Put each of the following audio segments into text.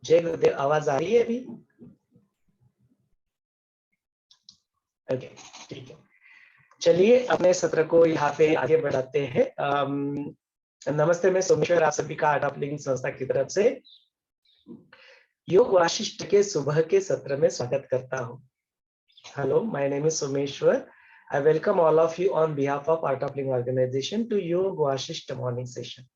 जय गुरुदेव, आवाज आ रही है अभी? ओके, ठीक है। चलिए अपने सत्र को यहाँ पे आगे बढ़ाते हैं। नमस्ते, मैं सोमेश्वर, आप सभी का आर्ट ऑफ लिविंग संस्था की तरफ से योग वाशिष्ठ के सुबह के सत्र में स्वागत करता हूँ। Hello, my name is Someshwar. I welcome all of you on behalf of Art of Living Organization to योग वाशिष्ठ मॉर्निंग सेशन।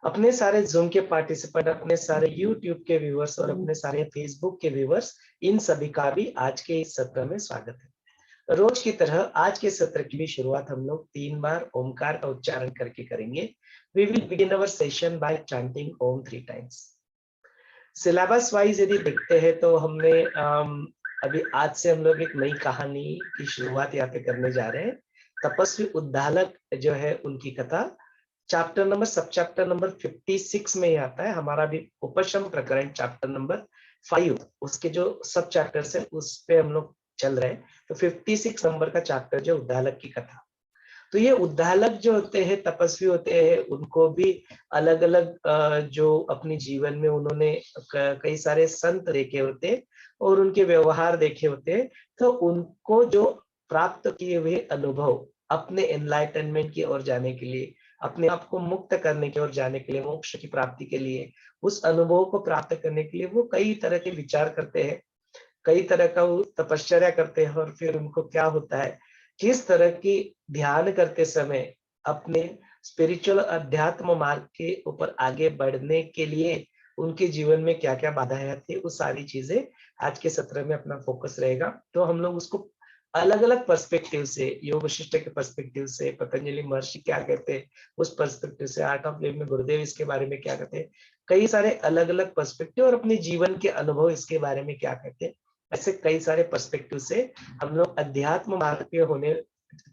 अपने सारे जूम के पार्टिसिपेंट, अपने सारे यूट्यूब के व्यूवर्स और अपने सारे फेसबुक के व्यूवर्स, इन सभी का भी आज के इस सत्र में स्वागत है। रोज की तरह आज के सत्र की भी शुरुआत हम लोग 3 बार ओमकार का उच्चारण करके करेंगे। We will begin our session by chanting Om 3 times. Syllabus wise यदि देखते हैं तो हमने अभी आज से हम लोग एक नई कहानी की शुरुआत यहाँ पे करने जा रहे हैं। तपस्वी उद्दालक जो है उनकी कथा चैप्टर नंबर सब चैप्टर नंबर 56 में ही आता है। हमारा भी उपशम प्रकरण चैप्टर नंबर 5, उसके जो सब चैप्टर्स है उस पे हम लोग चल रहे हैं। तो 56 नंबर का चैप्टर जो उद्दालक की कथा। तो ये उद्दालक जो होते हैं, तपस्वी होते हैं, उनको भी अलग अलग जो अपने जीवन में उन्होंने कई सारे संत देखे होते हैं और उनके व्यवहार देखे होते हैं। तो उनको जो प्राप्त किए हुए अनुभव अपने एनलाइटनमेंट की ओर जाने के लिए, अपने आप को मुक्त करने की ओर जाने के लिए, मोक्ष की प्राप्ति के लिए, उस अनुभव को प्राप्त करने के लिए वो कई तरह के विचार करते हैं, कई तरह का वो तपश्चर्या करते हैं। और फिर उनको क्या होता है, किस तरह की ध्यान करते समय अपने स्पिरिचुअल अध्यात्म मार्ग के ऊपर आगे बढ़ने के लिए उनके जीवन में क्या क्या बाधाएं आती है, वो सारी चीजें आज के सत्र में अपना फोकस रहेगा। तो हम लोग उसको अलग अलग पर्सपेक्टिव से, योग वशिष्ठ के पर्सपेक्टिव से, पतंजलि महर्षि क्या कहते हैं उस पर्सपेक्टिव से, आर्ट ऑफ लिविंग में गुरुदेव इसके बारे में क्या कहते हैं, कई सारे अलग अलग पर्सपेक्टिव, और अपने जीवन के अनुभव इसके बारे में क्या कहते हैं, ऐसे कई सारे पर्सपेक्टिव से हम लोग अध्यात्म मार्ग पे होने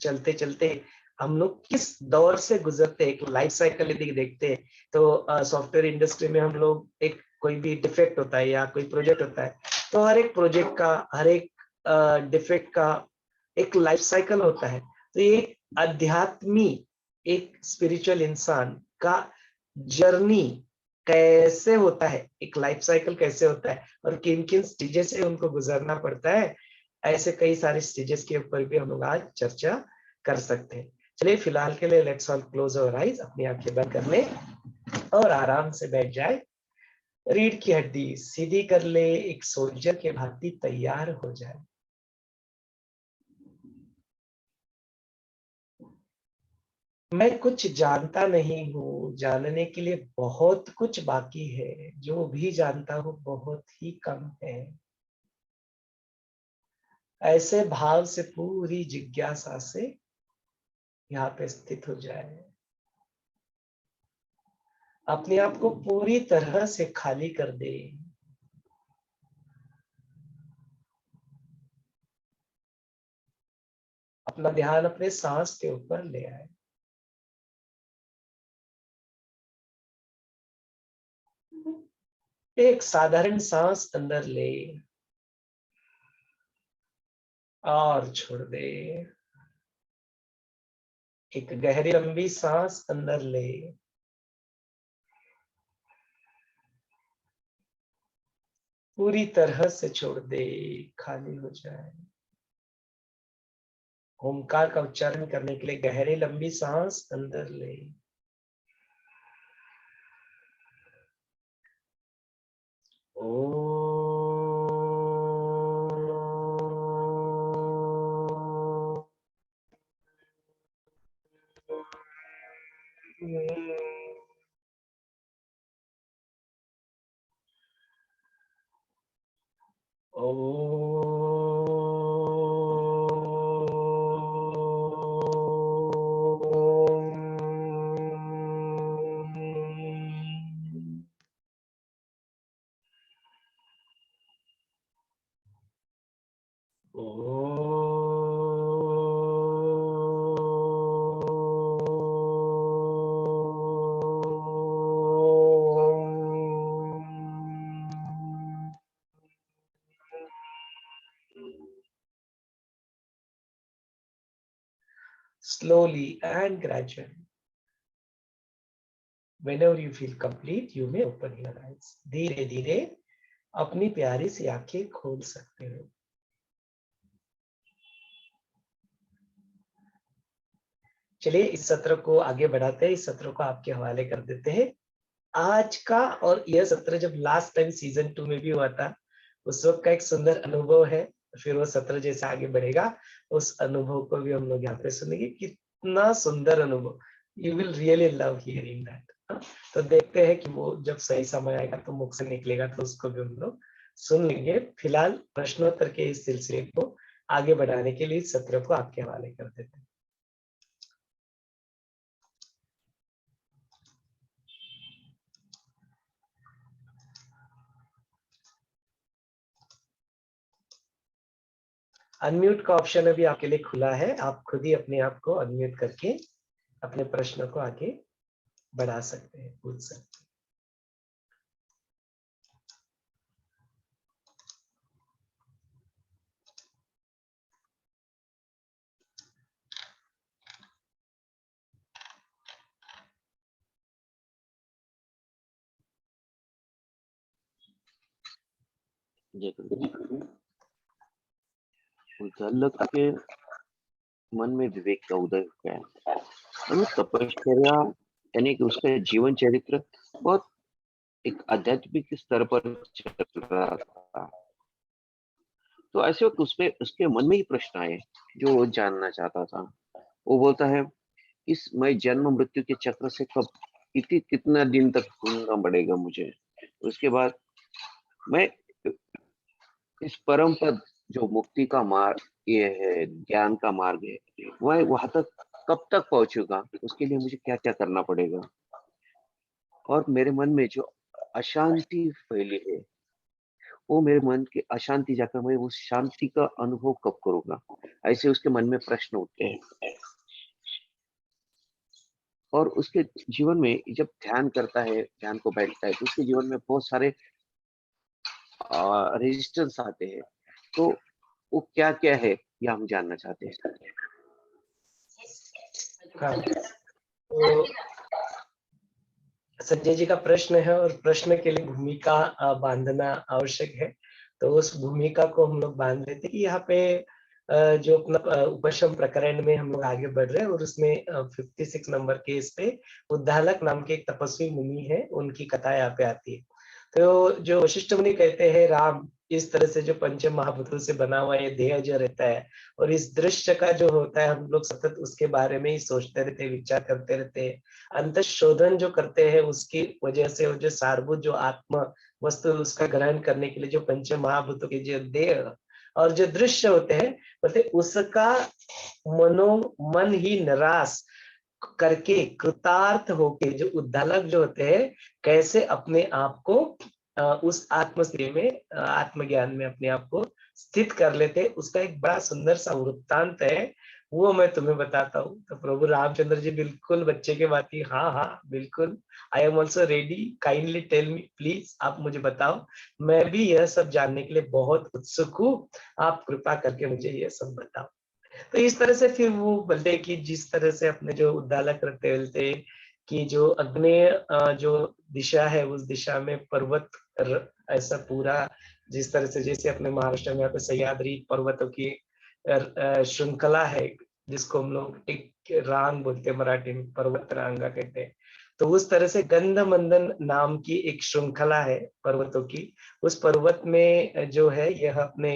चलते चलते हम लोग किस दौर से गुजरते हैं। एक लाइफ साइकिल यदि देखते हैं तो सॉफ्टवेयर इंडस्ट्री में हम लोग एक कोई भी डिफेक्ट होता है या कोई प्रोजेक्ट होता है, तो हर एक प्रोजेक्ट का, हर एक डिफेक्ट का एक लाइफ साइकिल होता है। तो ये अध्यात्मी, एक स्पिरिचुअल इंसान का जर्नी कैसे होता है, एक लाइफ साइकिल कैसे होता है और किन किन स्टेजेस से उनको गुजरना पड़ता है, ऐसे कई सारे स्टेजेस के ऊपर भी हम लोग आज चर्चा कर सकते हैं। चलिए फिलहाल के लिए let's all close our eyes, अपनी आंखें बंद कर ले और आराम से बैठ जाए। रीढ़ की हड्डी सीधी कर ले, एक सोल्जर के भांति तैयार हो जाए। मैं कुछ जानता नहीं हूँ, जानने के लिए बहुत कुछ बाकी है, जो भी जानता हूँ बहुत ही कम है। ऐसे भाव से पूरी जिज्ञासा से यहाँ पे स्थित हो जाए। अपने आप को पूरी तरह से खाली कर दे। अपना ध्यान अपने सांस के ऊपर ले आए। एक साधारण सांस अंदर ले और छोड़ दे। एक गहरी लंबी सांस अंदर ले पूरी तरह से छोड़ दे, खाली हो जाए। ओमकार का उच्चारण करने के लिए गहरी लंबी सांस अंदर ले। ओ Slowly and gradually, whenever you feel complete, you may open your eyes. धीरे धीरे अपनी प्यारी सी आंखें खोल सकते हो। चलिए इस सत्र को आगे बढ़ाते हैं, इस सत्र को आपके हवाले कर देते हैं। आज का और यह सत्र जब लास्ट टाइम सीजन 2 में भी हुआ था, उस वक्त का एक सुंदर अनुभव है। फिर वो सत्र जैसे आगे बढ़ेगा, उस अनुभव को भी हम लोग यहाँ पे सुनेंगे। कितना सुंदर अनुभव, you will really love hearing that. तो देखते हैं कि वो जब सही समय आएगा तो मुख से निकलेगा, तो उसको भी हम लोग सुन लेंगे। फिलहाल प्रश्नोत्तर के इस सिलसिले को आगे बढ़ाने के लिए इस सत्र को आपके हवाले कर देते हैं। अनम्यूट का ऑप्शन अभी आपके लिए खुला है, आप खुद ही अपने आप को अनम्यूट करके अपने प्रश्न को आगे बढ़ा सकते हैं, पूछ सकते हैं। उद्दालक के मन में विवेक का उदय हो गया और वो तपश्चर्या यानी कि उसका जीवन चरित्र बहुत एक आध्यात्मिक स्तर पर चल रहा था। तो ऐसे वक्त उसके मन में ही प्रश्न आए जो वो जानना चाहता था। वो बोलता है, इस मैं जन्म मृत्यु के चक्र से कब कितना दिन तक घूमना पड़ेगा मुझे। उसके बाद मैं इस परम पद जो मुक्ति का मार्ग ये है, ज्ञान का मार्ग है, वह वहां तक कब तक पहुंचूंगा, उसके लिए मुझे क्या क्या करना पड़ेगा। और मेरे मन में जो अशांति फैली है, वो मेरे मन की अशांति जाकर मैं उस शांति का अनुभव कब करूंगा, ऐसे उसके मन में प्रश्न उठते हैं। और उसके जीवन में जब ध्यान करता है, ध्यान को बैठता है, तो उसके जीवन में बहुत सारे रेजिस्टेंस आते हैं। तो वो क्या क्या है, ये हम जानना चाहते हैं। हाँ, तो संजय जी का प्रश्न है और प्रश्न के लिए भूमिका बांधना आवश्यक है। तो उस भूमिका को हम लोग बांध लेते हैं कि यहाँ पे जो अपना उपशम प्रकरण में हम लोग आगे बढ़ रहे हैं और उसमें 56 नंबर केस पे उद्दालक नाम के एक तपस्वी मुनि है, उनकी कथा यहाँ पे आती है। तो जो वशिष्ठ मुनि कहते हैं, राम इस तरह से जो पंच महाभूतों से बना हुआ ये देह जो रहता है और इस दृश्य का जो होता है, हम लोग सतत उसके बारे में ही सोचते रहते हैं, विचार करते रहते हैं, अंत शोधन जो करते हैं उसकी वजह से वो जो सारभूत जो आत्मा वस्तु उसका ग्रहण करने के लिए जो पंच महाभूतों के जो देह और जो दृश्य होते हैं, मतलब उसका मन ही निराश करके कृतार्थ होके जो उद्दालक जो होते हैं, कैसे अपने आप को उस आत्मश्री में आत्मज्ञान में अपने आप को स्थित कर लेते, उसका एक बड़ा सुंदर सा वृत्तांत है, वो मैं तुम्हें बताता हूँ। तो प्रभु रामचंद्र जी बिल्कुल बच्चे के बात ही, हाँ हाँ बिल्कुल, I am also ready, kindly tell me please, आप मुझे बताओ, मैं भी यह सब जानने के लिए बहुत उत्सुक हूँ, आप कृपा करके मुझे यह सब बताओ। तो इस तरह से फिर वो बोलते हैं कि जिस तरह से अपने जो उद्दालक रहते बोलते कि जो अग्नेय जो दिशा है उस दिशा में पर्वत ऐसा पूरा, जिस तरह से जैसे अपने महाराष्ट्र में यहाँ पे सह्याद्री पर्वतों की श्रृंखला है, जिसको हम लोग एक रांग बोलते हैं, मराठी में पर्वत रांगा कहते हैं। तो उस तरह से गंधमंदन नाम की एक श्रृंखला है पर्वतों की। उस पर्वत में जो है यह अपने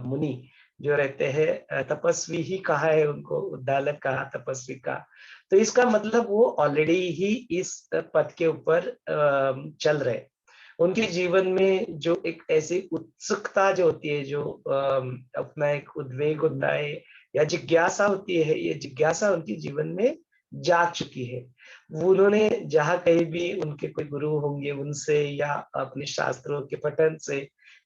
मुनि जो रहते हैं, तपस्वी ही कहा है उनको, उद्दालक कहा, तपस्वी का। तो इसका मतलब वो ऑलरेडी ही इस पथ के ऊपर चल रहे। उनके जीवन में जो एक ऐसी उत्सुकता जो होती है, जो अपना एक उद्वेग होता है या जिज्ञासा होती है, ये जिज्ञासा उनके जीवन में जाग चुकी है। वो उन्होंने जहाँ कहीं भी उनके कोई गुरु होंगे उनसे या अपने शास्त्रों के पठन से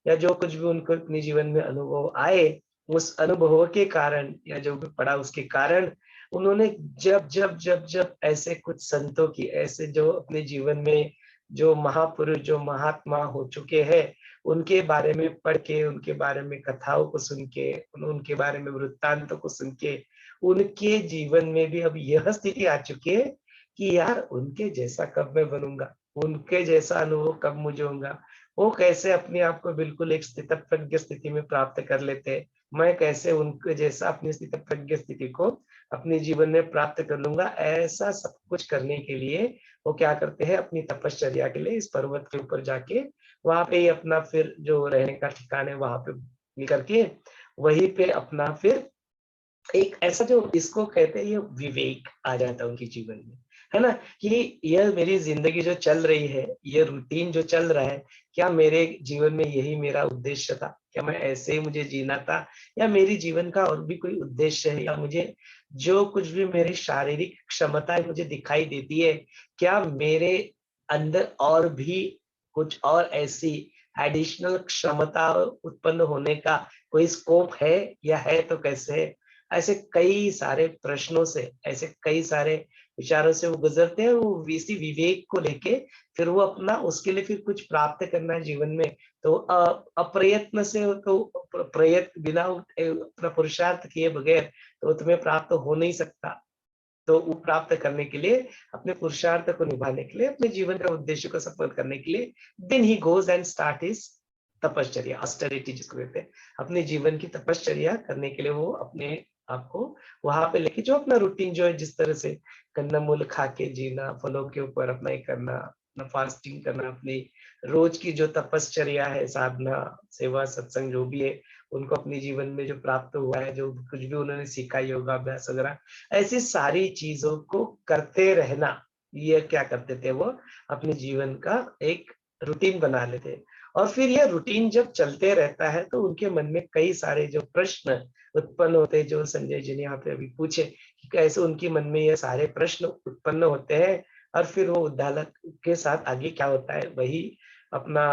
या जो कुछ भी उनको अपने जीवन में अनुभव आए, उस अनुभव के कारण या जो भी पढ़ा उसके कारण उन्होंने जब ऐसे कुछ संतों की, ऐसे जो अपने जीवन में जो महापुरुष जो महात्मा हो चुके हैं, उनके बारे में पढ़ के, उनके बारे में कथाओं को सुन के, उनके बारे में वृत्तांतों को सुन के, उनके जीवन में भी अब यह स्थिति आ चुकी है कि यार उनके जैसा कब मैं बनूंगा, उनके जैसा अनुभव कब मुझे होगा, वो कैसे अपने आप को बिल्कुल एक स्थितप्रज्ञ स्थिति में प्राप्त कर लेते, मैं कैसे उनको जैसा अपनी स्थितप्रज्ञ स्थिति को अपने जीवन में प्राप्त कर लूंगा, ऐसा सब कुछ करने के लिए वो क्या करते हैं, अपनी तपश्चर्या के लिए इस पर्वत के ऊपर जाके वहां पे ही अपना फिर जो रहने का ठिकाना है वहां पे मिल करके वहीं पे अपना फिर एक ऐसा जो इसको कहते हैं, ये विवेक आ जाता है उनके जीवन में, है ना? कि यह मेरी जिंदगी जो चल रही है, ये रूटीन जो चल रहा है, क्या मेरे जीवन में यही मेरा उद्देश्य था? क्या मैं ऐसे ही मुझे जीना था, या मेरी जीवन का और भी कोई उद्देश्य है, या मुझे जो कुछ भी मेरी शारीरिक क्षमताएं मुझे दिखाई देती है, क्या मेरे अंदर और भी कुछ और ऐसी एडिशनल क्षमता उत्पन्न होने का कोई स्कोप है, या है तो कैसे है? ऐसे कई सारे प्रश्नों से, ऐसे कई सारे विचारों से वो गुजरते हैं, वो इसी विवेक को लेके फिर वो अपना उसके लिए फिर कुछ प्राप्त करना है जीवन में, तो अप्रयत्न से तो प्रयत्न बिना अपना पुरुषार्थ किए बगैर तो तुम्हें प्राप्त हो नहीं सकता। तो वो प्राप्त करने के लिए, अपने पुरुषार्थ को निभाने के लिए, अपने जीवन का उद्देश्य को सफल करने के लिए, then he goes and start his तपश्चर्या, ऑस्टेरिटी जिसको कहते हैं। अपने जीवन की तपश्चर्या करने के लिए वो अपने आपको वहां पे लेके जो अपना रूटीन जो है, जिस तरह से कंदमूल खा के जीना, फलों के ऊपर अपना ये करना, अपना फास्टिंग करना, अपनी रोज की जो तपश्चर्या है, साधना, सेवा, सत्संग जो भी है, उनको अपने जीवन में जो प्राप्त हुआ है, जो कुछ भी उन्होंने सीखा, योगाभ्यास वगैरह, ऐसी सारी चीजों को करते रहना, ये क्या करते थे वो, अपने जीवन का एक रूटीन बना लेते। और फिर यह रूटीन जब चलते रहता है तो उनके मन में कई सारे जो प्रश्न उत्पन्न होते हैं, जो संजय जी ने यहाँ पे अभी पूछे कि कैसे उनके मन में ये सारे प्रश्न उत्पन्न होते हैं, और फिर वो उद्दालक के साथ आगे क्या होता है, वही अपना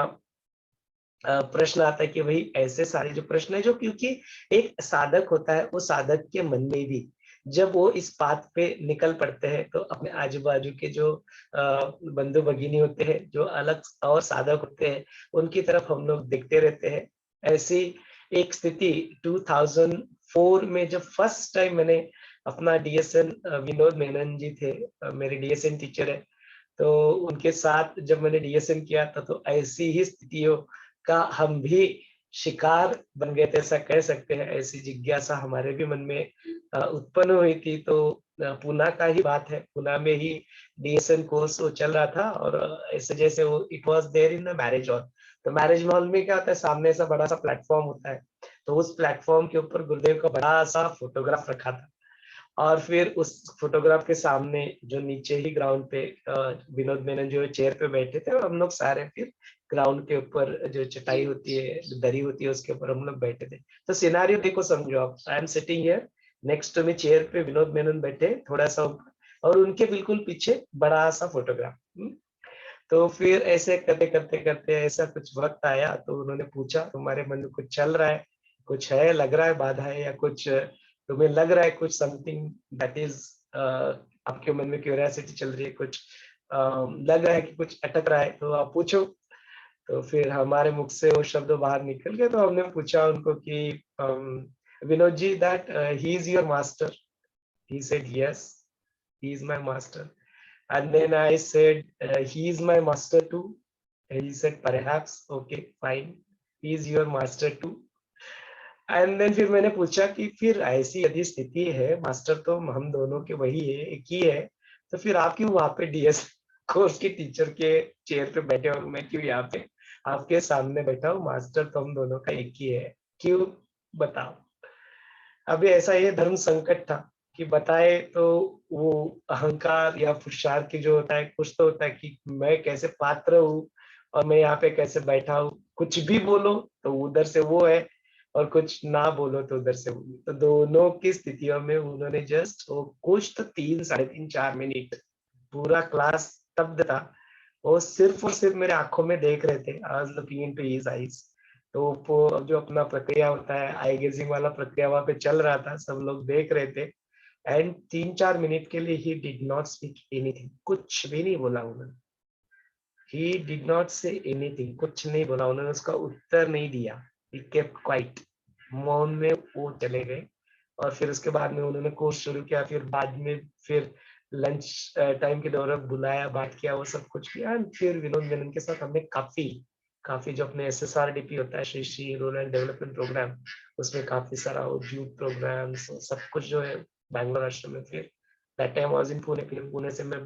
प्रश्न आता है कि भाई ऐसे सारे जो प्रश्न है, जो क्योंकि एक साधक होता है, वो साधक के मन में भी जब वो इस बात पे निकल पड़ते हैं, तो अपने आजू बाजू के जो बंधु भगिनी होते हैं, जो अलग और साधक होते हैं, उनकी तरफ हम लोग देखते रहते हैं। ऐसी एक स्थिति 2004 में जब फर्स्ट टाइम मैंने अपना डीएसएन, विनोद मेनन जी थे, मेरे डीएसएन टीचर है, तो उनके साथ जब मैंने डीएसएन किया था, तो ऐसी ही स्थितियों का हम भी शिकार बन गए थे, ऐसा कह सकते हैं। ऐसी जिज्ञासा हमारे भी मन में उत्पन्न हुई थी। तो पुणे का ही बात है, पुणे में ही डीएसएन कोर्स वो चल रहा था, और ऐसे जैसे वो it was there in the marriage hall. तो मैरिज हॉल में क्या होता है, सामने ऐसा बड़ा सा प्लेटफॉर्म होता है, तो उस प्लेटफॉर्म के ऊपर गुरुदेव का बड़ा सा फोटोग्राफ रखा था, और फिर उस फोटोग्राफ के सामने जो नीचे ही ग्राउंड पे विनोद मेनन जो चेयर पे बैठे थे, और हम लोग सारे फिर ग्राउंड के ऊपर जो चटाई होती है, दरी होती है, उसके ऊपर हम लोग बैठे थे। तो सिनारियो देखो, समझो आप, I am sitting here, next to me chair पे विनोद मेनन बैठे थोड़ा सा ऊपर, और उनके बिल्कुल पीछे बड़ा सा फोटोग्राफ। तो फिर ऐसे करते करते करते ऐसा कुछ वक्त आया, तो उन्होंने पूछा, तुम्हारे मन में कुछ चल रहा है, कुछ है, लग रहा है बाधा है, या कुछ तुम्हें लग रहा है कुछ समथिंग दैट इज आपके मन में क्यूरियोसिटी चल रही है, कुछ लग रहा है कि कुछ अटक रहा है, तो आप पूछो। तो फिर हमारे मुख से वो शब्द बाहर निकल गए, तो हमने पूछा उनको कि Vinod ji, that he is your master? He said yes, he is my master. And then I said, he is my master too. And he said, perhaps, okay, fine. He is your master too. And then फिर मैंने पूछा कि फिर ऐसी यदि स्थिति है, master तो हम दोनों के वही है, एक ही है, तो फिर आप क्यों वहां पे डीएस कोर्स के टीचर के चेयर पे बैठे, और मैं क्यों यहाँ पे आपके सामने बैठा हूँ? मास्टर तो हम दोनों का एक ही है, क्यों, बताओ। अभी ऐसा ये धर्म संकट था कि बताए तो वो अहंकार या पुरुषार्थ की जो होता है, कुछ तो होता है कि मैं कैसे पात्र हूँ, और मैं यहाँ पे कैसे बैठा हूँ, कुछ भी बोलो तो उधर से वो है, और कुछ ना बोलो तो उधर से वो। तो दोनों की स्थितियों में उन्होंने जस्ट वो कुछ तो 3, साढ़े 3, 4 मिनट पूरा क्लास स्तब्ध था। वो सिर्फ और सिर्फ मेरे आंखों में देख रहे थे, I was looking into his eyes. तो वो जो अपना प्रक्रिया होता है, आई गेजिंग वाला प्रक्रिया वहां पे चल रहा था, सब लोग देख रहे थे। एंड 3-4 मिनट के लिए he did not speak anything, कुछ भी नहीं बोला उन्होंने। He did not say anything, कुछ नहीं बोला उन्होंने, उसका उत्तर नहीं दिया। ही केप्ट क्वाइट, मौन में वो चले गए। और फिर उसके बाद में उन्होंने कोर्स शुरू किया, फिर बाद में फिर लंच टाइम के दौरान बुलाया, बात किया, वो सब कुछ किया। फिर विनोद मेनन के साथ हमने काफी काफी जो अपने SSRDP होता है, Shri Shri rural development programme, उसमें काफी सारा वो यूथ प्रोग्राम्स सब कुछ जो है बैंगलोर आश्रम में। फिर that time was in Pune, फिर पुणे से मैं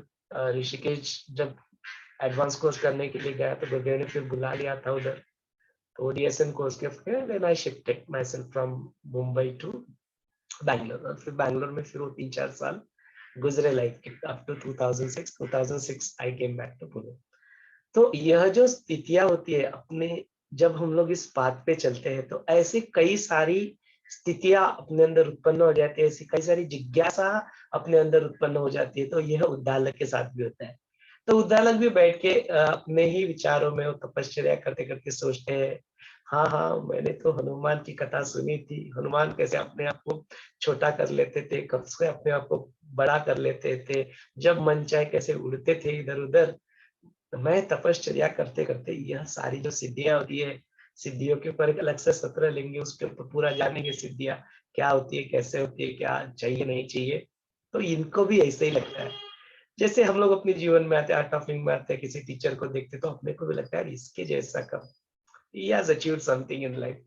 ऋषिकेश जब एडवांस कोर्स करने के लिए गया तो गुरुदेव ने फिर बुला लिया था उधर, तो DSN कोर्स के फिर then I shifted myself from Mumbai to Bangalore. और फिर बैंगलोर में फिर वो 3-4 साल गुजरे, like up to 2006 I came back to Pune. तो यह जो स्थितियां होती है अपने, जब हम लोग इस बात पे चलते हैं तो ऐसी कई सारी स्थितियां अपने अंदर उत्पन्न हो जाती है, ऐसी कई सारी जिज्ञासा अपने अंदर उत्पन्न हो जाती है। तो यह उद्दालक के साथ भी होता है। तो उद्दालक भी बैठ के अपने ही विचारों में वो तपश्चर्या करते करते सोचते हैं, हाँ हाँ मैंने तो हनुमान की कथा सुनी थी, हनुमान कैसे अपने आप को छोटा कर लेते थे, कब से अपने आप को बड़ा कर लेते थे, जब मन चाहे कैसे उड़ते थे इधर उधर। मैं तपश्चर्या करते करते यह सारी जो सिद्धियां होती है, सिद्धियों के ऊपर एक अलग से सत्र लेंगे, उसके ऊपर पूरा जानेंगे सिद्धियां क्या होती है, कैसे होती है, क्या चाहिए नहीं चाहिए। तो इनको भी ऐसे ही लगता है, जैसे हम लोग अपने जीवन में आते हैं, आर्ट ऑफ लिविंग में आते हैं, किसी टीचर को देखते तो अपने को भी लगता है इसके जैसा कब, he has achieved something in life,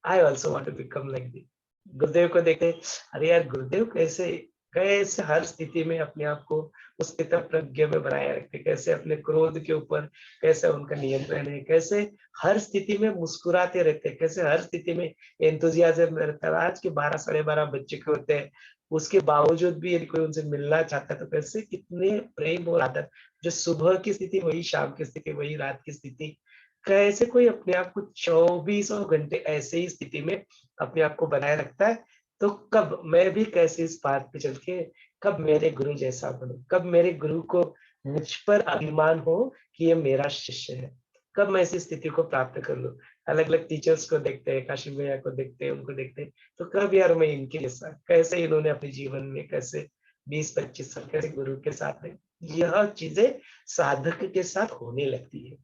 I also want to become like this। गुरुदेव को देखे, अरे यार गुरुदेव कैसे कैसे हर स्थिति में अपने आप को उस स्थित प्रज्ञ में बनाए रखते, कैसे अपने क्रोध के ऊपर कैसे उनका नियंत्रण है, कैसे हर स्थिति में मुस्कुराते रहते, कैसे हर स्थिति में एंथुजियाज्म रहता है। आज के 12-12:30 बच्चे के होते हैं, उसके बावजूद भी यदि कोई उनसे मिलना चाहता है तो कैसे कितने प्रेम और आदर, जो सुबह की स्थिति वही शाम की स्थिति वही रात की स्थिति, कैसे कोई अपने आप को 24 घंटे ऐसे ही स्थिति में अपने आप को बनाए रखता है। तो कब मैं भी कैसे इस बात पे चल के कब मेरे गुरु जैसा बनूं, कब मेरे गुरु को मुझ पर अभिमान हो कि ये मेरा शिष्य है, कब मैं ऐसी स्थिति को प्राप्त कर लूं। अलग अलग टीचर्स को देखते हैं, काशी भैया को देखते हैं, उनको देखते हैं, तो कब यार मैं इनके जैसा, कैसे इन्होंने अपने जीवन में कैसे 20-25 साल कैसे गुरु के साथ में, यह चीजें साधक के साथ होने लगती है।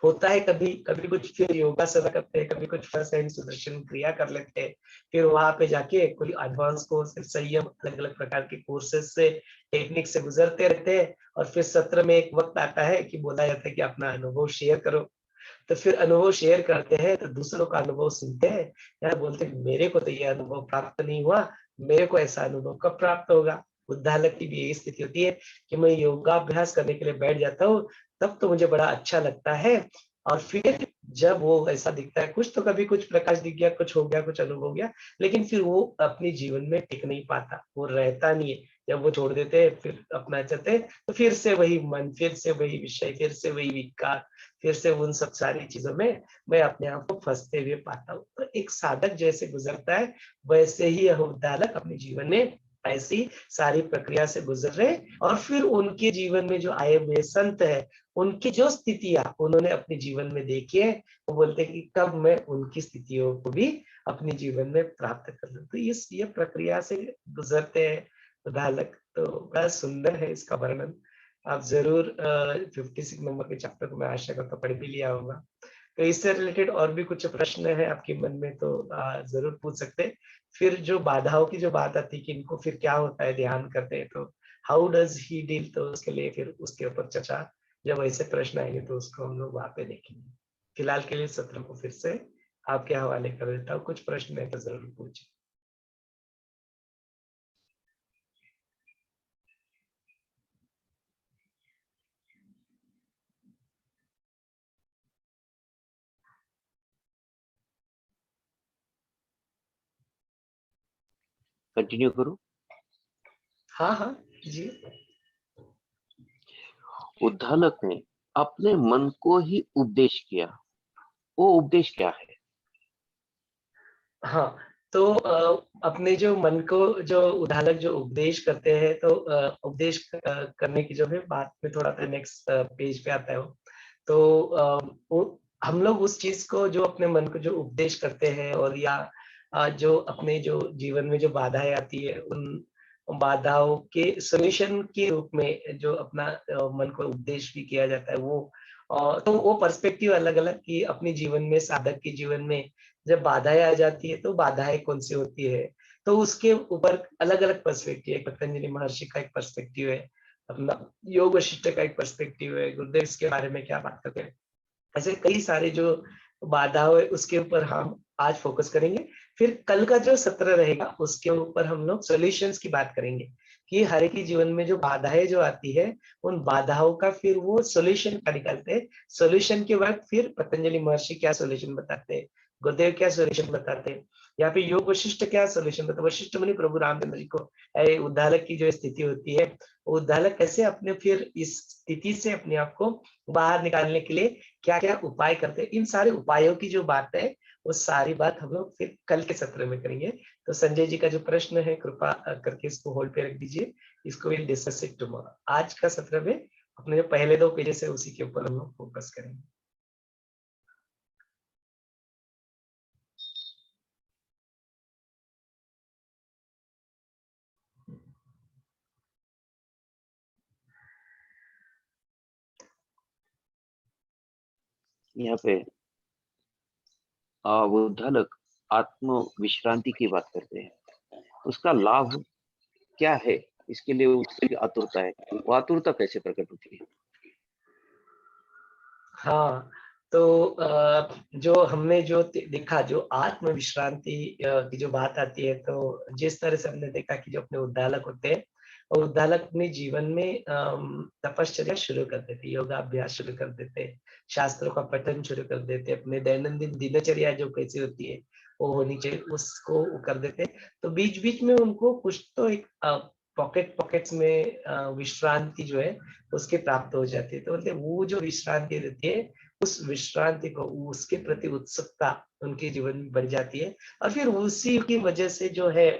होता है कभी कभी कुछ, फिर योगा से करते हैं, कभी कुछ फर्स्ट टाइम सुदर्शन क्रिया कर लेते हैं, फिर वहां पे जाके कोई एडवांस कोर्स, संयम, अलग अलग प्रकार के कोर्सेज से टेक्निक से गुजरते रहते हैं। और फिर सत्र में एक वक्त आता है कि बोला जाता है कि अपना अनुभव शेयर करो, तो फिर अनुभव शेयर करते हैं तो दूसरों का अनुभव सुनते हैं, यार बोलते हैं मेरे को तो ये अनुभव प्राप्त नहीं हुआ, मेरे को ऐसा अनुभव कब प्राप्त होगा। उद्दालक की भी यही स्थिति होती है कि मैं योगाभ्यास करने के लिए बैठ जाता हूँ, तब तो मुझे बड़ा अच्छा लगता है, और फिर जब वो ऐसा दिखता है कुछ, तो कभी कुछ प्रकाश दिख गया, कुछ हो गया, कुछ अनुभव हो गया, लेकिन फिर वो अपने जीवन में टिक नहीं पाता, वो रहता नहीं है। जब वो छोड़ देते हैं फिर अपना चलते हैं, तो फिर से वही मन, फिर से वही विषय, फिर से वही विकार, फिर से उन सब सारी चीजों में मैं अपने आप को फंसते हुए पाता हूँ। तो एक साधक जैसे गुजरता है, वैसे ही यह उद्दालक अपने जीवन में ऐसी सारी प्रक्रिया से गुजर रहे, और फिर उनके जीवन में जो आए हुए संत है, उनकी जो स्थितियां उन्होंने अपने जीवन में देखी है, वो बोलते हैं कि कब मैं उनकी स्थितियों को भी अपने जीवन में प्राप्त कर लूं। तो ये प्रक्रिया से गुजरते हैं उद्दालक, तो बड़ा सुंदर है इसका वर्णन। आप जरूर 56 नंबर के चैप्टर को मैं आशा करता पढ़ भी लिया होगा। तो इससे रिलेटेड और भी कुछ प्रश्न है आपके मन में तो जरूर पूछ सकते हैं। फिर जो बाधाओं की जो बात आती है कि इनको फिर क्या होता है ध्यान करते हैं तो हाउ डज ही डील, तो उसके लिए फिर उसके ऊपर चर्चा, जब ऐसे प्रश्न आएंगे तो उसको हम लोग वहां पे देखेंगे। फिलहाल के लिए सत्र को फिर से आपके हवाले कर देता हूँ, कुछ प्रश्न है तो जरूर पूछिए। कंटिन्यू करूं? हाँ हाँ जी। उद्दालक ने अपने मन को ही उपदेश किया, वो उपदेश क्या है? हाँ, तो अपने जो मन को जो उद्दालक जो उपदेश करते हैं, तो उपदेश करने की जो है बात में थोड़ा सा नेक्स्ट पेज पे आता है वो। तो हम लोग उस चीज को जो अपने मन को जो उपदेश करते हैं, और या जो अपने जो जीवन में जो बाधाएं आती है, उन बाधाओं के सॉल्यूशन के रूप में जो अपना मन को उपदेश भी किया जाता है, वो तो वो पर्सपेक्टिव अलग अलग कि अपने जीवन में, साधक के जीवन में जब बाधाएं आ जाती है तो बाधाएं कौन सी होती है, तो उसके ऊपर अलग अलग पर्सपेक्टिव है। पतंजलि महर्षि का एक पर्सपेक्टिव है, अपना योग वशिष्ठ का एक पर्सपेक्टिव है, गुरुदेव इसके बारे में क्या बात करते हैं। ऐसे कई सारे जो बाधाओं है उसके ऊपर हम आज फोकस करेंगे। फिर कल का जो सत्र रहेगा उसके ऊपर हम लोग सॉल्यूशंस की बात करेंगे कि हर एक के जीवन में जो बाधाएं जो आती है उन बाधाओं का फिर वो सॉल्यूशन का निकालते हैं। सॉल्यूशन के बाद फिर पतंजलि महर्षि क्या सॉल्यूशन बताते हैं, गुरुदेव क्या सॉल्यूशन बताते हैं, यहाँ पे योग वशिष्ठ क्या सॉल्यूशन बताते हैं। वशिष्ठ मुनि प्रभु रामचंद्र जी को उद्दालक की जो स्थिति होती है, उद्दालक कैसे अपने फिर इस स्थिति से अपने आप को बाहर निकालने के लिए क्या क्या उपाय करते हैं, इन सारे उपायों की जो बात है वो सारी बात हम लोग फिर कल के सत्र में करेंगे। तो संजय जी का जो प्रश्न है कृपा करके इसको होल्ड पे रख दीजिए, इसको विल डिस्कस इट टुमारो। आज का सत्र में अपने जो पहले 2 पेजेस है उसी के ऊपर हम लोग फोकस करेंगे। यहाँ पे उद्दालक आत्म विश्रांति की बात करते हैं। उसका लाभ क्या है, इसके लिए उसकी आतुरता है, वो आतुरता कैसे प्रकट होती है? हाँ, तो जो हमने जो देखा, जो आत्म विश्रांति की जो बात आती है, तो जिस तरह से हमने देखा कि जो अपने उद्दालक होते हैं और उद्दालक अपने जीवन में तपश्चर्या शुरू कर देते, योगाभ्यास शुरू कर देते, शास्त्रों का पठन शुरू कर देते, अपने दैनंदिन दिनचर्या जो कैसी होती है वो होनी चाहिए उसको वो कर देते। तो बीच बीच में उनको कुछ तो एक पॉकेट्स में विश्रांति जो है उसके प्राप्त हो जाती है। तो मतलब वो जो विश्रांति रहती है उस विश्रांति को, उसके प्रति उत्सुकता उनके जीवन में बढ़ जाती है और फिर उसी की वजह से जो है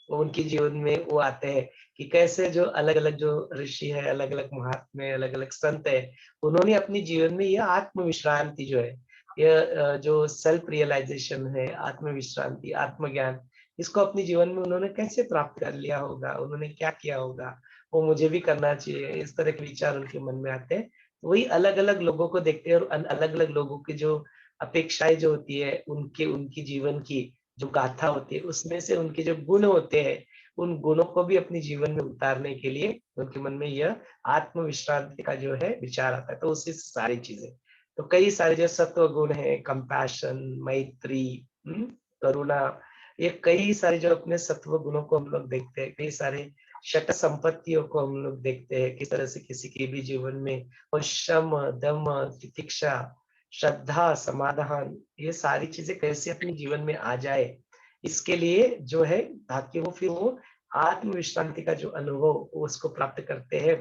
उनके जीवन में वो आते हैं कि कैसे जो अलग अलग जो ऋषि है, अलग अलग महात्मा, अलग अलग संत है, उन्होंने अपने जीवन में यह आत्म विश्रांति जो है, यह जो सेल्फ रियलाइजेशन है, आत्म विश्रांति, आत्मज्ञान, इसको अपने जीवन में उन्होंने कैसे प्राप्त कर लिया होगा, उन्होंने क्या किया होगा, वो मुझे भी करना चाहिए, इस तरह के विचार उनके मन में आते हैं। वही अलग अलग लोगों को देखते हैं और अलग अलग लोगों की जो अपेक्षाएं जो होती है, उनके उनकी जीवन की जो गाथा होती है, उसमें से उनके जो गुण होते हैं, उन गुणों को भी अपने जीवन में उतारने के लिए उनके मन में यह आत्म विश्रांति का जो है विचार आता है। तो उसी से सारी चीजें, तो कई सारे जो सत्व गुण है, कंपैशन, मैत्री, करुणा, ये कई सारे जो अपने सत्व गुणों को हम लोग देखते हैं, कई सारे शट संपत्तियों को हम लोग देखते हैं, किस तरह से किसी के भी जीवन में और शम, दम, तितिक्षा, श्रद्धा, समाधान, ये सारी चीजें कैसे अपने जीवन में आ जाए, इसके लिए जो है ताकि वो फिर वो आत्म विश्रांति का जो अनुभव उसको प्राप्त करते हैं,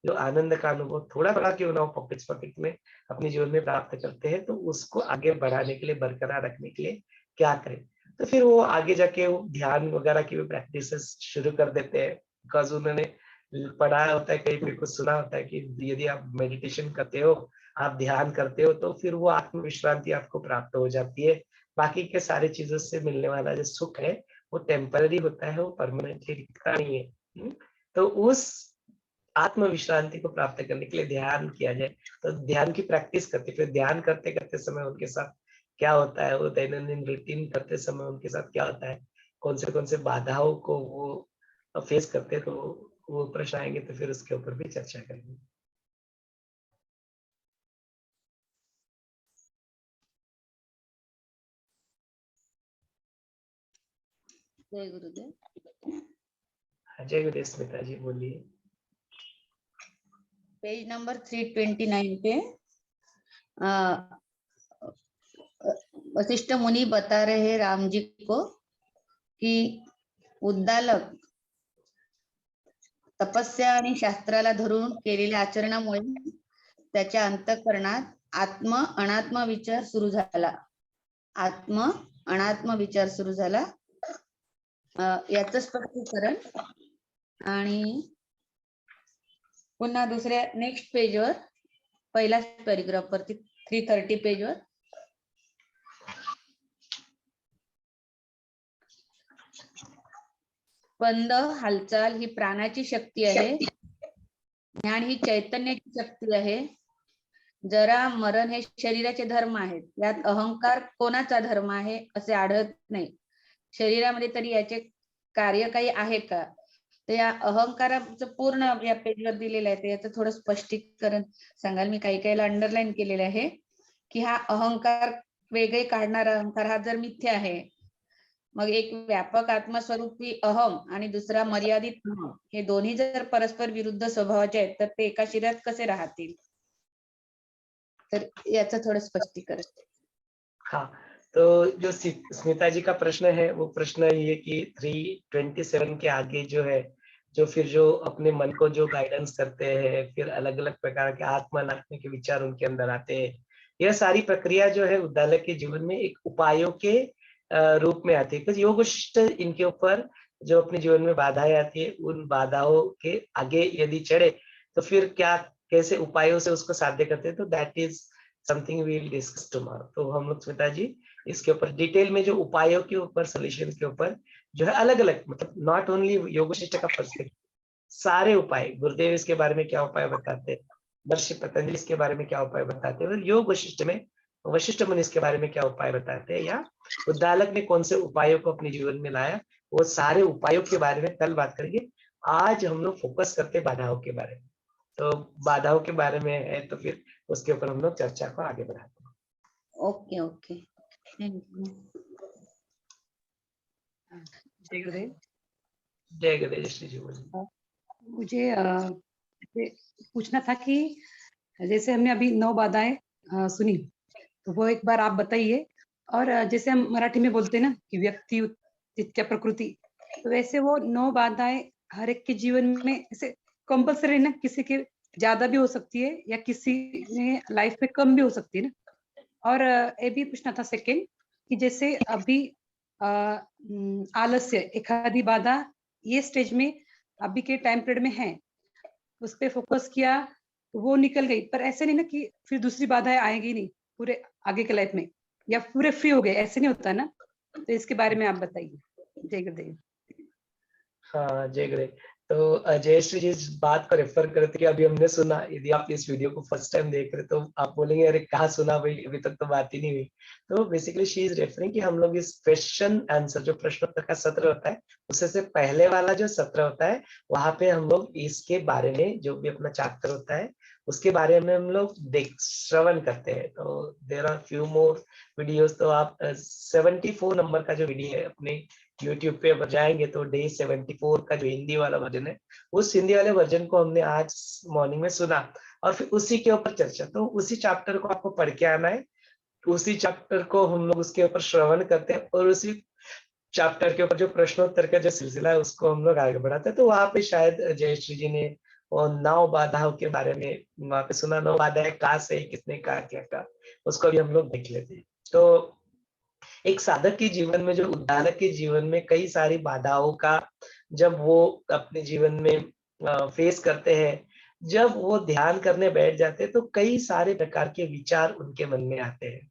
जो आनंद का अनुभव थोड़ा थोड़ा क्यों ना हो पॉकेट में अपने जीवन में प्राप्त करते हैं, तो उसको आगे बढ़ाने के लिए, बरकरार रखने के लिए क्या करें। तो फिर वो आगे जाके वो ध्यान वगैरह की भी प्रैक्टिसेस शुरू कर देते हैं, बिकॉज उन्होंने पढ़ा होता है, कहीं पे कुछ सुना होता है कि यदि आप मेडिटेशन करते हो, आप ध्यान करते हो, तो फिर वो आत्म विश्रांति आपको प्राप्त हो जाती है। बाकी के सारे चीजों से मिलने वाला जो सुख है वो टेम्पररी होता है, वो परमानेंटली दिखता नहीं है। तो उस आत्म विश्रांति को प्राप्त करने के लिए ध्यान किया जाए, तो ध्यान की प्रैक्टिस करते, फिर ध्यान करते करते समय उनके साथ क्या होता है, वो दैनंदिन रूटीन करते समय उनके साथ क्या होता है, कौन से बाधाओं को वो फेस करते हैं, तो वो प्रश्न आएंगे तो फिर उसके ऊपर भी चर्चा करेंगे। जय गुरुदेव। जय गुरुदेव। स्मिता जी बोलिए। पेज नंबर 329 पे वशिष्ठ मुनि बता रहे हैं राम जी को कि उद्दालक तपस्या आणि शास्त्राला धरून केलेल्या आचरणामुळे त्याच्या अंतःकरणात आत्म अनात्म विचार सुरू झाला, आत्म अनात्म विचार सुरू झाला, याचं स्पष्टीकरण। आणि पुन्हा दुसऱ्या नेक्स्ट पेजवर, पहिला पॅराग्राफ वरती 330 पेजवर स्पंद हालचाल ही प्राणाची शक्ती आहे, ज्ञान ही चैतन्याची शक्ती आहे, जरा मरण हे शरीराचे धर्म आहेत, यात अहंकार कोणाचा धर्म आहे असे आढळत नाही। शरीरामध्ये तरी याचे कार्य काही आहे का, तर या अहंकाराचं पूर्ण या पेजवर दिलेलं आहे, तर याचं थोडं स्पष्टीकरण सांगाल? मी काही काहीला अंडरलाईन केलेलं आहे, की हा अहंकार वेगळे काढणारा अहंकार हा जर मिथ्या आहे, मग एक व्यापक आत्मस्वरूपी अहम आणि दुसरा मर्यादित अहम हे दोन्ही जर परस्पर विरुद्ध स्वभावाचे आहेत तर ते एका शरीरात कसे राहतील? तर याचं थोडं स्पष्टीकरण. हाँ, तो जो स्मिता जी का प्रश्न है वो प्रश्न ये कि 327 के आगे जो है, जो अपने मन को जो गाइडेंस करते हैं, फिर अलग-अलग प्रकार के आत्म-अनात्म के विचार उनके अंदर आते हैं। यह सारी प्रक्रिया जो है उद्दालक के जीवन में एक उपायों के रूप में आती है। तो योग वशिष्ठ इनके ऊपर जो अपने जीवन में बाधाएँ आती है, उन बाधाओं के आगे यदि चढ़े, तो फिर क्या कैसे उपायों से उसको साध्य करते हैं, तो that is something we will discuss tomorrow. तो हम लोग स्मिता जी इसके ऊपर डिटेल में जो उपायों के ऊपर सॉल्यूशन के ऊपर जो है अलग-अलग मतलब नॉट ओनली योग वशिष्ठ का पर्सपेक्टिव, सारे उपाय गुरुदेव इसके बारे में क्या उपाय बताते हैं, महर्षि पतंजलि इसके बारे में क्या उपाय बताते हैं, और योग वशिष्ठ में वशिष्ठ मुनि इसके बारे में क्या उपाय बताते हैं, या उद्दालक ने कौन से उपायों को अपने जीवन में लाया, वो सारे उपायों के बारे में कल बात करेंगे। आज हम लोग फोकस करते हैं बाधाओं के बारे में। तो बाधाओं के बारे में है तो फिर उसके ऊपर हम लोग चर्चा को आगे बढ़ाते हैं। Okay okay, thank you. जय गुरुदेव. जय गणेश श्री जी बोलिए। मुझे ये पूछना था कि जैसे हमने अभी 9 बाधाएं सुनी, तो वो एक बार आप बताइए. और जैसे हम मराठी में बोलते हैं ना कि व्यक्ति तितक्या प्रकृति, तो वैसे वो 9 बाधाएं हर एक के जीवन में ऐसे कंपल्सरी ना, किसी के ज्यादा भी हो सकती है या किसी में लाइफ में कम भी हो सकती है ना. और ये भी पूछना था सेकेंड कि जैसे अभी आलस्य एखादी बाधा ये स्टेज में अभी के टाइम पीरियड में है, उस पर फोकस किया तो वो निकल गई, पर ऐसे नहीं ना कि फिर दूसरी बाधाएं आएगी नहीं पूरे आगे के लाइफ में, या पूरे फ्री हो गए, ऐसे नहीं होता ना. तो इसके बारे में आप बताइए. जय गुरुदेव. हाँ जय गणेश। तो जय श्री जी इस बात को रेफर करते कि अभी हमने सुना, यदि आप इस वीडियो को फर्स्ट टाइम देख रहे तो आप बोलेंगे अरे कहाँ सुना भाई, अभी तक तो बात ही नहीं हुई। तो बेसिकली शी इज रेफरिंग कि हम लोग इस क्वेश्चन आंसर जो प्रश्न उत्तर का सत्र होता है, उससे से पहले वाला जो सत्र होता है वहां पे हम लोग इसके बारे में जो भी अपना चैप्टर होता है उसके बारे में हम लोग श्रवण करते हैं। तो there are few more videos. तो आप 74 नंबर का जो वीडियो है अपने यूट्यूब पे अगर जाएंगे तो डे 74 का जो हिंदी वाला वर्जन है, उस हिंदी वाले वर्जन को हमने आज मॉर्निंग में सुना और फिर उसी के ऊपर चर्चा। तो उसी चैप्टर को आपको पढ़ के आना है, उसी चैप्टर को हम लोग उसके ऊपर श्रवण करते हैं और उसी चैप्टर के ऊपर जो प्रश्नोत्तर का जो सिलसिला है उसको हम लोग आगे बढ़ाते हैं। तो वहां पे शायद जयश्री जी ने और 9 बाधाओं के बारे में वहां पे सुना, 9 बाधाएं कहाँ से, किसने कहा, क्या कहा, उसको भी हम लोग देख लेते हैं। तो एक साधक के जीवन में, जो उद्धारक के जीवन में कई सारी बाधाओं का जब वो अपने जीवन में फेस करते हैं, जब वो ध्यान करने बैठ जाते हैं तो कई सारे प्रकार के विचार उनके मन में आते हैं।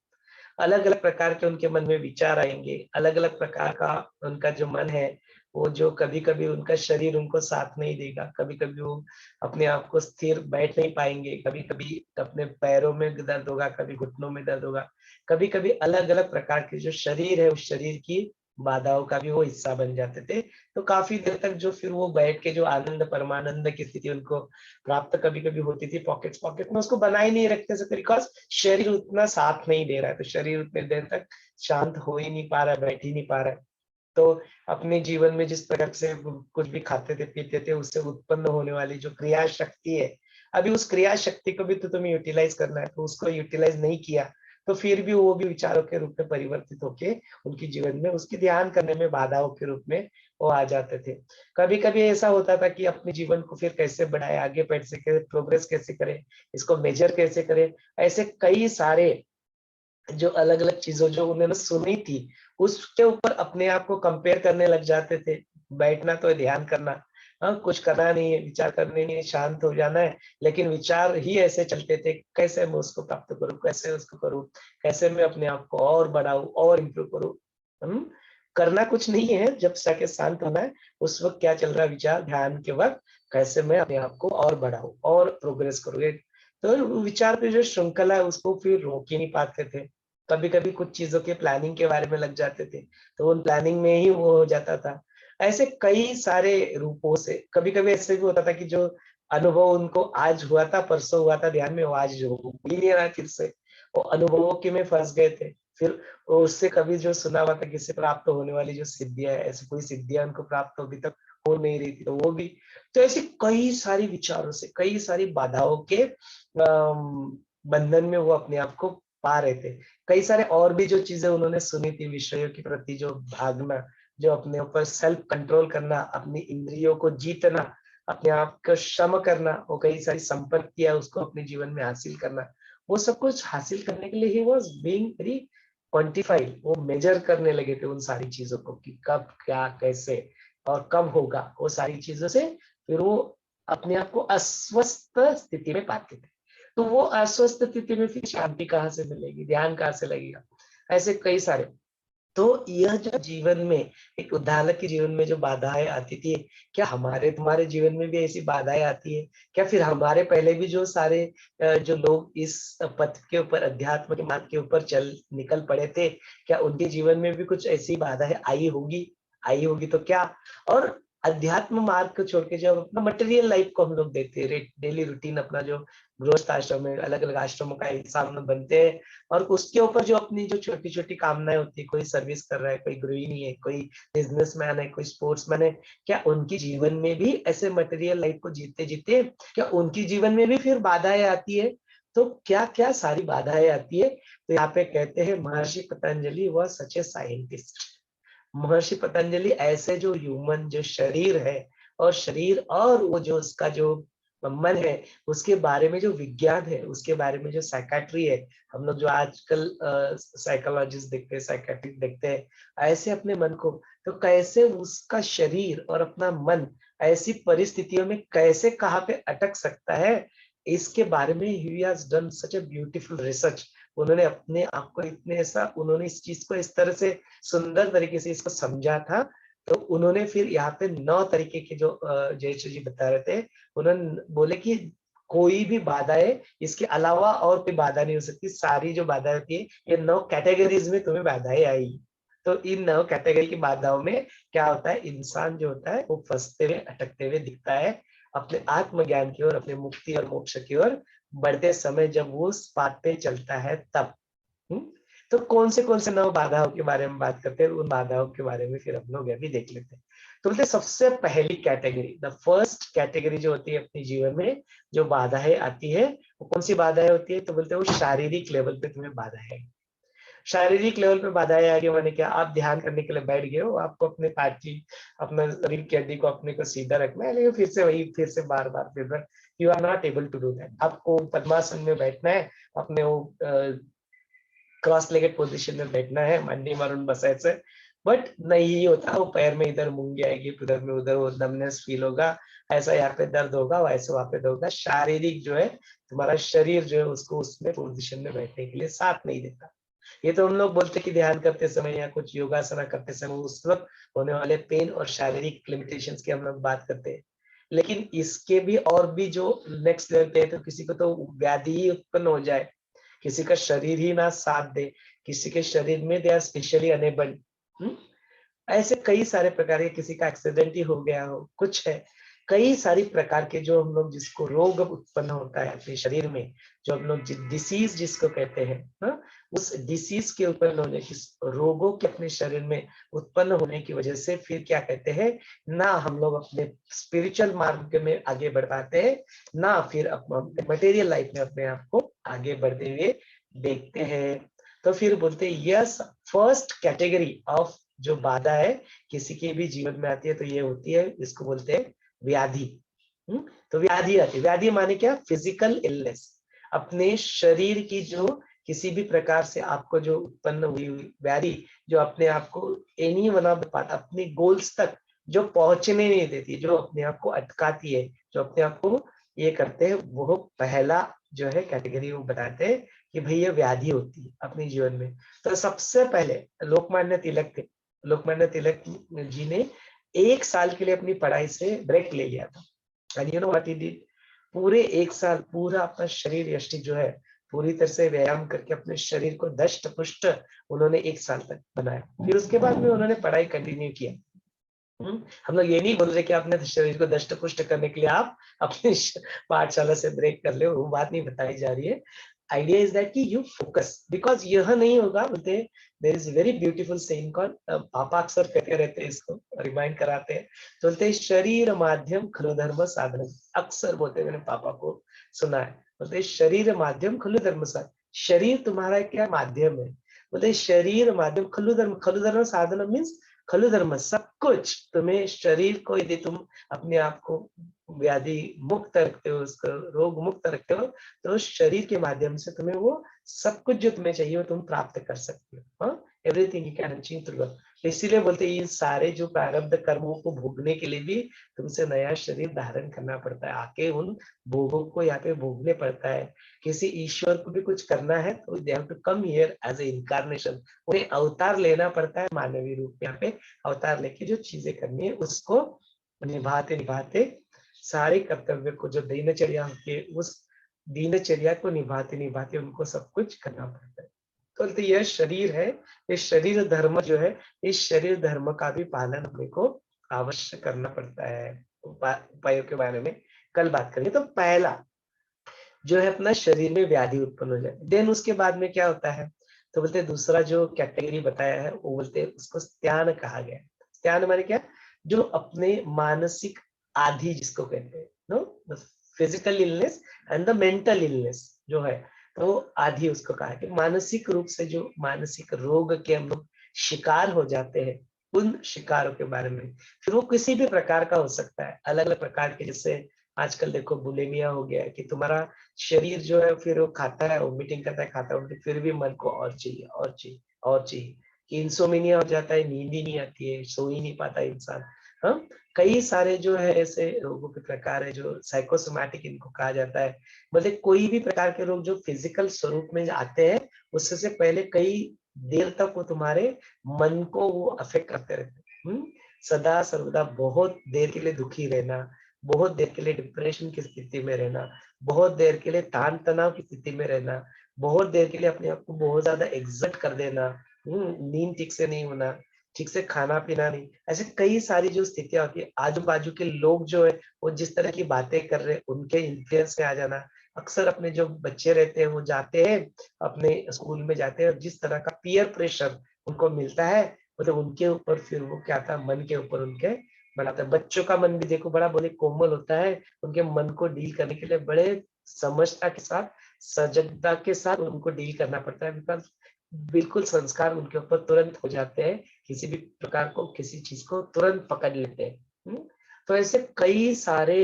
अलग अलग प्रकार के उनके मन में विचार आएंगे, अलग अलग प्रकार का उनका जो मन है वो, जो कभी कभी उनका शरीर उनको साथ नहीं देगा, कभी कभी वो अपने आप को स्थिर बैठ नहीं पाएंगे, कभी कभी अपने पैरों में दर्द होगा, कभी घुटनों में दर्द होगा, कभी कभी अलग अलग प्रकार के जो शरीर है उस शरीर की बाधाओं का भी वो हिस्सा बन जाते थे। तो काफी देर तक जो फिर वो बैठ के जो आनंद परमानंद की स्थिति उनको प्राप्त कभी कभी होती थी, पॉकेट पॉकेट में उसको बनाए नहीं रखते थे, बिकॉज शरीर उतना साथ नहीं दे रहा है। तो शरीर उतने देर तक शांत हो ही नहीं पा रहा है, बैठ ही नहीं पा रहा है। तो अपने जीवन में जिस प्रकार से कुछ भी खाते थे पीते थे उससे उत्पन्न होने वाली जो क्रिया शक्ति है, अभी उस क्रिया शक्ति को भी तो तुम्हें यूटिलाइज करना है, तो उसको यूटिलाइज नहीं किया तो फिर भी वो भी विचारों के रूप में परिवर्तित होके उनके जीवन में उसकी ध्यान करने में बाधाओं के रूप में वो आ जाते थे। कभी कभी ऐसा होता था कि अपने जीवन को फिर कैसे बढ़ाए, आगे बढ़ सके, प्रोग्रेस कैसे करे, इसको मेजर कैसे करे, ऐसे कई सारे जो अलग अलग चीजों जो उन्होंने सुनी थी उसके ऊपर अपने आप को कंपेयर करने लग जाते थे। बैठना तो है, ध्यान करना, हाँ कुछ करना नहीं है, विचार करने नहीं है, शांत हो जाना है, लेकिन विचार ही ऐसे चलते थे, कैसे मैं उसको प्राप्त करूं, कैसे उसको करूं, कैसे मैं अपने आप को और बढ़ाऊं और इम्प्रूव करूं। करना कुछ नहीं है, जब जाके शांत होना है, उस वक्त क्या चल रहा है विचार, ध्यान के वक्त कैसे मैं अपने आप को और बढ़ाऊं और प्रोग्रेस करूँ। तो विचार की जो श्रृंखला है उसको फिर रोक ही नहीं पाते थे। कभी कभी कुछ चीजों के प्लानिंग के बारे में लग जाते थे तो उन प्लानिंग में ही वो हो जाता था। ऐसे कई सारे रूपों से कभी कभी ऐसे भी होता था कि जो अनुभव उनको आज हुआ था, परसों हुआ था ध्यान में, वो आज जो हो ही नहीं रहा फिर से, वो अनुभवों के में फंस गए थे। फिर वो उससे कभी जो सुना हुआ था किससे प्राप्त होने वाली जो सिद्धियां है, ऐसी कोई सिद्धियां उनको प्राप्त अभी तक हो नहीं रही थी, तो वो भी। तो ऐसे कई सारी विचारों से, कई सारी बाधाओं के बंधन में वो अपने आप को पा रहे थे। कई सारे और भी जो चीजें उन्होंने सुनी थी, विषयों के प्रति जो भागना, जो अपने ऊपर सेल्फ कंट्रोल करना, अपनी इंद्रियों को जीतना, अपने आप को क्षम करना, वो कई सारी संपत्तियां उसको अपने जीवन में हासिल करना, वो सब कुछ हासिल करने के लिए he was being very quantified. वो मेजर करने लगे थे उन सारी चीजों को कि कब क्या कैसे और कब होगा। वो सारी चीजों से फिर वो अपने आप को अस्वस्थ स्थिति में पाते थे। तो वो अस्वस्थ स्थिति में फिर शांति कहाँ से मिलेगी, ध्यान कहाँ से लगेगा, ऐसे कई सारे। तो यह जो जीवन में एक उद्धालक के जीवन में जो बाधाएं आती थी, क्या हमारे तुम्हारे जीवन में भी ऐसी बाधाएं आती है क्या? फिर हमारे पहले भी जो सारे जो लोग इस पथ के ऊपर, अध्यात्म के मार्ग के ऊपर चल निकल पड़े थे, क्या उनके जीवन में भी कुछ ऐसी बाधाएं आई होगी तो क्या? और अध्यात्म मार्ग को छोड़ के जब अपना मटेरियल लाइफ को हम लोग देखते हैं, डेली रूटीन अपना जो गृहस्थ आश्रम में, अलग अलग आश्रमों का हिस्सा हम लोग बनते हैं, और उसके ऊपर जो अपनी जो छोटी छोटी कामनाएं होती है, कोई सर्विस कर रहा है, कोई गृहिणी है, कोई बिजनेसमैन है, कोई स्पोर्ट्समैन है, क्या उनकी जीवन में भी ऐसे मटेरियल लाइफ को जीते जीते क्या उनकी जीवन में भी फिर बाधाएं आती है? तो क्या क्या सारी बाधाएं आती है? तो यहाँ पे कहते हैं महर्षि पतंजलि वह सचे साइंटिस्ट। महर्षि पतंजलि ऐसे जो ह्यूमन जो शरीर है, और शरीर और वो जो उसका जो मन है, उसके बारे में जो विज्ञान है, उसके बारे में जो साइकाट्री है, हम लोग जो आजकल साइकोलॉजिस्ट देखते हैं, साइकाट्रिस्ट देखते हैं, ऐसे अपने मन को, तो कैसे उसका शरीर और अपना मन ऐसी परिस्थितियों में कैसे कहाँ पे अटक सकता है, इसके बारे में he has done such a beautiful research. उन्होंने अपने आप को इतने ऐसा, उन्होंने इस चीज को इस तरह से सुंदर तरीके से इसको समझा था। तो उन्होंने फिर यहाँ पे 9 तरीके के जो जयेश जी बता रहे थे, उन्होंने बोले कि कोई भी बाधाएं इसके अलावा और कोई बाधा नहीं हो सकती, सारी जो बाधा होती है ये 9 कैटेगरीज में तुम्हें बाधाएं आई। तो इन 9 कैटेगरी की बाधाओं में क्या होता है, इंसान जो होता है वो फंसते हुए अटकते हुए दिखता है अपने आत्मज्ञान की ओर, अपने मुक्ति और मोक्ष की ओर बढ़ते समय, जब वो उस पाथ पे चलता है तब। तो कौन से 9 बाधाओं के बारे में बात करते हैं, उन बाधाओं के बारे में फिर हम लोग अभी देख लेते हैं। तो बोलते सबसे पहली कैटेगरी, द फर्स्ट कैटेगरी जो होती है अपने जीवन में जो बाधाएं आती है, वो कौन सी बाधाएं होती है? तो बोलते हैं वो शारीरिक लेवल पे तुम्हें बाधा है। शारीरिक लेवल पे बाधाएं आ गई माने क्या? आप ध्यान करने के लिए बैठ गए हो, आपको अपने पार्टी, अपना शरीर की हड्डी को अपने को सीधा रखना है, लेकिन फिर से वही, फिर से बार बार, फिर बार, you are not able to do that. आपको पद्मासन में बैठना है, अपने वो क्रॉस लेगेड पोजीशन में बैठना है, मंडी मारून बसायचं, बट नहीं होता। वो पैर में इधर मूंगी आएगी, उधर में उधर वो नमनेस फील होगा, ऐसा यहाँ पे दर्द होगा, वैसे वहां पे दर्द होगा। शारीरिक जो है तुम्हारा शरीर जो है उसको उसमें पोजीशन में बैठने के लिए साथ नहीं देता। ये तो हम लोग बोलते कि ध्यान करते समय या कुछ योगासना करते समय उस वक्त होने वाले पेन और शारीरिक लिमिटेशंस की हम लोग बात करते हैं, लेकिन इसके भी और भी जो नेक्स्ट लेवल पे है, तो किसी को तो व्याधि ही उत्पन्न हो जाए, किसी का शरीर ही ना साथ दे, किसी के शरीर में दे आर स्पेशली अनेबल, ऐसे कई सारे प्रकार के, किसी का एक्सीडेंट ही हो गया हो, कुछ है, कई सारी प्रकार के जो हम लोग जिसको रोग उत्पन्न होता है अपने शरीर में, जो हम लोग डिसीज जिसको कहते हैं, उस डिसीज के उत्पन्न होने की, रोगों के अपने शरीर में उत्पन्न होने की वजह से फिर क्या कहते हैं, ना हम लोग अपने स्पिरिचुअल मार्ग में आगे बढ़ पाते हैं, ना फिर अपने मटेरियल लाइफ में अपने आप को आगे बढ़ते हुए देखते हैं। तो फिर बोलते हैं यस, फर्स्ट कैटेगरी ऑफ जो बाधा है किसी के भी जीवन में आती है, तो ये होती है, इसको बोलते हैं व्याधि। तो व्याधि आती है, व्याधि माने क्या? फिजिकल इलनेस, अपने शरीर की जो किसी भी प्रकार से आपको जो उत्पन्न हुई व्याधि, जो अपने आप को any one of the part, अपने गोल्स तक जो पहुंचने नहीं देती, जो अपने आप को अटकाती है, जो अपने आप को ये करते हैं, वो पहला जो है कैटेगरी वो बताते हैं कि भाई ये व्याधि होती है अपने जीवन में। तो सबसे पहले लोकमान्य तिलक थे, लोकमान्य तिलक जी ने 1 साल के लिए अपनी पढ़ाई से ब्रेक ले लिया था। And you know what he did, पूरे 1 साल पूरा अपना शरीर यष्टि जो है पूरी तरह से व्यायाम करके अपने शरीर को दष्ट पुष्ट उन्होंने 1 साल तक बनाया। फिर उसके बाद में उन्होंने पढ़ाई कंटिन्यू किया। हम लोग ये नहीं बोल रहे कि अपने शरीर को दष्ट पुष्ट करने के लिए आप अपनी पाठशाला से ब्रेक कर ले, वो बात नहीं बताई जा रही है। आइडिया इज दैट कि यू फोकस, बिकॉज यह नहीं होगा बोलते हैं, there is very beautiful saying call, पापा अक्सर कहते रहते हैं, इसको रिमाइंड कराते हैं, तो बोलते हैं शरीर माध्यम खलु धर्म साधन, अक्सर बोलते हैं, मैंने पापा को सुना है, बोलते हैं शरीर माध्यम खलु धर्म साधन, शरीर तुम्हारा क्या माध्यम है, बोलते हैं शरीर माध्यम खलु धर्म साधन मीन्स खलु धर्म, सब कुछ तुम्हें, शरीर को यदि तुम अपने आप को व्याधि मुक्त रखते हो, उसको रोग मुक्त रखते हो, तो शरीर के माध्यम से तुम्हें वो सब कुछ जो तुम्हें चाहिए वो तुम प्राप्त कर सकते हो, everything you can achieve through God. इसीलिए बोलते हैं ये सारे जो प्रारब्ध कर्मों को भोगने के लिए भी तुमसे नया शरीर धारण करना पड़ता है, आके उन भोगों को यहाँ पे भोगने पड़ता है। किसी ईश्वर को भी कुछ करना है तो they have to come here as a incarnation, उन्हें अवतार लेना पड़ता है, मानवीय रूप में यहाँ पे अवतार लेके जो चीजें करनी है उसको निभाते निभाते सारे कर्तव्य को, जो दिनचर्या होती है उस दिनचर्या को निभाते निभाते उनको सब कुछ करना पड़ता है। तो यह शरीर है, ये शरीर धर्म जो है, इस शरीर धर्म का भी पालन अपने को अवश्य करना पड़ता है। उपायों के बारे में कल बात करेंगे। तो पहला जो है अपना शरीर में व्याधि उत्पन्न हो जाए, देन उसके बाद में क्या होता है, तो बोलते हैं दूसरा जो कैटेगरी बताया है वो बोलते हैं उसको स्त्यान कहा गया है। स्त्यान माने क्या, जो अपने मानसिक आधि जिसको कहते हैं, no physical illness and the mental illness जो है, तो आधि उसको कहा है कि मानसिक रूप से जो मानसिक रोग के हम लोग शिकार हो जाते हैं, उन शिकारों के बारे में, फिर वो किसी भी प्रकार का हो सकता है, अलग अलग प्रकार के, जैसे आजकल देखो बुलिमिया हो गया है कि तुम्हारा शरीर जो है फिर वो खाता है, वोमिटिंग करता है, खाता है, फिर भी मन को और चाहिए और चाहिए और चाहिए, कि इंसोमिनिया हो जाता है, नींद ही नहीं आती है, सो ही नहीं पाता इंसान। हाँ, कई सारे जो है ऐसे रोगों के प्रकार है जो साइकोसोमैटिक इनको कहा जाता है। मतलब कोई भी प्रकार के रोग जो फिजिकल स्वरूप में आते हैं, उससे से पहले कई देर तक वो तुम्हारे मन को वो अफेक्ट करते रहते हैं। सदा सर्वदा बहुत देर के लिए दुखी रहना, बहुत देर के लिए डिप्रेशन की स्थिति में रहना, बहुत देर के लिए तान तनाव की स्थिति में रहना, बहुत देर के लिए अपने आप को बहुत ज्यादा एग्जर्ट कर देना, नींद ठीक से नहीं होना, ठीक से खाना पीना नहीं, ऐसे कई सारी जो स्थितियां होती है, आजू बाजू के लोग जो है वो जिस तरह की बातें कर रहे हैं उनके इन्फ्लुएंस में आ जाना। अक्सर अपने जो बच्चे रहते हैं वो जाते हैं अपने स्कूल में जाते हैं, और जिस तरह का पीयर प्रेशर उनको मिलता है, मतलब उनके ऊपर फिर वो क्या था, मन के ऊपर उनके बनाता है। बच्चों का मन भी देखो बड़ा बोले कोमल होता है, उनके मन को डील करने के लिए बड़े समझता के साथ, सजगता के साथ उनको डील करना पड़ता है, बिकॉज बिल्कुल संस्कार उनके ऊपर तुरंत हो जाते हैं, किसी भी प्रकार को किसी चीज को तुरंत पकड़ लेते हैं। तो ऐसे कई सारे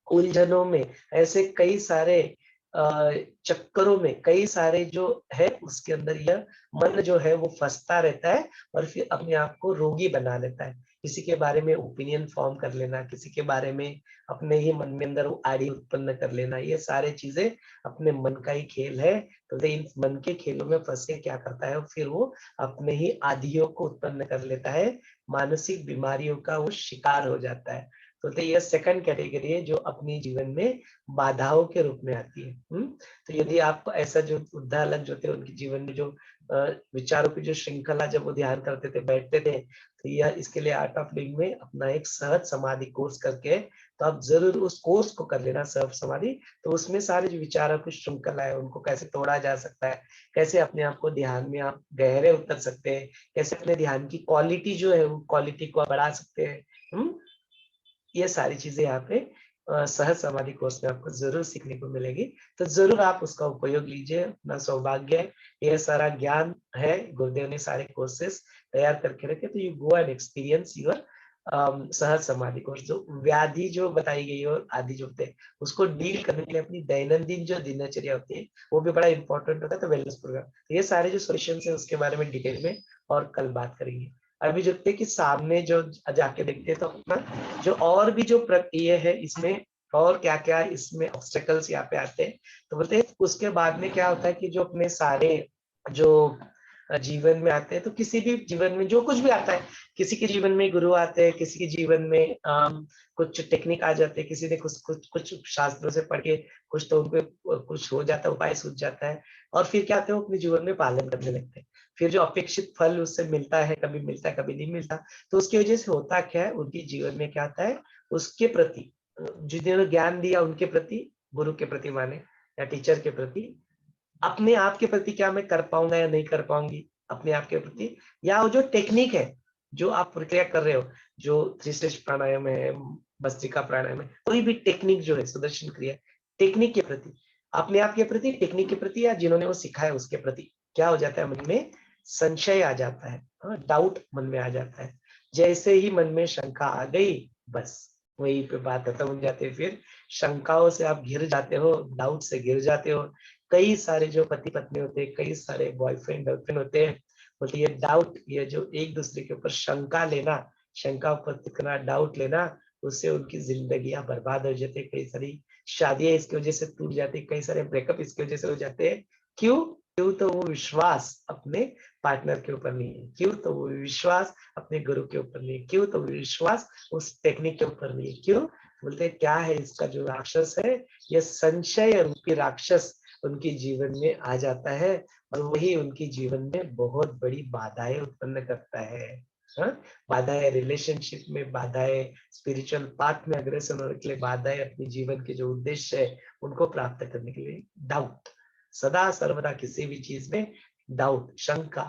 उलझनों में, ऐसे कई सारे चक्करों में, कई सारे जो है उसके अंदर यह मन जो है वो फंसता रहता है, और फिर अपने आप को रोगी बना लेता है। किसी के बारे में ओपिनियन फॉर्म कर लेना, किसी के बारे में अपने ही मन में अंदर वो आड़ी उत्पन्न कर लेना, ये सारे चीजें अपने मन का ही खेल है। तो इन मन के खेलों में फंस के क्या करता है, फिर वो अपने ही आदियों को उत्पन्न कर लेता है, मानसिक बीमारियों का वो शिकार हो जाता है। तो यह सेकंड कैटेगरी है जो अपनी जीवन में बाधाओं के रूप में आती है। तो यदि आपको ऐसा जो उद्धालक जो थे उनके जीवन में जो विचारों की जो श्रृंखला, जब वो ध्यान करते थे बैठते थे, तो यह इसके लिए आर्ट ऑफ लिविंग में अपना एक सहज समाधि कोर्स करके, तो आप जरूर उस कोर्स को कर लेना सहज समाधि। तो उसमें सारे जो विचारों की श्रृंखला है उनको कैसे तोड़ा जा सकता है, कैसे अपने आप को ध्यान में आप गहरे उतर सकते हैं, कैसे अपने ध्यान की क्वालिटी जो है वो क्वालिटी को बढ़ा सकते हैं। ये सारी चीजें यहाँ पे सहज समाधि कोर्स में आपको जरूर सीखने को मिलेगी। तो जरूर आप उसका उपयोग लीजिए, अपना सौभाग्य है, यह सारा ज्ञान है, गुरुदेव ने सारे कोर्सेस तैयार करके रखे, तो you go and experience your Sahaj Samadhi course. जो व्याधि जो बताई गई और आदि जो होते हैं उसको डील करने के लिए अपनी दैनंदिन जो दिनचर्या होती है वो भी बड़ा इंपॉर्टेंट होता है। तो वेलनेस प्रोग्राम, तो ये सारे जो सोल्यूशन है उसके बारे में डिटेल में और कल बात करेंगे। अभी जो थे कि सामने जो जाके देखते हैं तो अपना जो और भी जो ये है इसमें और क्या क्या इसमें ऑब्स्टेकल्स यहाँ पे आते हैं, तो बोलते हैं उसके बाद में क्या होता है कि जो अपने सारे जो जीवन में आते हैं, तो किसी भी जीवन में जो कुछ भी आता है, किसी के जीवन में गुरु आते हैं, किसी के जीवन में कुछ टेक्निक आ जाते हैं, किसी ने कुछ शास्त्रों से पढ़ के कुछ तो उनको कुछ हो जाता है, उपाय सूझ जाता है, और फिर क्या होता है वो अपने जीवन में पालन करने लगते हैं। फिर जो अपेक्षित फल उससे मिलता है, कभी मिलता है कभी नहीं मिलता, तो उसकी वजह से होता क्या है, उनके जीवन में क्या आता है, उसके प्रति जिन्होंने ज्ञान दिया उनके प्रति, गुरु के प्रति माने या टीचर के प्रति अपने आप के प्रति क्या मैं कर पाऊंगा या नहीं कर पाऊंगी अपने आप के प्रति, या वो जो टेक्निक है जो आप प्रक्रिया कर रहे हो, जो त्रिश्रेष्ठ प्राणायाम है, भस्त्रिका प्राणायाम है, कोई भी टेक्निक जो है सुदर्शन क्रिया, टेक्निक के प्रति, अपने आप के प्रति, टेक्निक के प्रति, या जिन्होंने वो सिखाया उसके प्रति क्या हो जाता है, मन में संशय आ जाता है, डाउट मन में आ जाता है। जैसे ही मन में शंका आ गई, बस वहीं पे बात खत्म हो जाती है। फिर शंकाओं से आप घिर जाते हो, डाउट से घिर जाते हो। कई सारे जो पति पत्नी होते हैं, कई सारे बॉयफ्रेंड गर्लफ्रेंड होते हैं, बोलते ये डाउट, ये जो एक दूसरे के ऊपर शंका लेना, शंका करना, डाउट लेना, उससे उनकी जिंदगियां बर्बाद हो जाती है। कई सारी शादियां इसकी वजह से टूट जाती है, कई सारे ब्रेकअप इसकी वजह से हो जाते हैं। क्यों? क्यों? तो वो विश्वास अपने पार्टनर के ऊपर नहीं है। क्यों? तो वो विश्वास अपने गुरु के ऊपर नहीं है। क्यों? तो विश्वास उस टेक्निक के ऊपर नहीं है। क्यों? बोलते क्या है, इसका जो राक्षस है, ये संशय रूपी राक्षस उनके जीवन में आ जाता है, और वही उनके जीवन में बहुत बड़ी बाधाएं उत्पन्न करता है। बाधाएं रिलेशनशिप में, बाधाएं स्पिरिचुअल पाथ में अग्रसर होने के लिए, बाधाएं अपने जीवन के जो उद्देश्य है उनको प्राप्त करने के लिए। डाउट, सदा सर्वदा किसी भी चीज में डाउट, शंका,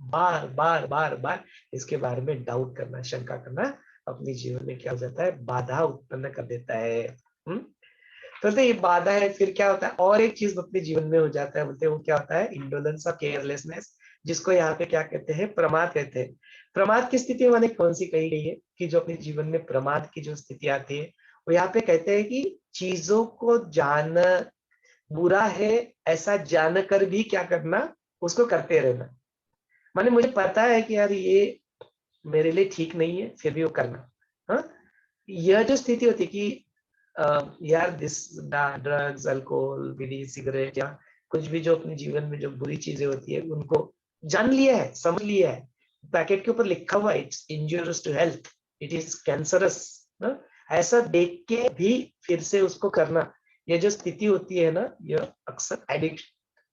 बार बार बार बार इसके बारे में डाउट करना, शंका करना अपने जीवन में क्या हो जाता है, बाधा उत्पन्न कर देता है। तो ये बाधा है। फिर क्या होता है, और एक चीज अपने जीवन में हो जाता है, बोलते हैं वो क्या होता है, इंडोलेंस और केयरलेसनेस, जिसको यहाँ पे क्या कहते हैं, प्रमाद कहते हैं। प्रमाद की स्थिति मैंने कौन सी कही गई है, कि जो अपने जीवन में प्रमाद की जो स्थिति आती है, वो यहाँ पे कहते हैं कि चीजों को जान, बुरा है ऐसा जानकर भी क्या करना, उसको करते रहना। माने मुझे पता है कि यार ये मेरे लिए ठीक नहीं है, फिर भी वो करना। हाँ, यह जो स्थिति होती है कि यार this drugs, alcohol, bidi, cigarette, या कुछ भी जो अपने जीवन में जो बुरी चीजें होती है, उनको जान लिया है, समझ लिया है, पैकेट के ऊपर लिखा हुआ है it's injurious to health, it is cancerous, ऐसा देख के भी फिर से उसको करना, ये जो स्थिति होती है ना, ये अक्सर एडिक्ट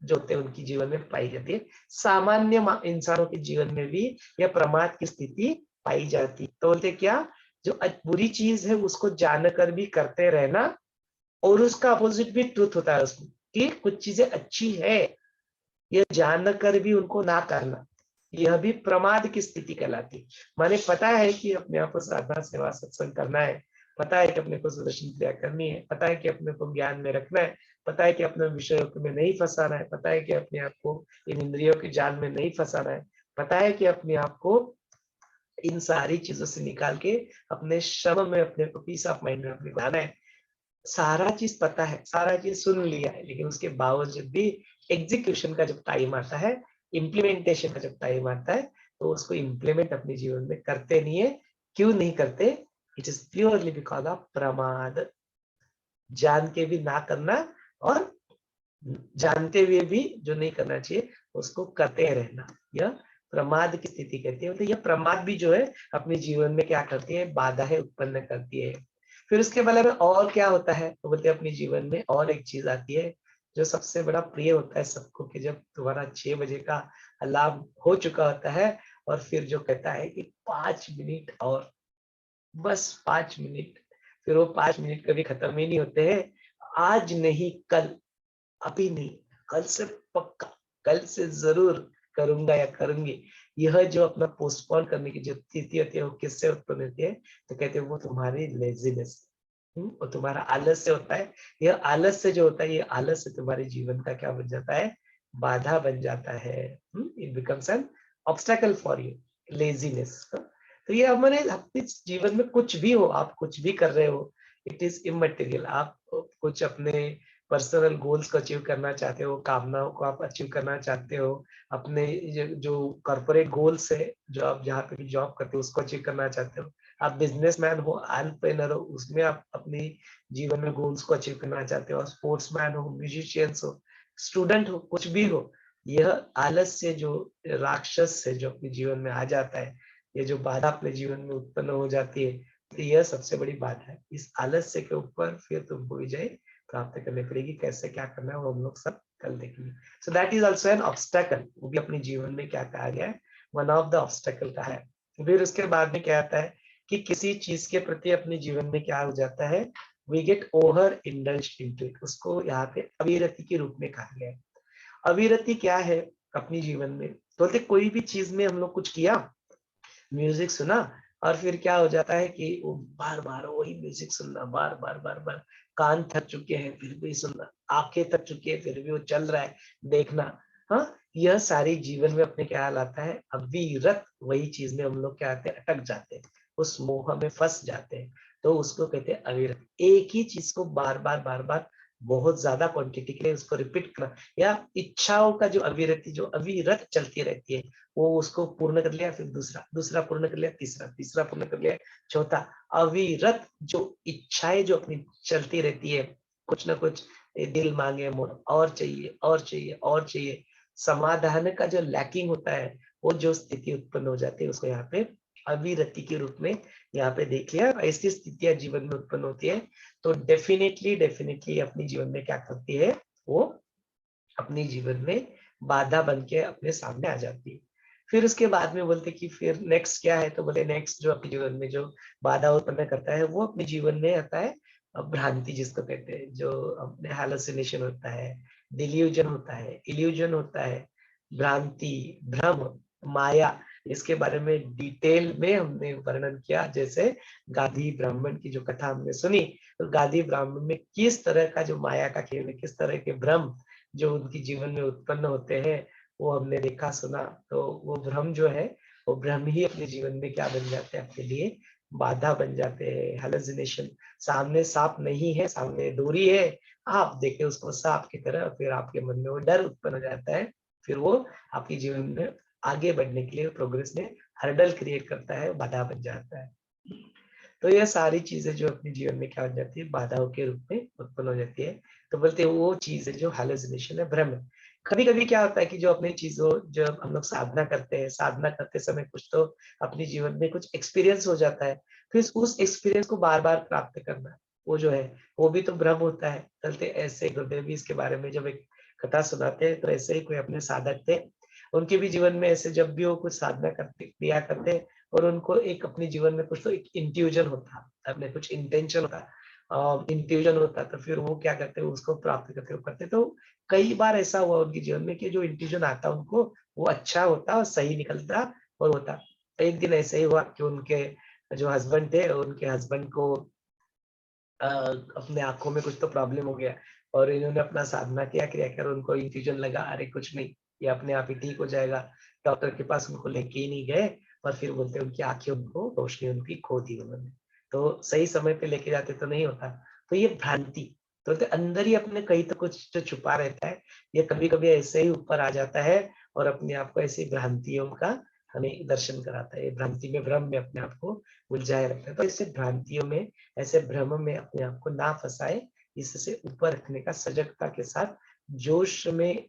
जो होते हैं उनकी जीवन में पाई जाती है। सामान्य इंसानों के जीवन में भी यह प्रमाद की स्थिति पाई जाती है। तो बोलते क्या, जो बुरी चीज है उसको जानकर भी करते रहना, और उसका अपोजिट भी ट्रुथ होता है उसमें, कि कुछ चीजें अच्छी है, यह जानकर भी उनको ना करना, यह भी प्रमाद की स्थिति कहलाती। माने पता है कि अपने आप को साधना, सेवा, सत्संग करना है, पता है कि अपने को सुदर्शन क्रिया करनी है, पता है कि अपने को ज्ञान में रखना है, पता है कि अपने विषयों में नहीं फंसाना है, पता है कि अपने आप को इन इंद्रियों के जाल में नहीं फंसाना है, पता है कि अपने आप को इन सारी चीजों से निकाल के अपने श्रम में, अपने को पीस ऑफ माइंड में अपने लाना है। सारा चीज पता है, सारा चीज सुन लिया है, लेकिन उसके बावजूद भी एग्जीक्यूशन का जब टाइम आता है, इम्प्लीमेंटेशन का जब टाइम आता है, तो उसको इम्प्लीमेंट अपने जीवन में करते नहीं है। क्यों नहीं करते? It is purely because of प्रमाद। जान के भी ना करना, और जानते हुए भी जो नहीं करना चाहिए उसको करते रहना, यह प्रमाद की स्थिति कहती है। तो यह प्रमाद भी जो है अपने जीवन में क्या करती है, बाधाएं उत्पन्न करती है। फिर उसके बारे में और क्या होता है, तो बोलते हैं अपने जीवन में और एक चीज आती है जो सबसे बड़ा प्रिय होता है सबको, कि जब तुम्हारा 6 बजे का अलार्म हो चुका होता है, और फिर जो कहता है कि 5 मिनट और, बस 5 मिनट, फिर वो 5 मिनट कभी खत्म ही नहीं होते हैं। आज नहीं कल, अभी नहीं, कल से पक्का, कल से जरूर करूंगा या करूंगी, यह जो अपना पोस्टपोन करने की जो स्थिति होती है, वो किससे उत्पन्न होती है, तो कहते हैं वो तुम्हारी लेजीनेस, वो तुम्हारा आलस्य होता है। यह आलस्य जो होता है, ये आलस्य तुम्हारे जीवन का क्या बन जाता है, बाधा बन जाता है। It becomes N obstacle for you, laziness. तो ये हमारे अपने जीवन में कुछ भी हो, आप कुछ भी कर रहे हो, इट इज इमटेरियल। आप कुछ अपने पर्सनल गोल्स को अचीव करना चाहते हो, कामनाओं को आप अचीव करना चाहते हो, अपने जो कॉर्पोरेट गोल्स है, जो आप जहाँ पे भी जॉब करते हो उसको अचीव करना चाहते हो, आप बिजनेसमैन हो, एंटरप्रेन्योर हो, उसमें आप अपने जीवन में गोल्स को अचीव करना चाहते हो, स्पोर्ट्समैन हो, म्यूजिशियंस हो, स्टूडेंट हो, कुछ भी हो, यह आलस्य जो राक्षस है जो अपने जीवन में आ जाता है, ये जो बाधा अपने जीवन में उत्पन्न हो जाती है, तो यह सबसे बड़ी बाधा है। इस आलस्य के ऊपर फिर तुमको विजय प्राप्त करनी पड़ेगी। कैसे क्या करना है वो हम लोग सब कल देखेंगे। So that is also an obstacle, वो भी अपने जीवन में क्या कहा गया है, वन ऑफ द ऑब्स्टेकल का है। फिर उसके बाद में क्या आता है कि किसी चीज के प्रति अपने जीवन में क्या हो जाता है, we get over indulged into it, उसको यहाँ पे अविरति के रूप में कहा गया है। अविरति क्या है अपनी जीवन में? तो बोलते कोई भी चीज में हम लोग कुछ किया, म्यूजिक सुना, और फिर क्या हो जाता है कि वो बार बार वही म्यूजिक सुनना, बार बार बार बार, कान थक चुके हैं फिर भी सुनना, आंखें थक चुकी है फिर भी वो चल रहा है देखना। हाँ, यह सारी जीवन में अपने क्या लाता है, अविरत वही चीज में हम लोग क्या आते हैं, अटक जाते हैं, उस मोह में फंस जाते हैं। तो उसको कहते हैं अविरत। एक ही चीज को बार बार बहुत ज्यादा क्वांटिटी के लिए उसको रिपीट करना, या इच्छाओं का जो अविरति, जो अविरत चलती रहती है, वो उसको पूर्ण कर लिया, फिर दूसरा, दूसरा पूर्ण कर लिया, तीसरा, तीसरा पूर्ण कर लिया, चौथा। अविरत जो इच्छाएं जो अपनी चलती रहती है, कुछ ना कुछ दिल मांगे मोर, और चाहिए और चाहिए और चाहिए, समाधान का जो लैकिंग होता है, वो जो स्थिति उत्पन्न हो जाती है, उसको यहाँ पे अविरति के रूप में यहाँ पे देख लिया। ऐसी स्थितियां जीवन में उत्पन्न होती है, तो डेफिनेटली डेफिनेटली अपनी जीवन में क्या करती है, वो अपनी जीवन में बाधा बन के अपने सामने आ जाती है। फिर उसके बाद में बोलते कि फिर नेक्स्ट क्या है, तो बोले नेक्स्ट जो अपने जीवन में जो बाधा उत्पन्न करता है, वो अपने जीवन में आता है भ्रांति, जिसको कहते हैं, जो अपने हैलुसिनेशन होता है, डिल्यूजन होता है, इल्यूजन होता है, भ्रांति, भ्रम, माया। इसके बारे में डिटेल में हमने वर्णन किया, जैसे गाधी ब्राह्मण की जो कथा हमने सुनी, तो गाधी ब्राह्मण में किस तरह का जो माया का खेल है, किस तरह के भ्रम जो उनकी जीवन में उत्पन्न होते हैं, वो हमने देखा सुना। तो वो भ्रम जो है, वो भ्रम ही अपने जीवन में क्या बन जाते हैं, आपके लिए बाधा बन जाते हैं। हेलुसिनेशन, सामने सांप नहीं है, सामने डोरी है, आप देखे उसको सांप की तरह, फिर आपके मन में वो डर उत्पन्न हो जाता है, फिर वो आपके जीवन में आगे बढ़ने के लिए, प्रोग्रेस में हर्डल क्रिएट करता है, बाधा बन जाता है। तो ये सारी चीजें जो अपने जीवन में क्या हो जाती है, बाधाओं के रूप में उत्पन्न हो जाती है। तो बोलते हैं वो चीज है जो हेलुसिनेशन है, भ्रम है। कभी कभी क्या होता है कि जो अपनी चीजों, जब हम लोग साधना करते हैं, साधना करते समय कुछ तो अपने जीवन में कुछ एक्सपीरियंस हो जाता है, फिर उस एक्सपीरियंस को बार बार प्राप्त करना, वो जो है, वो भी तो भ्रम होता है। चलते ऐसे गुरुदेव भी इसके बारे में जब एक कथा सुनाते हैं, तो ऐसे ही कोई अपने साधक थे, उनके भी जीवन में ऐसे जब भी वो कुछ साधना करते क्रिया करते, और उनको एक अपने जीवन में कुछ तो एक इंट्यूजन होता, अपने कुछ इंटेंशन होता, इंट्यूजन होता, तो फिर वो क्या करते हैं, उसको प्राप्त करते, वो करते। तो कई बार ऐसा हुआ उनके जीवन में कि जो इंट्यूजन आता उनको, वो अच्छा होता और सही निकलता और होता। एक दिन ऐसे ही हुआ कि उनके जो हस्बैंड थे, उनके हस्बैंड को अपने आंखों में कुछ तो प्रॉब्लम हो गया, और इन्होंने अपना साधना किया, क्रिया कर, उनको इंट्यूजन लगा, अरे कुछ नहीं, ये अपने आप ही ठीक हो जाएगा। डॉक्टर के पास उनको लेके ही नहीं गए, और फिर बोलते उनकी आंखें, उनको रोशनी उनकी खो दी उन्होंने। तो सही समय पे लेके जाते तो नहीं होता। तो ये भ्रांति, तो अंदर ही अपने कहीं तो कुछ जो छुपा रहता है, ये कभी कभी ऐसे ही ऊपर आ जाता है, और अपने आप को ऐसी भ्रांतियों का हमें दर्शन कराता है। भ्रांति में, भ्रम में अपने आप को उलझाए रखता है। तो ऐसे भ्रांतियों में, ऐसे भ्रम में अपने आप को ना फंसाए, इससे ऊपर रखने का, सजगता के साथ, जोश में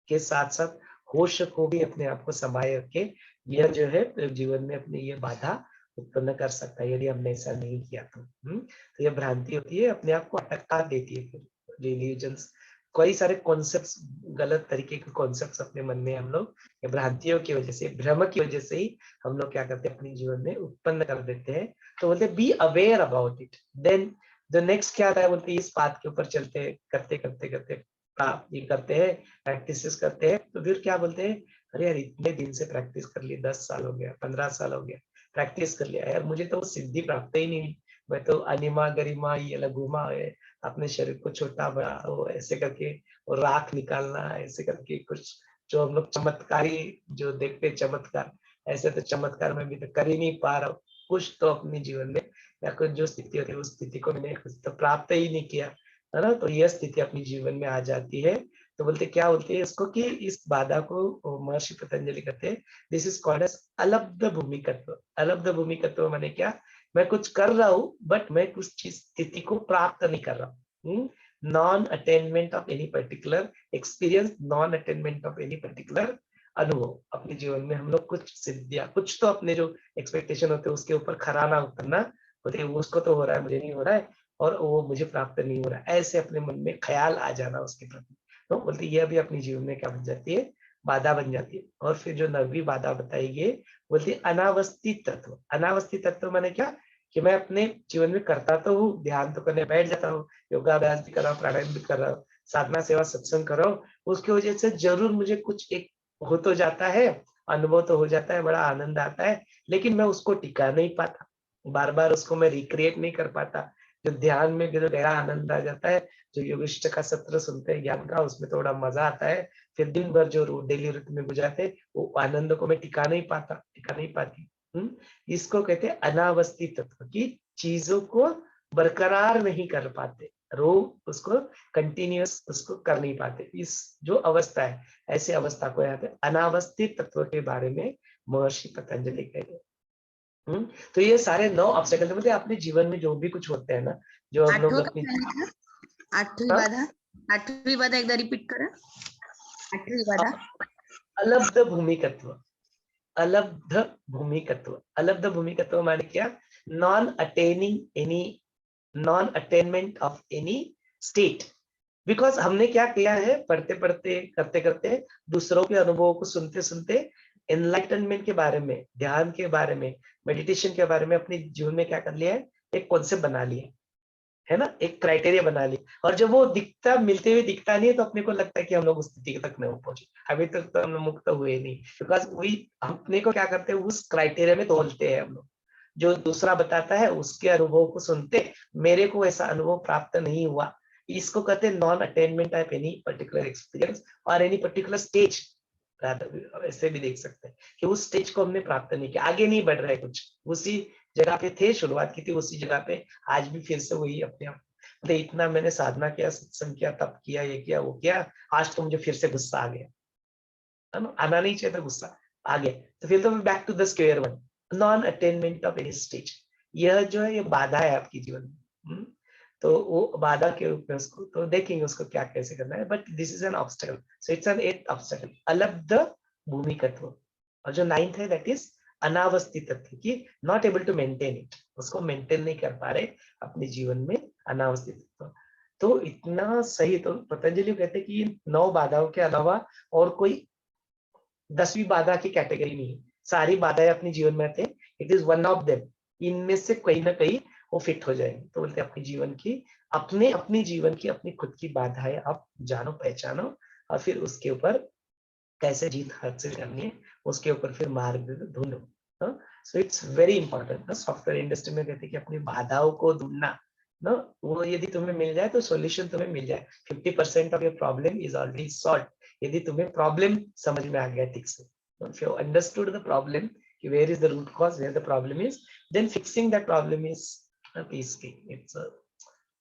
के साथ साथ होश को भी अपने आप को समाये रखे, यह जो है जीवन में अपनी ये बाधा उत्पन्न कर सकता है, यदि हमने ऐसा नहीं किया तो। तो यह भ्रांति होती है, अपने आप को अटका देती है। फिर रिलीजन्स, कई सारे कॉन्सेप्ट्स, गलत तरीके के कॉन्सेप्ट्स अपने मन में हम लोग भ्रांतियों की वजह से, भ्रम की वजह से ही हम लोग क्या करते हैं, अपने जीवन में उत्पन्न कर देते हैं। तो बोलते be aware about it, then the next क्या आता है, बोलते इस बात के ऊपर चलते, करते करते करते ये करते हैं, प्रैक्टिस करते हैं, तो फिर क्या बोलते हैं, अरे यार इतने दिन से प्रैक्टिस कर ली, 10 साल हो गया, 15 साल हो गया, प्रैक्टिस कर लिया यार, मुझे तो वो सिद्धि प्राप्त ही नहीं, मैं तो अनिमा गरिमा ये लघुमा है, अपने शरीर को छोटा बड़ा वो ऐसे करके, और राख निकालना ऐसे करके, कुछ जो हम लोग चमत्कारी जो देखते चमत्कार, ऐसे तो चमत्कार में भी तो कर ही नहीं पा रहा हूँ। कुछ तो अपने जीवन में, या कुछ जो स्थिति होती है, उस स्थिति को मैंने कुछ तो प्राप्त ही नहीं किया, है ना। तो यह स्थिति अपने जीवन में आ जाती है। तो बोलते क्या बोलते हैं इसको, कि इस बाधा को महर्षि पतंजलि कहते हैं, दिस इज कॉल्ड एज अलब्ध भूमिकत्व। अलब्ध भूमिकत्व माने क्या, मैं कुछ कर रहा हूँ, बट मैं कुछ चीज स्थिति को प्राप्त नहीं कर रहा हूँ। Non attainment of any particular experience, non attainment of any particular अनुभव। अपने जीवन में हम लोग कुछ सिद्धियां, कुछ तो अपने जो एक्सपेक्टेशन होते हैं उसके ऊपर खरा ना उतरना, बोलते उसको तो हो रहा है, मुझे नहीं हो रहा है, और वो मुझे प्राप्त नहीं हो रहा है, ऐसे अपने मन में ख्याल आ जाना उसके प्रति। तो बोलते यह भी अपने जीवन में क्या बन जाती है, बाधा बन जाती है। और फिर जो नवी बाधा बताई गई, बोलती है अनावस्थित तत्व। अनावस्थित तत्व माने क्या, कि मैं अपने जीवन में करता तो हूँ, ध्यान तो करने बैठ जाता हूँ, योगाभ्यास भी कर रहा हूँ, प्राणायाम भी कर रहा हूँ, साधना सेवा सत्संग करो, उसकी वजह से जरूर मुझे कुछ एक हो तो जाता है, अनुभव तो हो जाता है, बड़ा आनंद आता है, लेकिन मैं उसको टिका नहीं पाता, बार बार उसको मैं रिक्रिएट नहीं कर पाता। जो ध्यान में जो गहरा आनंद आ जाता है, जो योगिष्ठ का सत्र सुनते हैं ज्ञान का, उसमें थोड़ा मजा आता है, फिर दिन भर जो डेली रूटीन में गुजारते, वो आनंद को मैं टिका नहीं पाता, टिका नहीं पाती। इसको कहते हैं अनावस्थित तत्व, की चीजों को बरकरार नहीं कर पाते, रोज उसको कंटिन्यूअस उसको कर नहीं पाते। इस जो अवस्था है, ऐसी अवस्था को यहाँ पे अनावस्थित तत्व के बारे में महर्षि पतंजलि कहते हैं। तो ये सारे 9 ऑब्स्टेकल, मतलब अपने जीवन में जो भी कुछ होते हैं ना, जो हम लोग आठवं अपनी काय सांगितलं? आठवी हाँ? बाधा, आठवी बाधा एकदा रिपीट करा. आठवी बाधा. अलब्ध भूमिकत्व, अलब्ध भूमिकत्व, अलब्ध भूमिकत्व माने क्या? Non attaining any, non attainment of any state. Because हमने क्या किया है, पढ़ते पढ़ते करते करते, दूसरों के अनुभवों को सुनते सुनते, एनलाइटनमेंट के बारे में, ध्यान के बारे में, मेडिटेशन के बारे में अपने जीवन में क्या कर लिया है, एक कॉन्सेप्ट बना लिया है ना, एक क्राइटेरिया बना ली। और जब वो दिखता, मिलते हुए दिखता नहीं है, तो अपने को लगता है कि हम लोग उस स्थिति तक नहीं पहुंचे, अभी तक तो हम लोग मुक्त हुए नहीं। बिकॉज वही अपने को क्या करते हैं, उस क्राइटेरिया में तोलते हैं हम लोग। जो दूसरा बताता है उसके अनुभव को सुनते, मेरे को ऐसा अनुभव प्राप्त नहीं हुआ, इसको कहते हैं non attainment of any particular experience और एनी पर्टिकुलर स्टेज। ऐसे भी देख सकते हैं कि उस स्टेज को हमने प्राप्त नहीं किया, आगे नहीं बढ़ रहा है कुछ, उसी जगह पे थे, शुरुआत की थी उसी जगह पे, आज भी फिर से वही अपने आप। तो इतना मैंने साधना किया, सत्संग किया, तप किया, ये किया, वो किया, आज तो मुझे फिर से गुस्सा आ गया, है ना, आना नहीं चाहिए था गुस्सा, आ गया, तो फिर तो back to the square one, non attainment of any stage. यह जो है, ये बाधा है आपके जीवन में। तो वो बाधा के रूप में उसको तो देखेंगे उसको क्या कैसे करना है, but this is an obstacle, so it's an 8th obstacle, अलब्ध भूमिकत्व। और जो 9th है, दैट इज अनावस्थित तत्व, की not able to maintain it, उसको मेंटेन नहीं कर पा रहे अपने जीवन में, अनावस्थित तत्व। तो इतना सही, तो पतंजलि कहते हैं कि 9 बाधाओं के अलावा और कोई 10वीं बाधा की कैटेगरी नहीं है, सारी बाधाएं अपने जीवन में आते हैं, it is one of them, इनमें से कहीं ना कहीं वो फिट हो जाएंगे। तो बोलते हैं अपने जीवन की, अपने जीवन की अपनी खुद की बाधाएं आप जानो, पहचानो, और फिर उसके ऊपर कैसे जीत हासिल करनी है, उसके ऊपर फिर मार्ग ढूंढो। सो इट्स वेरी इंपॉर्टेंट ना, सॉफ्टवेयर इंडस्ट्री में कहते हैं कि अपनी बाधाओं को ढूंढना ना, वो यदि तुम्हें मिल जाए तो सॉल्यूशन तुम्हें मिल जाए, 50% of your problem is already solve, यदि तुम्हें प्रॉब्लम समझ में आ गया ठीक से। If you understood the problem, कि where is the root cause, where the problem is, then fixing that problem is piece की, इट्स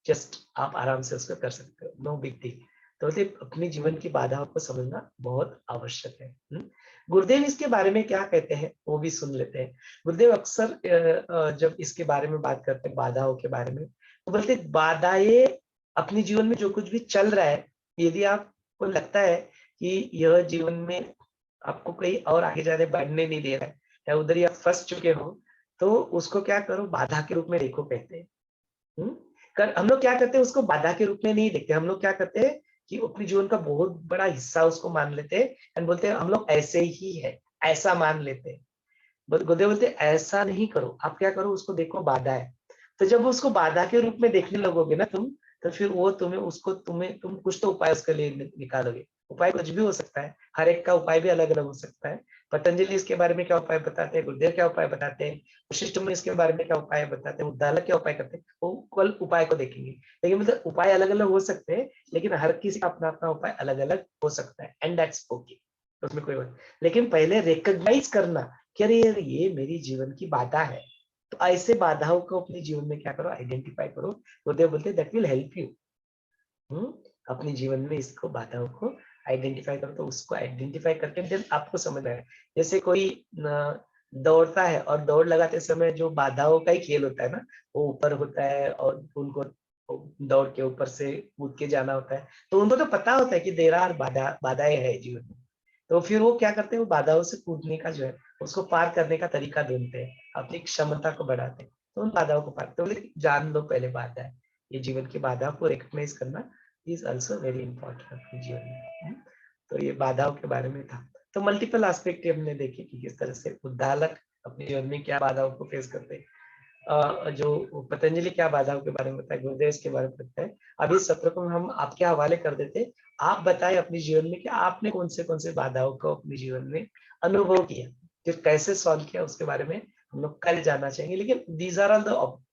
जस्ट आप आराम से उसको कर सकते हो, नो बिग डील। तो अपनी जीवन की बाधाओं को समझना बहुत आवश्यक है। गुरुदेव इसके बारे में क्या कहते हैं वो भी सुन लेते हैं। गुरुदेव अक्सर जब इसके बारे में बात करते हैं, बाधाओं के बारे में, तो बोलते बाधाएं अपने जीवन में जो कुछ भी चल रहा है, यदि आपको लगता है कि यह जीवन में आपको कहीं और आगे जाने बढ़ने नहीं दे रहा है, या उधर ही आप फंस चुके हो, तो उसको क्या करो, बाधा के रूप में देखो, कहते हैं। हम लोग क्या करते हैं, उसको बाधा के रूप में नहीं देखते, हम लोग क्या करते हैं कि अपने जीवन का बहुत बड़ा हिस्सा उसको मान लेते हैं, एंड बोलते हैं हम लोग ऐसे ही है, ऐसा मान लेते हैं। गुरुदेव बोलते ऐसा नहीं करो, आप क्या करो, उसको देखो बाधा है। तो जब उसको बाधा के रूप में देखने लगोगे ना तुम, तो फिर वो तुम कुछ तो उपाय उसके लिए निकालोगे। उपाय कुछ भी हो सकता है, हर एक का उपाय भी अलग अलग हो सकता है। पतंजलि इसके बारे में क्या उपाय बताते हैं, गुरुदेव क्या उपाय बताते हैं, वशिष्ठ मुनि इसके बारे में क्या उपाय बताते हैं, उद्दालक क्या उपाय करते हैं, वो कल उपाय को देखेंगे। लेकिन मतलब उपाय अलग अलग हो सकते हैं, लेकिन हर किसी का अपना अपना उपाय अलग अलग हो सकता है, एंड दैट्स ओके, उसमें कोई बात। लेकिन पहले रिकॉग्नाइज करना कि अरे ये मेरी जीवन की बाधा है, तो ऐसे बाधाओं को अपने जीवन में क्या करो, आइडेंटिफाई करो। गुरुदेव बोलते दैट विल हेल्प यू। अपने जीवन में इसको, बाधाओं को आइडेंटिफाई करो, तो उसको आइडेंटिफाई करके फिर आपको समझ आए। जैसे कोई दौड़ता है और दौड़ लगाते समय जो बाधाओं का ही खेल होता है ना, वो ऊपर होता है और उनको दौड़ के ऊपर से कूद के जाना होता है, तो उनको तो पता होता है कि देर आर बाधाएं है जीवन में, तो फिर वो क्या करते हैं, वो बाधाओं से कूदने का जो है, उसको पार करने का तरीका ढूंढते हैं, अपनी क्षमता को बढ़ाते हैं, तो उन बाधाओं को पार, तो जान लो पहले बाधा है, ये जीवन की बाधा को रिकॉग्नाइज करना इज ऑल्सो वेरी इंपॉर्टेंट अपने जीवन में। तो ये बाधाओं के बारे में था। तो मल्टीपल एस्पेक्ट हमने देखे कि किस तरह से उद्दालक अपने जीवन में क्या बाधाओं को फेस करते हैं, जो पतंजलि क्या बाधाओं के बारे में बताया, गुरुदेव के बारे में बताया, अभी इस सत्र को हम आपके हवाले कर देते, आप बताएं अपने जीवन में कि आपने कौन से बाधाओं को अपने जीवन में अनुभव किया, फिर कैसे सॉल्व किया, उसके बारे में हम लोग कल जानना चाहेंगे। लेकिन these are all the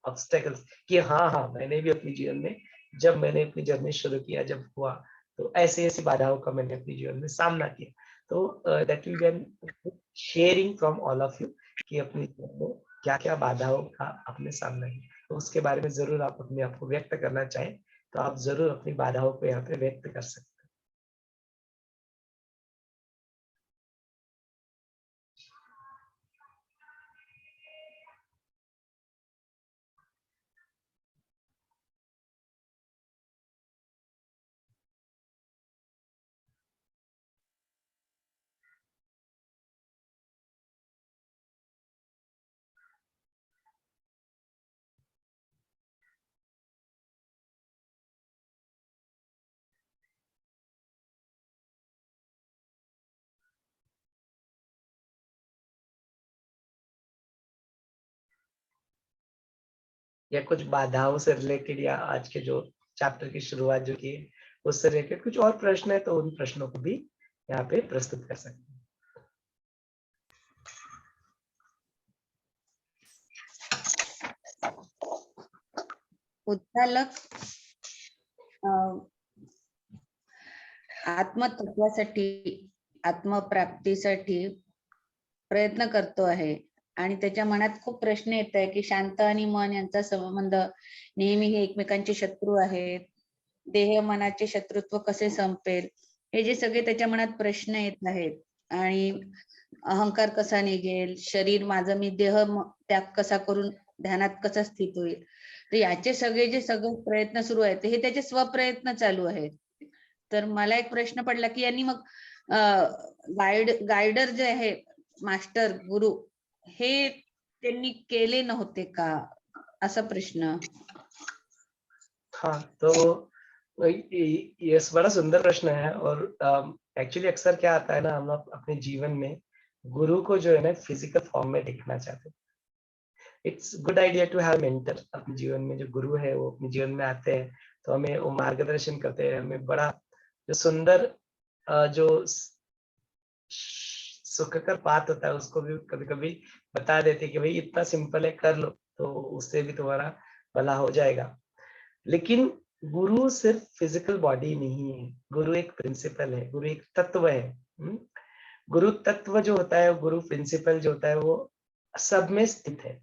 obstacles कि हाँ मैंने भी अपने जीवन में, जब मैंने अपनी जर्नी शुरू किया, जब हुआ, तो ऐसी ऐसी बाधाओं का मैंने अपने जीवन में सामना किया। तो that will be an sharing from all of you कि अपने जीवन में क्या क्या बाधाओं का आपने सामना किया, तो उसके बारे में जरूर आप अपने आप को व्यक्त करना चाहें तो आप जरूर अपनी बाधाओं को यहाँ पे व्यक्त कर सकते हैं। या कुछ बाधाओं से रिलेटेड या आज के जो चैप्टर की शुरुआत जो की उससे रिलेटेड कुछ और प्रश्न है तो उन प्रश्नों को भी यहाँ पे प्रस्तुत कर सकते हैं। उद्दालक आत्मतत्वासाठी, आत्मप्राप्तीसाठी प्रयत्न करतो आहे आणि त्याच्या मनात खूप प्रश्न येत आहे की शांत आणि मन यांचा संबंध नेहमी हे एकमेकांचे शत्रू आहेत, देह मनाचे शत्रुत्व कसे संपेल, हे जे सगळे त्याच्या मनात प्रश्न येत आहेत, आणि अहंकार कसा निघेल, शरीर माझं, मी देह त्याग कसा करून ध्यानात कसा स्थित होईल, तर याचे सगळे प्रयत्न सुरू आहेत हे त्याचे स्वप्रयत्न चालू आहेत. तर मला एक प्रश्न पडला की यांनी मग गायडर जे आहे, मास्टर गुरु, हे त्यांनी केले नव्हते का, असा प्रश्न. हाँ, तो ये बड़ा सुंदर प्रश्न है और एक्चुअली अक्सर क्या आता है ना, हम लोग अपने जीवन में गुरु को जो है ना फिजिकल फॉर्म में देखना चाहते हैं। It's good idea to have mentor. अपने जीवन में जो गुरु है वो अपने जीवन में आते हैं तो हमें वो मार्गदर्शन करते हैं, हमें बड़ा जो सुंदर जो सुखकर बात होता है उसको भी कभी कभी बता देते कि भाई इतना सिंपल है, कर लो तो उससे भी तुम्हारा भला हो जाएगा। लेकिन गुरु सिर्फ फिजिकल बॉडी नहीं है, गुरु एक प्रिंसिपल है, गुरु एक तत्व है। गुरु तत्व जो होता है, गुरु प्रिंसिपल जो होता है वो सब में स्थित है।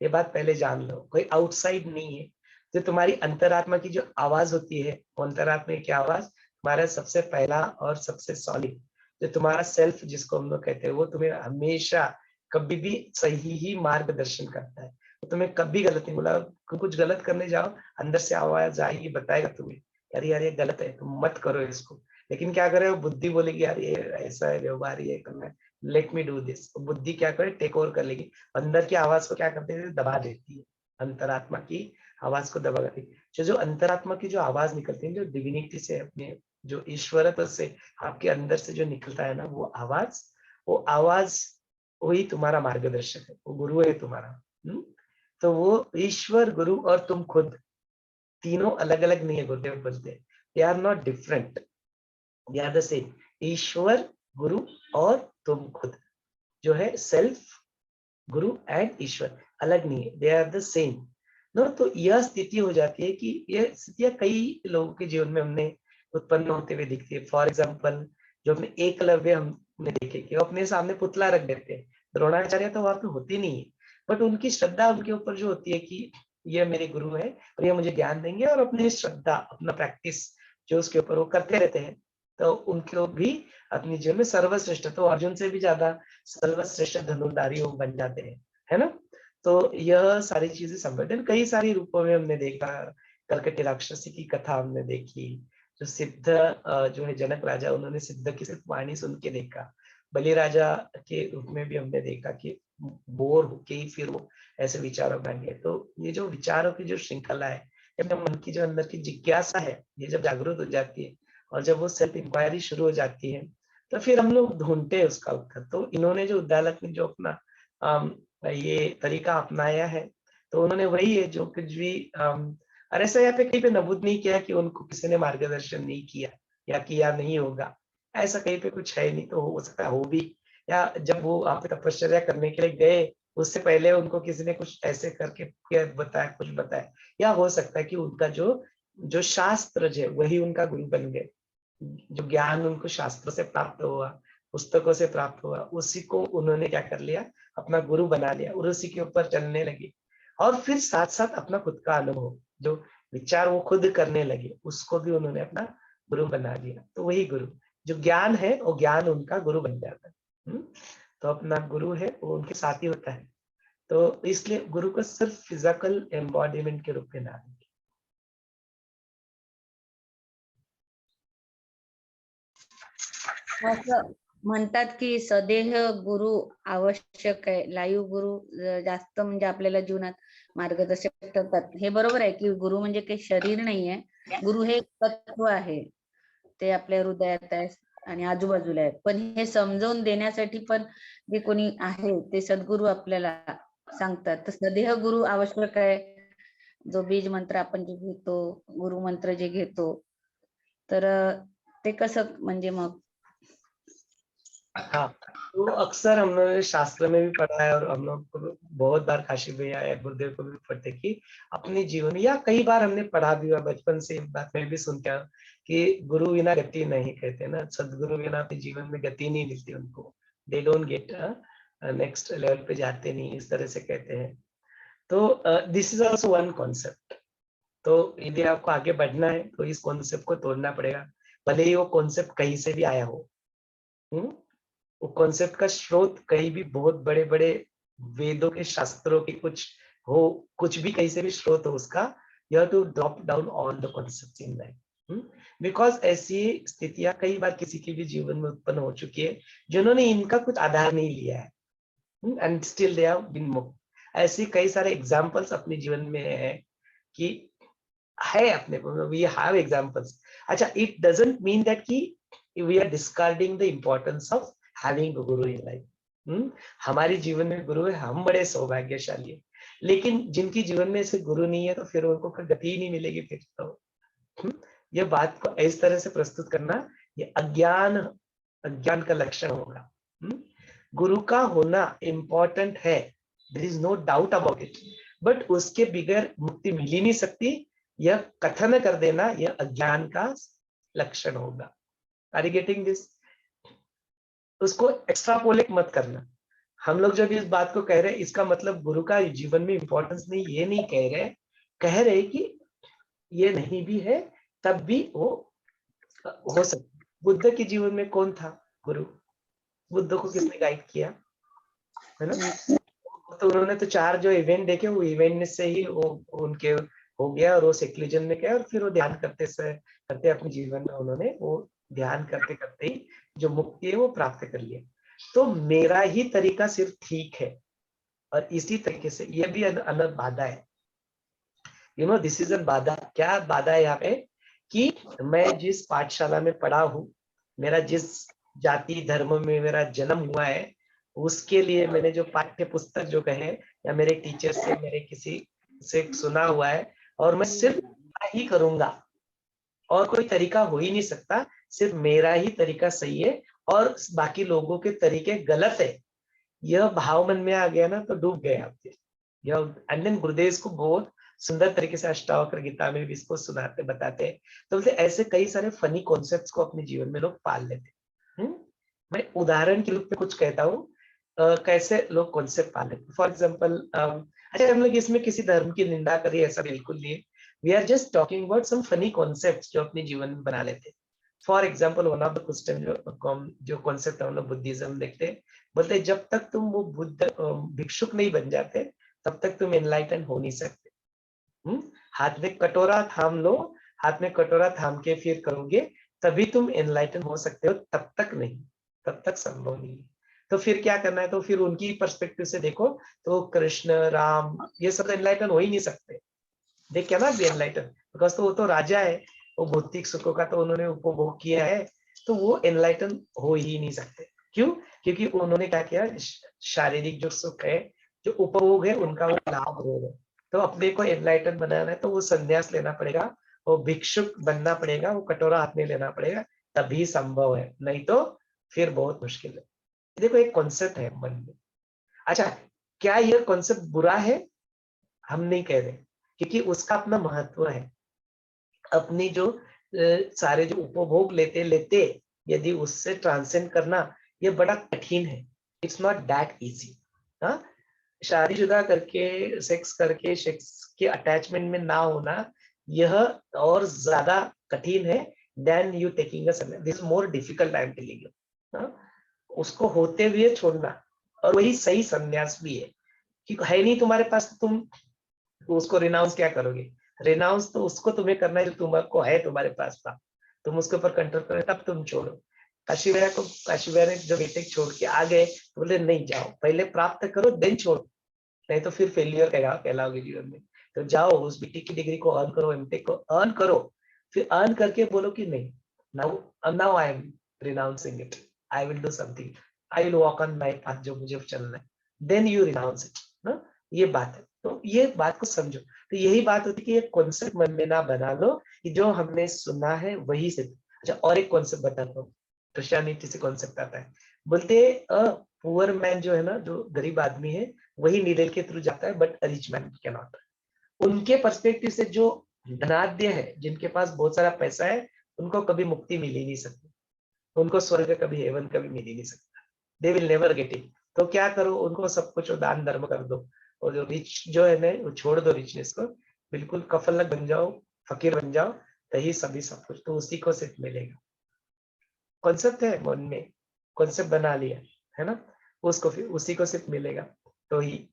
ये बात पहले जान लो, कोई आउटसाइड नहीं है। जो तुम्हारी अंतरात्मा की जो आवाज होती है, वो अंतरात्मा की आवाज तुम्हारा सबसे पहला और सबसे सॉलिड जो तुम्हारा सेल्फ जिसको हम लोग कहते हैं, वो तुम्हें हमेशा कभी भी सही ही मार्गदर्शन करता है। तो तुम्हें कभी गलत नहीं बोला, कुछ गलत करने जाओ अंदर से आवाज आएगी, बताएगा तुम्हें यार ये गलत है, तुम मत करो इसको। लेकिन क्या करे, वो बुद्धि बोलेगी यार ये ऐसा है, व्यवहार ये करना है, लेट मी डू दिस। बुद्धि क्या करे, टेक ओवर कर लेगी, अंदर की आवाज को क्या करते हैं, दबा देती है। अंतरात्मा की आवाज को दबा देती है। जो अंतरात्मा की जो आवाज निकलती है, जो डिविनिटी से, अपने जो ईश्वरत्व से आपके अंदर से जो निकलता है ना, वो आवाज वही तुम्हारा मार्गदर्शक है, वो गुरु है तुम्हारा। तो वो ईश्वर, गुरु और तुम खुद तीनों अलग अलग नहीं है। गुरुदेव बोलते हैं they are not different, they are the same. ईश्वर, गुरु और तुम खुद जो है, सेल्फ, गुरु एंड ईश्वर अलग नहीं है, they are the same. No, तो यह स्थिति हो जाती है कि यह स्थितियां कई लोगों के जीवन में हमने उत्पन्न होते हुए दिखती है। फॉर एग्जाम्पल, जो अपने एकलव्य हमने देखे कि वो अपने सामने पुतला रख देते हैं, द्रोणाचार्य तो वहां पे होती नहीं है, बट उनकी श्रद्धा उनके ऊपर जो होती है कि ये मेरे गुरु है और ये मुझे ज्ञान देंगे, और अपनी श्रद्धा, अपना प्रैक्टिस जो उसके ऊपर वो करते रहते हैं, तो उनको भी अपने जीवन में सर्वश्रेष्ठ, तो अर्जुन से भी ज्यादा सर्वश्रेष्ठ धनुर्धारी वो बन जाते हैं, है ना। तो यह सारी चीजें संवर्धन कई सारी रूपों में हमने देखा। कलकत्ते राक्षसी की कथा हमने देखी, जो सिद्ध जो है जनक राजा, उन्होंने सिद्ध की सिर्फ वाणी सुन के देखा। बलि राजा के रूप में भी हमने देखा कि बोर होके ही फिर वो ऐसे विचारों में गए। तो ये जो विचारों की जो श्रृंखला है, अपने मन की जो अंदर की जिज्ञासा है, ये जब जागृत हो जाती है और जब वो सेल्फ इंक्वायरी शुरू हो जाती है, तो फिर हम लोग ढूंढते हैं उसका उत्तर। तो इन्होंने जो उद्दालक ने जो अपना ये तरीका अपनाया है, तो उन्होंने वही है जो कुछ भी और ऐसा यहाँ पे कहीं पे नबूद नहीं किया कि उनको किसी ने मार्गदर्शन नहीं किया या किया नहीं होगा, ऐसा कहीं पे कुछ है नहीं। तो हो सकता है हो भी, या जब वो वहाँ पे तपश्चर्या करने के लिए गए उससे पहले उनको किसी ने कुछ ऐसे करके बताया, कुछ बताया, या हो सकता है कि उनका जो जो शास्त्र है वही उनका गुरु बन गए। जो ज्ञान उनको शास्त्रों से प्राप्त हुआ, पुस्तकों से प्राप्त हुआ, उसी को उन्होंने क्या कर लिया, अपना गुरु बना लिया और उसी के ऊपर चलने लगे। और फिर साथ साथ अपना खुद का अनुभव, जो विचार वो खुद करने लगे, उसको भी उन्होंने अपना गुरु बना लिया। तो वही गुरु, जो ज्ञान है वो ज्ञान उनका गुरु बन जाता है। तो अपना गुरु है वो उनके साथी होता है। तो इसलिए गुरु को सिर्फ फिजिकल एम्बॉडीमेंट के रूप में ना लें। असं म्हणतात की सदेह गुरु आवश्यक आहे, लाईव्ह गुरु जास्त म्हणजे आपल्याला जीवनात मार्गदर्शक ठरतात. हे बरोबर आहे की गुरु म्हणजे काही शरीर नाहीये, गुरु हे एक तत्व आहे, ते आपल्या हृदयात आहे आणि आजूबाजूला आहे. पण हे समजावून देण्यासाठी पण जे कोणी आहे ते सद्गुरु आपल्याला सांगतात. तर सदेह गुरु आवश्यक आहे. जो बीज मंत्र आपण जे घेतो, गुरु मंत्र जे घेतो, तर ते कसं म्हणजे मग हाँ, तो अक्सर हम लोगों ने शास्त्र में भी पढ़ा है और हम लोग को बहुत बार काशी भैया या गुरुदेव को भी पढ़ते कि अपने जीवन में, या कई बार हमने पढ़ा भी हुआ बचपन से, बात मैं भी सुनता हूँ कि गुरु बिना गति नहीं, कहते ना, सदगुरु बिना अपने जीवन में गति नहीं मिलती उनको, they don't get next level पे जाते नहीं, इस तरह से कहते हैं। तो this is also one concept. तो यदि आपको आगे बढ़ना है तो इस कॉन्सेप्ट को तोड़ना पड़ेगा, भले ही वो कॉन्सेप्ट कहीं से भी आया हो। वो कॉन्सेप्ट का स्रोत कहीं भी बहुत बड़े बड़े वेदों के शास्त्रों के कुछ हो, कुछ भी कहीं से भी स्रोत हो उसका, you have to drop down all the concepts in life, because ऐसी स्थितियां कई बार किसी के भी जीवन में उत्पन्न हो चुकी है जिन्होंने इनका कुछ आधार नहीं लिया है, and still they have been मुक्त। ऐसे कई सारे एग्जांपल्स अपने जीवन में है कि है अपने को, वी हैव एग्जांपल्स। अच्छा, इट डजंट मीन दैट कि we are discarding the importance of having a guru in life. हमारे जीवन में गुरु है, हम बड़े सौभाग्यशाली है, लेकिन जिनकी जीवन में ऐसे गुरु नहीं है तो फिर उनको गति ही नहीं मिलेगी फिर तो। ये बात को इस तरह से प्रस्तुत करना, ये अज्ञान, अज्ञान का लक्षण होगा। गुरु का होना इम्पोर्टेंट है, there is no doubt about it, but उसके बगैर मुक्ति मिल ही नहीं सकती, यह कथन कर देना यह अज्ञान का लक्षण होगा। Are you getting this? उसको एक्स्ट्रापोलेट मत करना। हम लोग जब इस बात को कह रहे हैं, इसका मतलब गुरु का जीवन में इंपॉर्टेंस नहीं, ये नहीं कह रहे कि ये नहीं भी है तब भी वो हो सकता। बुद्ध के जीवन में कौन था गुरु? बुद्ध को किसने गाइड किया, है ना? तो उन्होंने तो 4 जो इवेंट देखे, वो इवेंट से ही वो उनके हो गया और वो सेक्युलरिज्म में गया, और फिर वो ध्यान करते अपने जीवन में उन्होंने वो ध्यान करते करते ही जो मुक्ति है वो प्राप्त कर लिया। तो मेरा ही तरीका सिर्फ ठीक है, और इसी तरीके से ये भी अलग बाधा है। You know this is a बाधा। क्या बाधा है यहाँ पे? कि मैं जिस पाठशाला में पढ़ा हूँ, मेरा जिस जाति धर्म में मेरा जन्म हुआ है, उसके लिए मैंने जो पाठ्य पुस्तक जो कहे या मेरे टीचर से, मेरे किसी से सुना हुआ है, और मैं सिर्फ ही करूंगा और कोई तरीका हो ही नहीं सकता, सिर्फ मेरा ही तरीका सही है और बाकी लोगों के तरीके गलत है, यह भाव मन में आ गया ना तो डूब गए आप। एंड देन गुरुदेव को बहुत सुंदर तरीके से अष्टावक्र गीता में भी इसको सुनाते बताते हैं। तो ऐसे कई सारे फनी कॉन्सेप्ट्स को अपने जीवन में लोग पाल लेते हैं। मैं उदाहरण के रूप में कुछ कहता हूँ कैसे लोग कॉन्सेप्ट पाल लेते। फॉर एग्जाम्पल, अच्छा हम लोग इसमें किसी धर्म की निंदा करिए ऐसा बिल्कुल नहीं है, we are just talking about some funny concepts जो अपने जीवन में बना लेते हैं। For example, one of the question जो कॉन्सेप्ट हम लोग बुद्धिज्म देखते हैं, बोलते हैं जब तक तुम वो बुद्ध भिक्षुक नहीं बन जाते तब तक तुम एनलाइटन हो नहीं सकते। हाथ में कटोरा थाम लो, हाथ में कटोरा थाम के फिर करोगे तभी तुम एनलाइटन हो सकते हो, तब तक नहीं, तब तक संभव नहीं। तो फिर क्या करना है? तो फिर उनकी पर्सपेक्टिव से देखो तो कृष्ण, राम, ये सब एनलाइटन हो ही नहीं सकते। They can not be enlighten because तो वो तो राजा है, वो भौतिक सुखों का तो उन्होंने उपभोग किया है, तो वो एनलाइटन हो ही नहीं सकते। क्यों? क्योंकि उन्होंने क्या किया, शारीरिक जो सुख है, जो उपभोग है, उनका वो लाभ हो रहा है, तो अपने को एनलाइटन बनाना है तो वो संन्यास लेना पड़ेगा, वो भिक्षुक बनना पड़ेगा, वो कटोरा हाथ में लेना पड़ेगा, तभी संभव है, नहीं तो फिर बहुत मुश्किल है। देखो एक कॉन्सेप्ट है मन में। अच्छा, क्या ये कॉन्सेप्ट बुरा है? हम नहीं कह रहे, क्योंकि उसका अपना महत्व है। अपनी जो सारे जो उपभोग लेते लेते यदि उससे ट्रांसेंड करना, ये बड़ा कठिन है। It's not that easy. हाँ, शादीशुदा करके सेक्स के अटैचमेंट में ना होना, यह और ज्यादा कठिन है देन यू टेकिंग अ सन्यास। This is more difficult, I am telling you. उसको होते हुए छोड़ना, और वही सही सन्यास भी है। कि है नहीं तुम्हारे पास, तुम उसको रिनाउंस क्या करोगे? रिनाउंस तो उसको तुम्हें करना है जो तुमको है, तुम्हारे पास था, तुम उसके ऊपर कंट्रोल करो, तब तुम छोड़ो। काशीविया ने जब बीटेक छोड़ के आ गए तो बोले नहीं, जाओ पहले प्राप्त करो देन छोड़ो, नहीं तो फिर फेलियर कहलाओगे जीवन में। तो जाओ उस बीटेक की डिग्री को अर्न करो, एमटेक को अर्न करो, फिर अर्न करके बोलो कि नहीं, now I am renouncing it, I will do something, I will walk on my path, जो मुझे चलना है, देन यू रिनाउंस इट ना। ये बात है, तो ये बात को समझो। तो यही बात होती है कि ये कॉन्सेप्ट मन में ना बना लो कि जो हमने सुना है वही से। अच्छा, और एक कॉन्सेप्ट बताता हूँ, क्रिश्चियनिटी से कॉन्सेप्ट आता है। बोलते पुअर मैन जो है ना, जो गरीब आदमी है, वही नीडल के थ्रू जाता है, but rich man can not. उनके पर्सपेक्टिव से जो धनाढ्य है, जिनके पास बहुत सारा पैसा है, उनको कभी मुक्ति मिल ही नहीं सकती, उनको स्वर्ग कभी, हेवन कभी मिल ही नहीं सकता, they will never get it. तो क्या करो, उनको सब कुछ दान धर्म कर दो, और जो रिच जो है ना, वो छोड़ दो रिचनेस को, बिल्कुल कफलक बन जाओ, फकीर बन जाओ, तही सभी सब कुछ, तो उसी को सिर्फ मिलेगा। कॉन्सेप्ट है मन में, कॉन्सेप्ट बना लिया है ना, उसको फिर उसी को सिर्फ मिलेगा। तो ही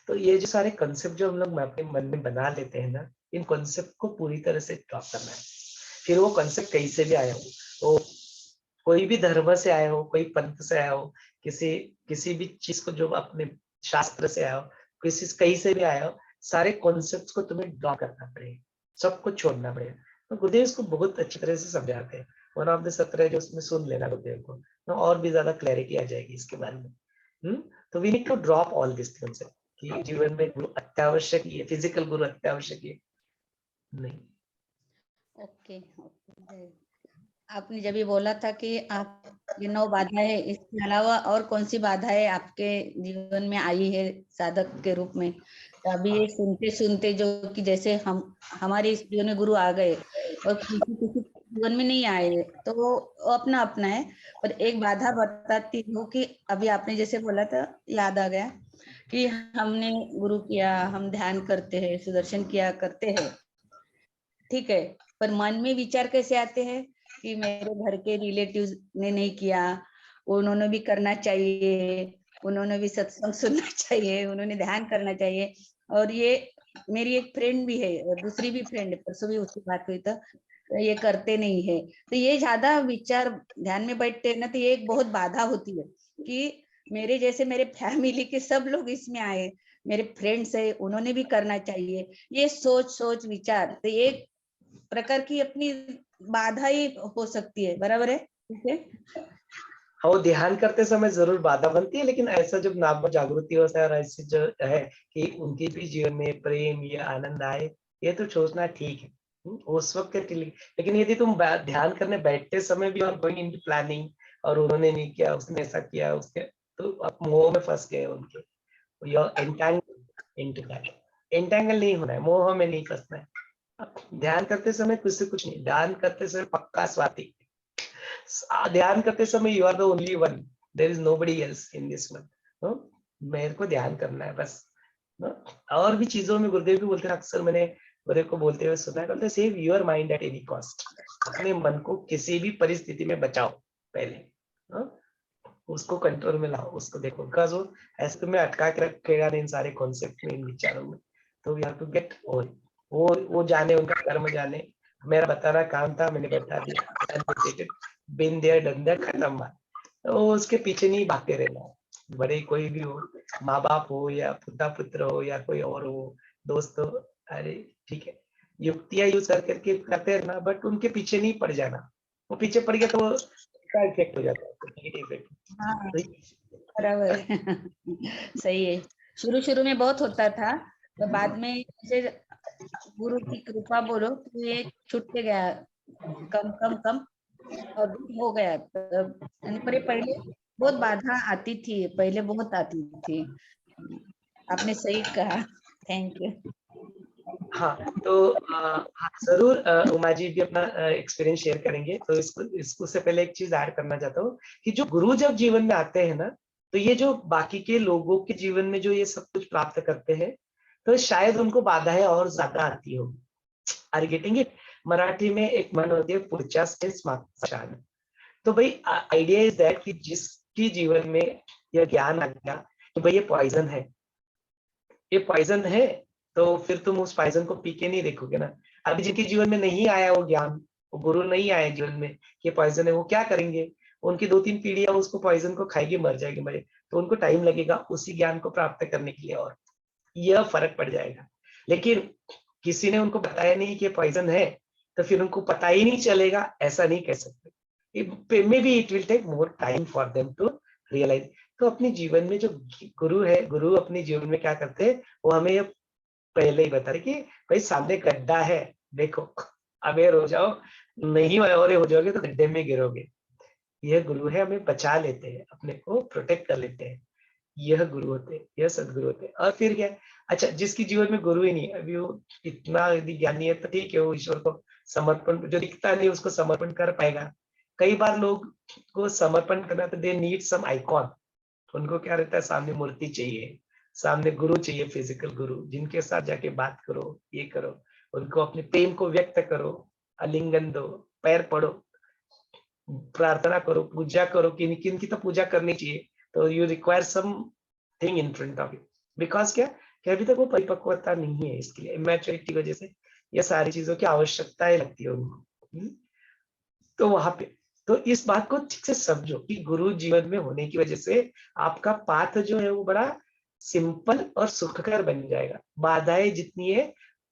तो ये जो सारे कॉन्सेप्ट जो हम लोग अपने मन में बना लेते हैं ना, इन कॉन्सेप्ट को पूरी तरह से ड्रॉप करना है। फिर वो कॉन्सेप्ट कहीं से भी आया हो, तो कोई भी धर्म से आया हो, कोई पंथ से आया हो, किसी किसी भी चीज को जो अपने शास्त्र से आया हो, किसी कहीं से भी आया हो, सारे कॉन्सेप्ट्स को तुम्हें ड्रॉ करना पड़ेगा, सबको छोड़ना पड़ेगा। तो गुरुदेव इसको बहुत अच्छी तरह से समझाते हैं। वन ऑफ द सत्र है जो उसमें सुन लेना गुरुदेव को, तो और भी ज्यादा क्लैरिटी आ जाएगी इसके बारे में। तो we need to drop all this concept कि जीवन में गुरु अत्यावश्यक है, फिजिकल गुरु अत्यावश्यक है नहीं। Okay okay. आपने जब ये बोला था कि आप ये 9 बाधाएं, इसके अलावा और कौन सी बाधाएं आपके जीवन में आई है साधक के रूप में, तो अभी ये सुनते सुनते जो कि जैसे हमारे इस जीवन में गुरु आ गए और किसी किसी जीवन में नहीं आए, तो वो अपना अपना है। पर एक बाधा बताती हूँ कि अभी आपने जैसे बोला था, याद आ गया कि हमने गुरु किया, हम ध्यान करते हैं, सुदर्शन किया करते हैं, ठीक है, पर मन में विचार कैसे आते हैं कि मेरे घर के रिलेटिव्स ने नहीं किया, उन्होंने भी करना चाहिए, उन्होंने भी सत्संग सुनना चाहिए, उन्होंने ध्यान करना चाहिए। और ये मेरी एक फ्रेंड भी है, दूसरी भी फ्रेंड है, परसों भी उसकी बात हुई, तो ये करते नहीं है। तो ये ज्यादा विचार ध्यान में बैठते हैं ना, तो ये एक बहुत बाधा होती है कि मेरे जैसे मेरे फैमिली के सब लोग इसमें आए, मेरे फ्रेंड्स है, उन्होंने भी करना चाहिए, ये सोच सोच विचार, तो ये प्रकार की अपनी बाधा ही हो सकती है। बराबर है? ठीक है। हाँ, ध्यान करते समय जरूर बाधा बनती है, लेकिन ऐसा जब नाम जागृति होता है और ऐसे जो है कि उनके भी जीवन में प्रेम या आनंद आए, ये तो सोचना ठीक है। उस वक्त के लिए। लेकिन यदि तुम ध्यान करने बैठते समय भी और गोइंग इनटू प्लानिंग, और उन्होंने नहीं किया, उसने ऐसा किया, उसके, तो आप मोह में फंस गए उनके, you are entangled into that. Entangle नहीं होना है, मोह में नहीं फंसना है। ध्यान करते समय कुछ से कुछ नहीं, ध्यान करते समय पक्का स्वाति, ध्यान करते समय you are the only one, there is nobody else in this one. मेरे को ध्यान करना है बस। और भी चीजों में गुरुदेव भी बोलते हैं, अक्सर मैंने गुरुदेव को बोलते हुए सुना है, कहते हैं save your mind at any cost. अपने मन को किसी भी परिस्थिति में बचाओ पहले, उसको कंट्रोल में लाओ, उसको देखो, बिकॉज वो ऐसे तुम्हें अटका के रखेगा इन सारे कॉन्सेप्ट में, इन विचारों में। तो वी हैव टू गेट वो जाने, उनका कर्म जाने। मेरा बताना काम था, मैंने बता दिया, बिन देयर डन दैट, खत्म बात। तो उसके पीछे नहीं भागते रहना, बड़े कोई भी हो, माँ बाप हो या पिता पुत्र हो या कोई और हो, दोस्त हो, अरे ठीक है, युक्तियां यूज करके करते रहना, बट उनके पीछे नहीं पड़ जाना। वो पीछे पड़ गया तो का इफेक्ट हो जाता है, नेगेटिव इफेक्ट। हाँ, बराबर है। सही है। शुरू शुरू में बहुत होता था, तो बाद में जैसे गुरु की कृपा बोलो तो ये छूट के गया, कम कम कम और हो गया। पर ये पहले बहुत बाधा आती थी, पहले बहुत आती थी। आपने सही कहा, थैंक यू। हाँ, तो हाँ जरूर उमा जी भी अपना एक्सपीरियंस शेयर करेंगे। तो इसको से पहले एक चीज ऐड करना चाहता हूँ कि जो गुरु जब जीवन में आते हैं ना, तो ये जो बाकी के लोगों के जीवन में जो ये सब कुछ प्राप्त करते हैं, तो शायद उनको बाधाएं और ज्यादा आती हो। Are you getting it? Marathi में एक मन होती है, पुढच्या स्टेज मागचा शान। तो भाई आइडिया इज दैट कि जिसकी जीवन में यह ज्ञान आ गया कि भाई ये पॉइजन है, ये पॉइजन है, तो फिर तुम उस पॉइजन को पी के नहीं देखोगे ना। अभी जिनके जीवन में नहीं आया वो ज्ञान, वो गुरु नहीं आया जीवन में कि पॉइजन है, वो क्या करेंगे? उनकी 2-3 पीढ़ियां उसको पॉइजन को खाएगी, मर जाएगी मरे, तो उनको टाइम लगेगा उसी ज्ञान को प्राप्त करने के लिए, और यह फर्क पड़ जाएगा। लेकिन किसी ने उनको बताया नहीं कि पॉइजन है, तो फिर उनको पता ही नहीं चलेगा, ऐसा नहीं कह सकते। Maybe it will take more time for them to realise. तो अपने जीवन में जो गुरु है, गुरु अपने जीवन में क्या करते हैं, वो हमें ये पहले ही बता रहे कि भाई सामने गड्ढा है, देखो अवेयर हो जाओ, नहीं अवेयर हो जाओगे तो गड्ढे में गिरोगे। यह गुरु है, हमें बचा लेते हैं, अपने को प्रोटेक्ट कर लेते हैं। यह गुरु होते हैं, यह सदगुरु होते हैं। और फिर क्या? अच्छा, जिसकी जीवन में गुरु ही नहीं, अभी वो इतना यदि ज्ञानी है तो ठीक है, वो ईश्वर को समर्पण, जो दिखता नहीं उसको समर्पण कर पाएगा। कई बार लोग को समर्पण करना तो दे नीड सम आइकॉन। उनको क्या रहता है, सामने मूर्ति चाहिए, सामने गुरु चाहिए, फिजिकल गुरु, जिनके साथ जाके बात करो, ये करो, उनको अपने प्रेम को व्यक्त करो, आलिंगन दो, पैर पड़ो, प्रार्थना करो, पूजा करो। किन किन की तो पूजा करनी चाहिए। तो you require something in front of you, because क्या कि अभी तक वो परिपक्वता नहीं है, इसके लिए इमेच्योरिटी की वजह से ये सारी चीजों की आवश्यकताएं लगती है उनको। तो वहां पे तो इस बात को ठीक से समझो कि गुरु जीवन में होने की वजह से आपका पाथ जो है वो बड़ा सिंपल और सुखकर बन जाएगा। बाधाएं जितनी है,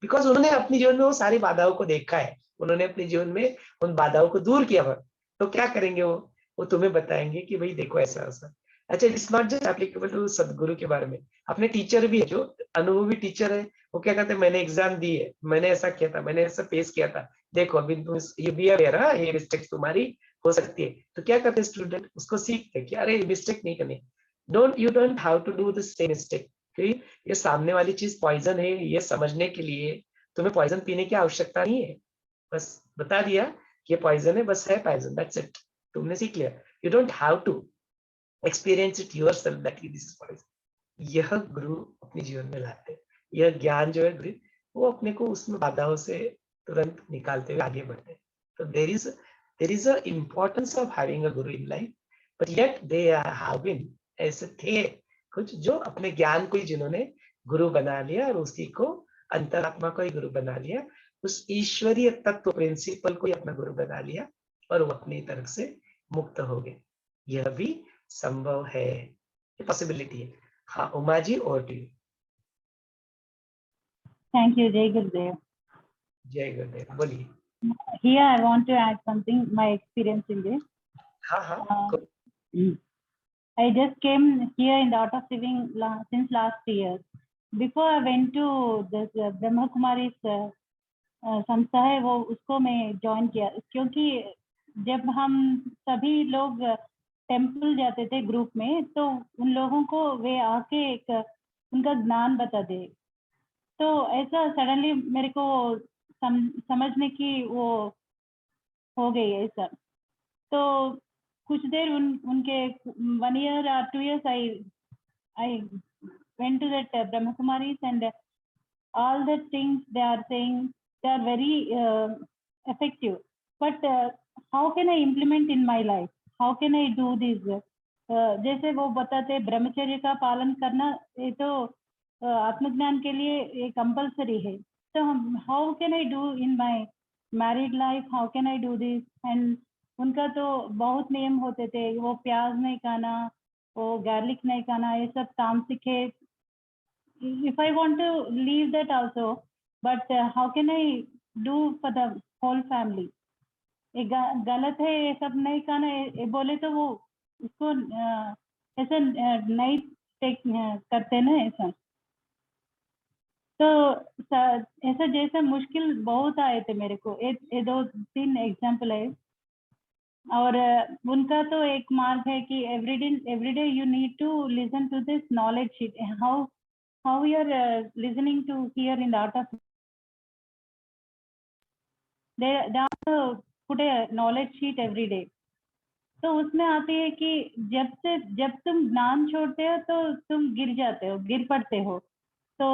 बिकॉज उन्होंने अपने जीवन में वो सारी बाधाओं को देखा है, उन्होंने अपने जीवन में उन बाधाओं को दूर किया हुआ। तो क्या करेंगे वो तुम्हें बताएंगे कि भाई देखो ऐसा ऐसा। अच्छा, it's not just applicable to Sadhguru के बारे में, अपने टीचर भी है, जो अनुभवी टीचर है, वो क्या कहते हैं, मैंने एग्जाम दी है, मैंने ऐसा किया था, मैंने ऐसा फेस किया था, देखो अभी तुम ये बी अवेयर, ये मिस्टेक तुम्हारी हो सकती है। तो क्या करते हैं स्टूडेंट, उसको सीखते हैं कि अरे मिस्टेक नहीं करनी, you don't have to do the same mistake. क्योंकि ये सामने वाली चीज पॉइजन है, ये समझने के लिए तुम्हें पॉइजन पीने की आवश्यकता नहीं है। बस बता दिया कि ये पॉइजन है, बस है पॉइजन, दैट्स इट, तुमने सीख लिया। You don't have to experience it yourself that this is poison. यह गुरु अपने जीवन में लाते हैं। यह ज्ञान जो है गुरु, वो अपने को उसमें बाधाओं से तुरंत निकालते हुए आगे बढ़ते हैं। तो there is a importance of having a guru in life, but yet they have been, ऐसे थे कुछ जो अपने ज्ञान को ही जिन्होंने गुरु बना लिया, और उसी को अंतरात्मा को ही गुरु बना लिया, उस ईश्वरीय तत्व प्रिंसिपल को ही अपना गुरु बना लिया, और वो अपनी तरफ से मुक्त हो गए। यह भी संभव है, ये पॉसिबिलिटी है। हाँ उमा जी, और to you. Thank you, Jai Gurudev. जय गुरुदेव, बोलिए। Here I want to add something, my experience in this. हाँ हाँ, I just came here in the Art of Living since last year. Before I went to this Brahma Kumari's संस्था है, वो उसको मैं join किया, क्योंकि जब हम सभी लोग टेम्पल जाते थे ग्रुप में, तो उन लोगों को वे आके एक उनका ज्ञान बता दे, तो ऐसा सडनली मेरे को समझने की वो हो गई है ऐसा। तो कुछ देर उनके 1 year or 2 years I went to that Brahma Kumaris, and all the things they are saying, they are very effective, but how can I implement in my life, how can I do this? जैसे वो बताते ब्रह्मचर्य का पालन करना, ये तो आत्मज्ञान के लिए ये कंपलसरी है। तो how can I do in my married life, how can I do this? And उनका तो बहुत नियम होते थे, वो प्याज नहीं खाना, वो गार्लिक नहीं खाना, ये सब काम सीखे। If I want to leave that also, but how can I do for the whole family? ये गलत है, ये सब नहीं खाना, ये बोले तो वो उसको ऐसा नहीं करते ना ऐसा। तो ऐसा जैसा मुश्किल बहुत आए थे मेरे को, ये 2-3 एग्जाम्पल है। और उनका तो एक मार्ग है कि everyday you need to listen to this knowledge sheet, how you are listening to here in the art of, they put a knowledge sheet every day। तो उसमें आती है कि जब तुम ज्ञान छोड़ते हो तो तुम गिर जाते हो, गिर पड़ते हो। तो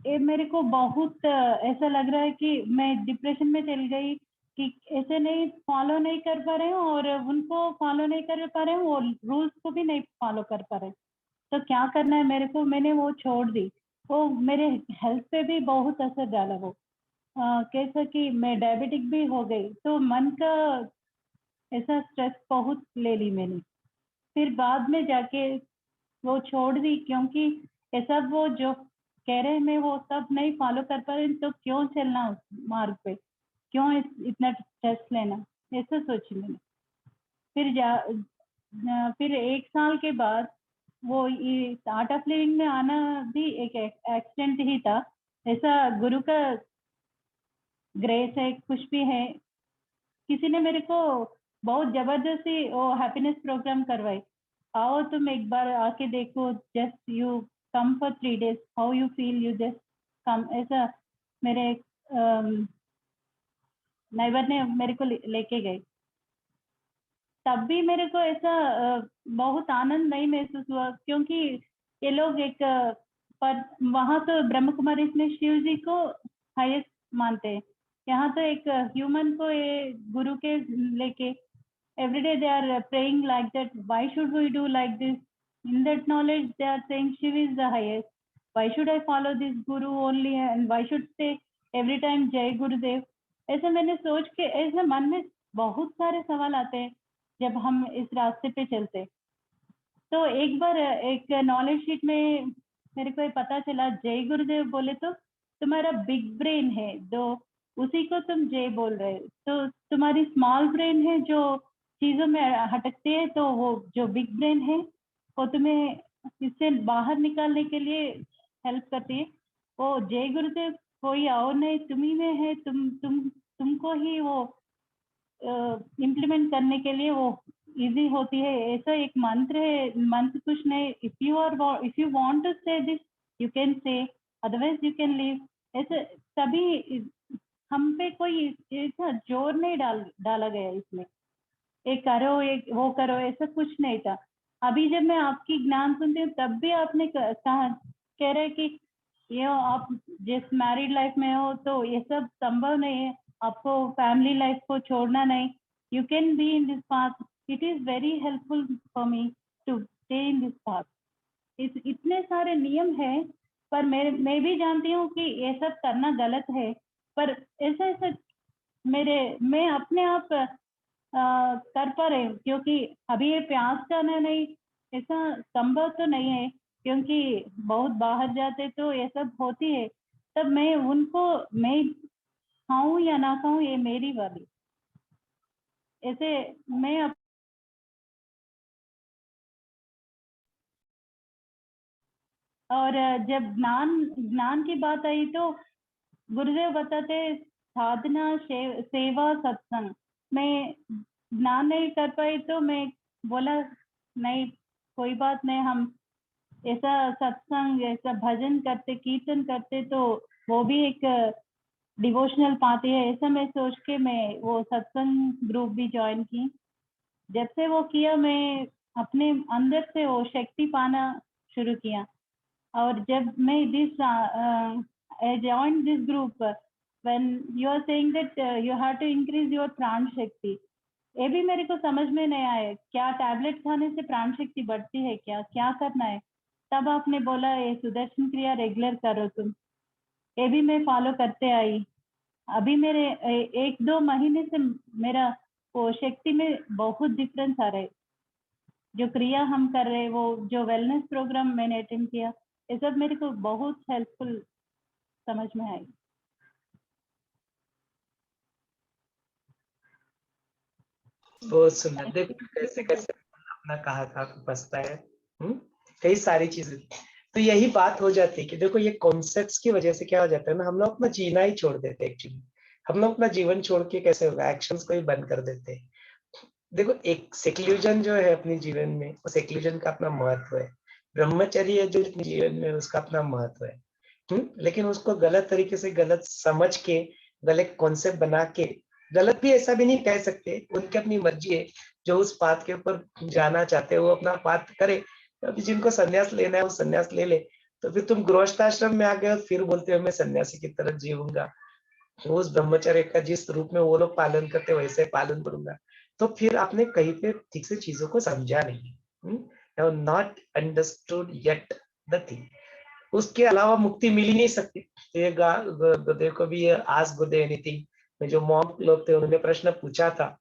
ये मेरे को बहुत ऐसा लग रहा है कि मैं डिप्रेशन में चल गई कि ऐसे नहीं फॉलो नहीं कर पा रहे हूँ और उनको फॉलो नहीं कर पा रहे हूँ और रूल्स को भी नहीं फॉलो कर पा रहे। तो क्या करना है मेरे को, मैंने वो छोड़ दी। वो मेरे हेल्थ पे भी बहुत असर डाला। वो कैसा कि मैं डायबिटिक भी हो गई, तो मन का ऐसा स्ट्रेस बहुत ले ली मैंने। फिर बाद में जाके वो छोड़ दी, क्योंकि ये सब वो जो कह रहे हैं मैं वो सब नहीं फॉलो कर पा रही, तो क्यों चलना उस मार्ग पे, क्यों इतना स्ट्रेस लेना, ऐसा सोची मैंने। फिर 1 साल के बाद वो आर्ट ऑफ लिविंग में आना भी एक एक्सीडेंट ही था। ऐसा गुरु का ग्रेस है, कुछ भी है। किसी ने मेरे को बहुत जबरदस्ती वो हैप्पीनेस प्रोग्राम करवाई, आओ तुम एक बार आके देखो, just you come for 3 days, how you feel, you just come. ऐसा मेरे नाइबर ने मेरे को लेके गए। तब भी मेरे को ऐसा बहुत आनंद नहीं महसूस हुआ, क्योंकि ये लोग एक पर वहां तो ब्रह्म कुमारी में शिव जी को हाईएस्ट मानते हैं, यहाँ तो एक ह्यूमन को ये गुरु के लेके everyday they are praying like that, why should we do like this? In that knowledge they are saying Shiv is the highest, why should I follow this guru only, and why should say every time Jai Gurudev? ऐसे मैंने सोच के ऐसे मन में बहुत सारे सवाल आते हैं जब हम इस रास्ते पे चलते। तो एक बार एक नॉलेज शीट में मेरे को पता चला, जय गुरुदेव बोले तो तुम्हारा बिग ब्रेन है, तो उसी को तुम जय बोल रहे हो। तो तुम्हारी स्मॉल ब्रेन है जो चीजों में हटकते हैं, तो वो जो बिग ब्रेन है वो तुम्हें इससे बाहर निकालने के लिए हेल्प करती है। वो जय गुरुदेव कोई और नहीं, तुम्ही में है, तुमको ही वो इम्प्लीमेंट करने के लिए वो इजी होती है। ऐसा एक मंत्र है, मंत्र कुछ नहीं, इफ यू वांट टू से this you can say, otherwise you can leave. ऐसे तभी हम पे कोई ऐसा जोर नहीं डाला गया इसमें, एक करो एक वो करो, ऐसा कुछ नहीं था। अभी जब मैं आपकी ज्ञान सुनती हूँ तब भी आपने कहा, कह रहे कि ये आप जिस मैरिड लाइफ में हो तो ये सब संभव नहीं है, आपको फैमिली लाइफ को छोड़ना नहीं, you can be in this path, it is very helpful for me to stay in this path. इतने सारे नियम है, पर मैं भी जानती हूँ कि ये सब करना गलत है, पर ऐसा मैं अपने आप कर पा रहे हूँ, क्योंकि अभी ये प्यास करना नहीं ऐसा संभव तो नहीं है, क्योंकि बहुत बाहर जाते तो ये सब होती है। तब मैं उनको, मैं खाऊं या ना खाऊं ये मेरी वाली, ऐसे मैं और जब ज्ञान की बात आई तो गुरुदेव बताते साधना सेवा सत्संग। मैं ज्ञान नहीं कर पाई तो मैं बोला नहीं कोई बात नहीं, हम ऐसा सत्संग ऐसा भजन करते कीर्तन करते तो वो भी एक डिवोशनल पाती है। ऐसा मैं सोच के मैं वो सत्संग ग्रुप भी ज्वाइन की। जब से वो किया मैं अपने अंदर से वो शक्ति पाना शुरू किया। और जब मैं I joined this group when you are saying that you have to increase your प्राण शक्ति, ये भी मेरे को समझ में नहीं आया, क्या टैबलेट खाने से प्राण शक्ति बढ़ती है, क्या करना है। तब आपने बोला ये सुदर्शन क्रिया रेगुलर करो तुम, ये भी मैं फॉलो करते आई। अभी मेरे 1-2 महीने से मेरा वो शक्ति में बहुत डिफरेंस आ रहा है। जो क्रिया हम कर रहे हैं, वो जो वेलनेस प्रोग्राम मैंने अटेंड किया, ये सब मेरे को बहुत हेल्पफुल समझ में आई। बहुत सुंदर। देखो कैसे कैसे अपना कहा था बसता है, कई सारी चीजें। तो यही बात हो जाती है कि देखो ये कॉन्सेप्ट्स की वजह से क्या हो जाता है ना, हम लोग अपना जीना ही छोड़ देते हैं एक्चुअली। हम लोग अपना जीवन छोड़ के कैसे होगा, एक्शंस को ही बंद कर देते हैं। देखो एक सेक्लूजन जो है अपने जीवन में, उस सेक्लूजन का अपना महत्व है। ब्रह्मचर्य जो अपने जीवन में उसका अपना महत्व है। लेकिन उसको गलत तरीके से, गलत समझ के, गलत कॉन्सेप्ट बना के, गलत भी ऐसा भी नहीं कह सकते, उनकी अपनी मर्जी है। जो उस पाथ के ऊपर जाना चाहते हैं वो अपना पाथ करे। अभी जिनको संन्यास लेना है वो संन्यास ले ले। तो फिर तुम गृहस्थाश्रम में आ गए और फिर बोलते हो मैं सन्यासी की तरह जीऊंगा, तो उस ब्रह्मचर्य का जिस रूप में वो लोग पालन करते वैसे पालन करूंगा। तो फिर आपने कहीं पे ठीक से चीजों को समझा नहीं, not understood yet the thing. उसके अलावा मुक्ति मिल ही नहीं सकती। तो ये गुरुदेव को भी ये आस्क गुरुदेव एनीथिंग में जो मॉन्क लोग थे उन्होंने प्रश्न पूछा था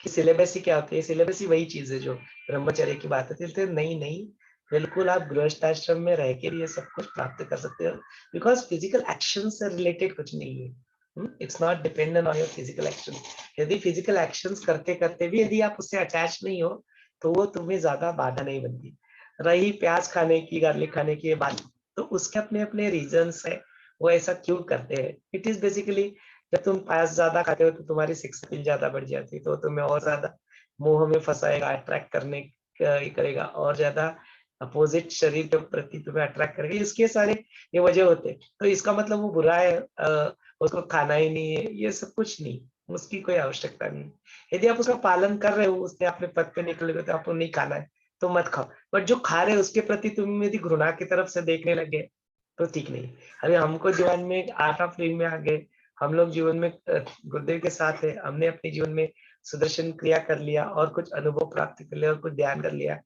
कि सिलेबस ही क्या होती है, सिलेबस ही वही चीज है जो ब्रह्मचर्य की बात होती है। नहीं नहीं, बिल्कुल आप गृहस्थाश्रम में रह के भी ये सब कुछ प्राप्त कर सकते हो, बिकॉज फिजिकल एक्शन से रिलेटेड कुछ नहीं है। It's not dependent on your physical action. यदि फिजिकल एक्शंस करते करते भी यदि आप उससे अटैच नहीं हो तो वो तुम्हें ज्यादा बाधा नहीं बनती। रही प्याज खाने की, गार्लिक खाने की बात, तो उसके अपने अपने रीजंस है, वो ऐसा क्यों करते हैं। इट इज बेसिकली जब तुम प्याज ज्यादा खाते हो तो तुम्हारी सेक्स अपील ज्यादा बढ़ जाती है, तो तुम्हें और ज्यादा मोह में फंसाएगा, अट्रैक्ट करने करेगा, और ज्यादा अपोजिट शरीर के प्रति तुम्हें अट्रैक्ट करेगा। इसके सारे ये वजह होते हैं। तो इसका मतलब वो बुरा है, उसको खाना ही नहीं है, ये सब कुछ नहीं, उसकी कोई आवश्यकता नहीं। यदि आप उसका पालन कर रहे हो, उसने अपने पद पे निकले हो तो आपको नहीं खाना है तो मत खाओ। बट जो खा रहे हो उसके प्रति तुम यदि घृणा की तरफ से देखने लगे तो ठीक नहीं। अभी हमको जीवन में आठ ऑफ में आ गए, हम लोग जीवन में गुरुदेव के साथ है, हमने अपने जीवन में सुदर्शन क्रिया कर लिया और कुछ अनुभव प्राप्त कर लिया और कुछ ध्यान कर लिया।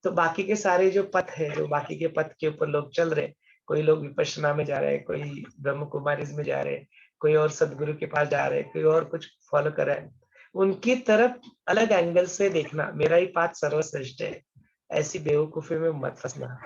तो बाकी के सारे जो पथ है, जो बाकी के पथ के ऊपर लोग चल रहे, कोई लोग विपश्यना में जा रहे हैं, कोई ब्रह्म कुमारीज में जा रहे हैं, कोई और सदगुरु के पास जा रहे हैं, कोई और कुछ फॉलो कर रहा है, उनकी तरफ अलग एंगल से देखना, मेरा ही पाथ सर्वश्रेष्ठ है, ऐसी बेवकूफी में मत फंसना।